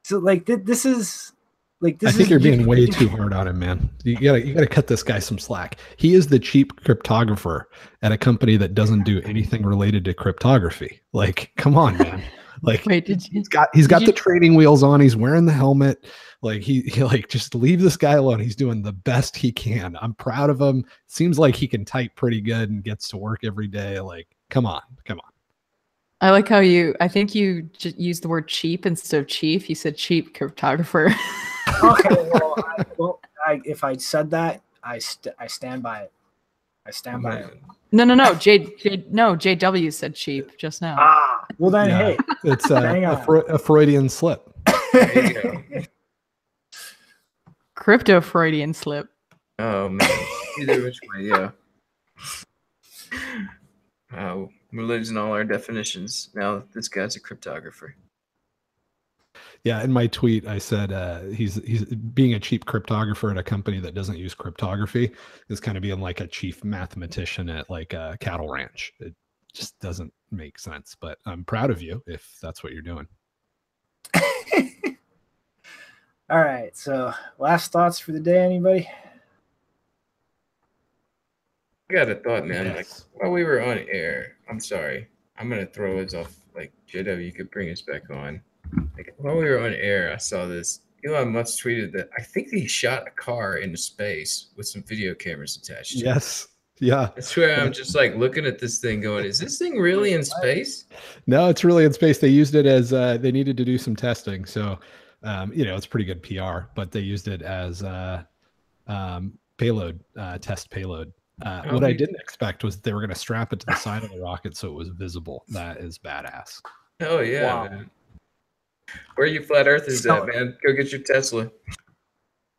So like this is like this. I think you're being way too hard on him, man. You gotta cut this guy some slack. He is the cheap cryptographer at a company that doesn't do anything related to cryptography. Like, come on, man. Like, wait, he's got the training wheels on. He's wearing the helmet. Like he like, just leave this guy alone. He's doing the best he can. I'm proud of him. Seems like he can type pretty good and gets to work every day. Like, come on. I like how I think you just used the word cheap instead of chief. You said cheap cryptographer. Okay, well, if I said that, I stand by it. I stand by it. No. JW said cheap just now. Ah, well then, yeah, hey, it's a Freudian slip. There you go. Crypto Freudian slip. Oh man, either which way, yeah. We're losing all our definitions now. This guy's a cryptographer. Yeah, in my tweet, I said he's being a cheap cryptographer at a company that doesn't use cryptography is kind of being like a chief mathematician at like a cattle ranch. It just doesn't make sense. But I'm proud of you if that's what you're doing. All right. So last thoughts for the day, anybody? I got a thought, man. Yes. Like while we were on air, I'm sorry. I'm gonna throw us off. Like JW, you could bring us back on. Like, while we were on air, I saw this. Elon Musk tweeted that I think he shot a car into space with some video cameras attached to it. Yes. Yeah. I swear, I'm just like looking at this thing going, is this thing really in space? No, it's really in space. They used it as they needed to do some testing. So, it's pretty good PR, but they used it as payload, test payload. What I didn't expect was they were going to strap it to the side of the rocket so it was visible. That is badass. Oh, yeah, wow. Man. Where are you flat earthers at, man? Go get your Tesla.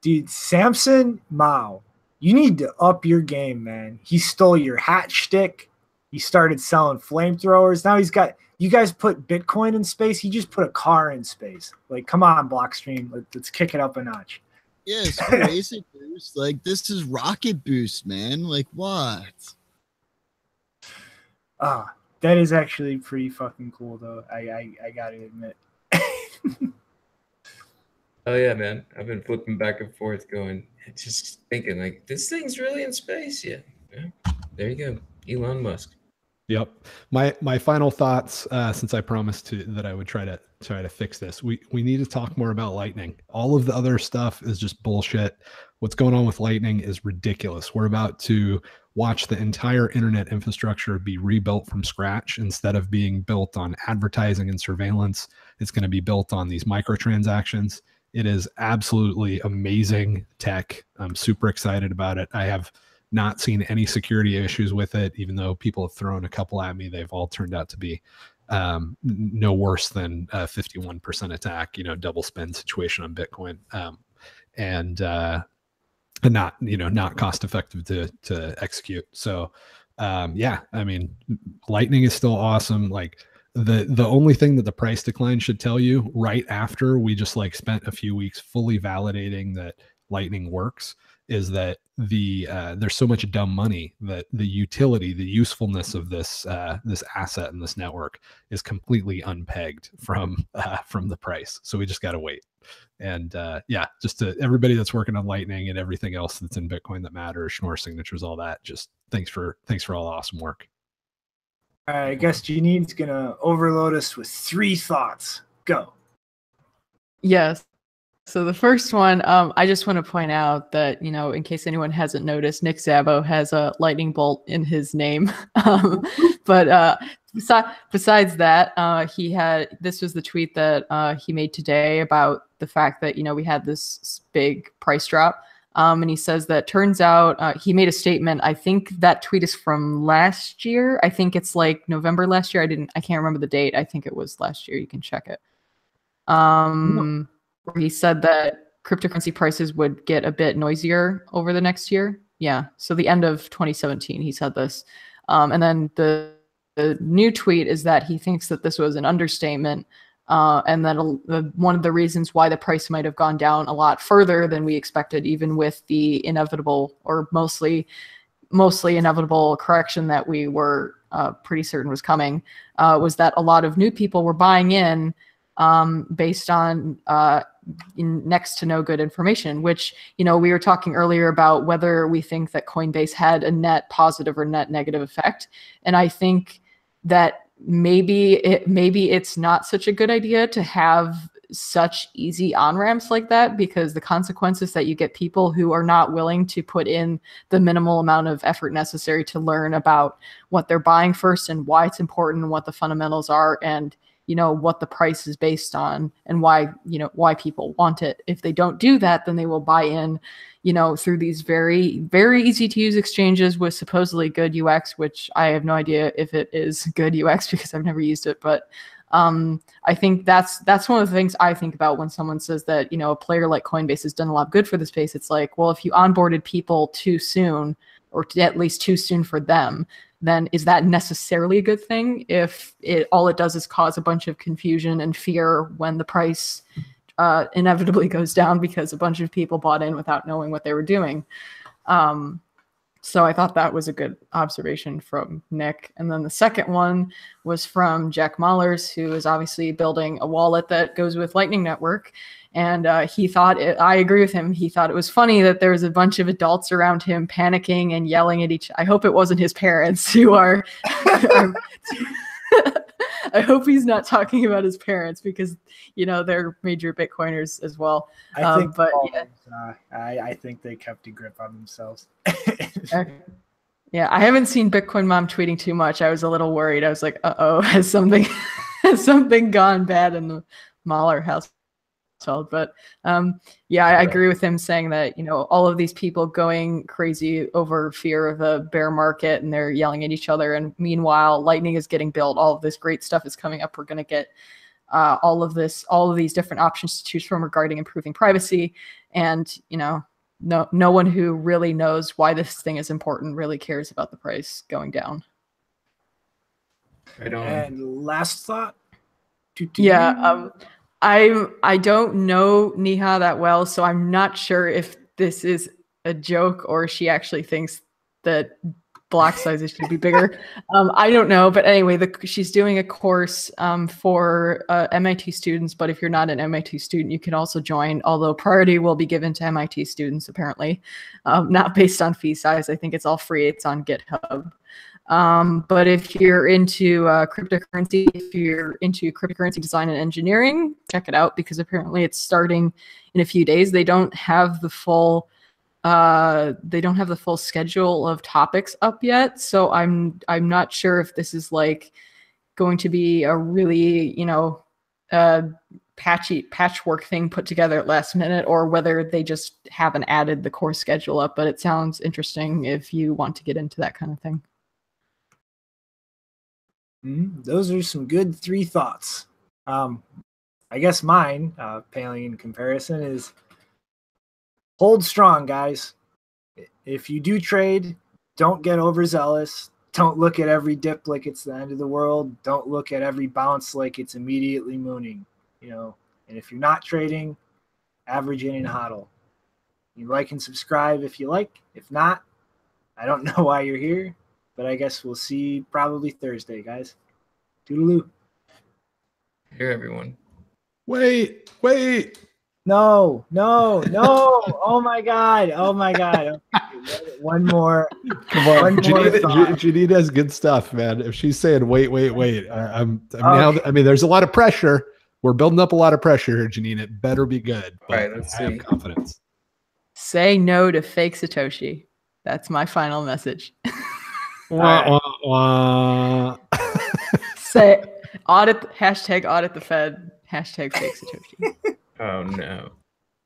Dude, Samson Mao, you need to up your game, man. He stole your hat shtick. He started selling flamethrowers. Now you guys put Bitcoin in space. He just put a car in space. Like, come on, Blockstream. Let's kick it up a notch. Yeah, it's crazy boost. Like, this is rocket boost, man. Like, what? That is actually pretty fucking cool, though. I gotta admit. Oh yeah, man. I've been flipping back and forth going, just thinking like, this thing's really in space. Yeah. There you go. Elon Musk. Yep. My final thoughts, since I promised that I would try to fix this. We need to talk more about Lightning. All of the other stuff is just bullshit. What's going on with Lightning is ridiculous. We're about to watch the entire internet infrastructure be rebuilt from scratch. Instead of being built on advertising and surveillance, it's going to be built on these microtransactions. It is absolutely amazing tech. I'm super excited about it. I have not seen any security issues with it, even though people have thrown a couple at me. They've all turned out to be no worse than a 51% attack, double spend situation on Bitcoin, and not cost effective to execute. So yeah, I mean, Lightning is still awesome. Like the only thing that the price decline should tell you, right after we just spent a few weeks fully validating that Lightning works, is that there's so much dumb money that the utility, the usefulness of this asset and this network is completely unpegged from the price. So we just got to wait. And yeah, just to everybody that's working on Lightning and everything else that's in Bitcoin that matters, Schnorr signatures, all that, just thanks for all the awesome work. I guess Janine's gonna overload us with 3 thoughts. Go. Yes. So the first one, I just want to point out that, in case anyone hasn't noticed, Nick Szabo has a lightning bolt in his name. But besides that, this was the tweet that he made today about the fact that, we had this big price drop. And he says that turns out he made a statement. I think that tweet is from last year. I think it's November last year. I can't remember the date. I think it was last year. You can check it. Where he said that cryptocurrency prices would get a bit noisier over the next year. Yeah. So the end of 2017, he said this. And then the new tweet is that he thinks that this was an understatement. And that one of the reasons why the price might have gone down a lot further than we expected, even with the inevitable or mostly inevitable correction that we were pretty certain was coming, was that a lot of new people were buying in based on next to no good information, which, we were talking earlier about whether we think that Coinbase had a net positive or net negative effect. And I think that maybe it's not such a good idea to have such easy on-ramps like that, because the consequences that you get people who are not willing to put in the minimal amount of effort necessary to learn about what they're buying first and why it's important and what the fundamentals are, and what the price is based on, and why people want it. If they don't do that, then they will buy in, through these very, very easy to use exchanges with supposedly good UX, which I have no idea if it is good UX because I've never used it. But I think that's one of the things I think about when someone says that, a player like Coinbase has done a lot of good for the space. It's like, well, if you onboarded people too soon, or at least too soon for them, then is that necessarily a good thing if all it does is cause a bunch of confusion and fear when the price inevitably goes down because a bunch of people bought in without knowing what they were doing? So I thought that was a good observation from Nick. And then the second one was from Jack Mallers, who is obviously building a wallet that goes with Lightning Network. And he thought, I agree with him, he thought it was funny that there was a bunch of adults around him panicking and yelling at I hope it wasn't his parents who are, I hope he's not talking about his parents, because, they're major Bitcoiners as well. I think, but yeah. I think they kept a grip on themselves. Yeah, I haven't seen Bitcoin Mom tweeting too much. I was a little worried. I was like, uh-oh, has something gone bad in the Mahler house? But yeah, I agree with him saying that, all of these people going crazy over fear of a bear market, and they're yelling at each other. And meanwhile, Lightning is getting built. All of this great stuff is coming up. We're going to get all of these different options to choose from regarding improving privacy. And, no one who really knows why this thing is important really cares about the price going down. Right on. And last thought. Yeah. I don't know Neha that well, so I'm not sure if this is a joke or she actually thinks that block sizes should be bigger. I don't know, but anyway, she's doing a course for MIT students, but if you're not an MIT student, you can also join, although priority will be given to MIT students, apparently, not based on fee size. I think it's all free. It's on GitHub. But if you're into cryptocurrency, if you're into cryptocurrency design and engineering, check it out, because apparently it's starting in a few days. They don't have the full They don't have the full schedule of topics up yet, so I'm not sure if this is like going to be a really, you know, patchwork thing put together at last minute, or whether they just haven't added the core schedule up. But it sounds interesting if you want to get into that kind of thing. Those are some good 3 thoughts. I guess mine, paling in comparison, is hold strong, guys. If you do trade, don't get overzealous. Don't look at every dip like it's the end of the world. Don't look at every bounce like it's immediately mooning. You know, and if you're not trading, average in and HODL. You like and subscribe if you like. If not, I don't know why you're here, but I guess we'll see probably Thursday, guys. Toodaloo. Here, everyone. Wait. No. Oh my God. Okay. One more. Come on. Janine Janine has good stuff, man. If she's saying wait, I'm now. I mean, there's a lot of pressure. We're building up a lot of pressure here, Janine. It better be good. All right, let's see. I have confidence. Say no to fake Satoshi. That's my final message. Say audit the Fed, #fake Satoshi. Oh no.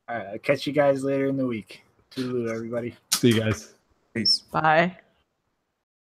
All right, I'll catch you guys later in the week. Toodaloo, everybody. See you guys. Peace. Bye.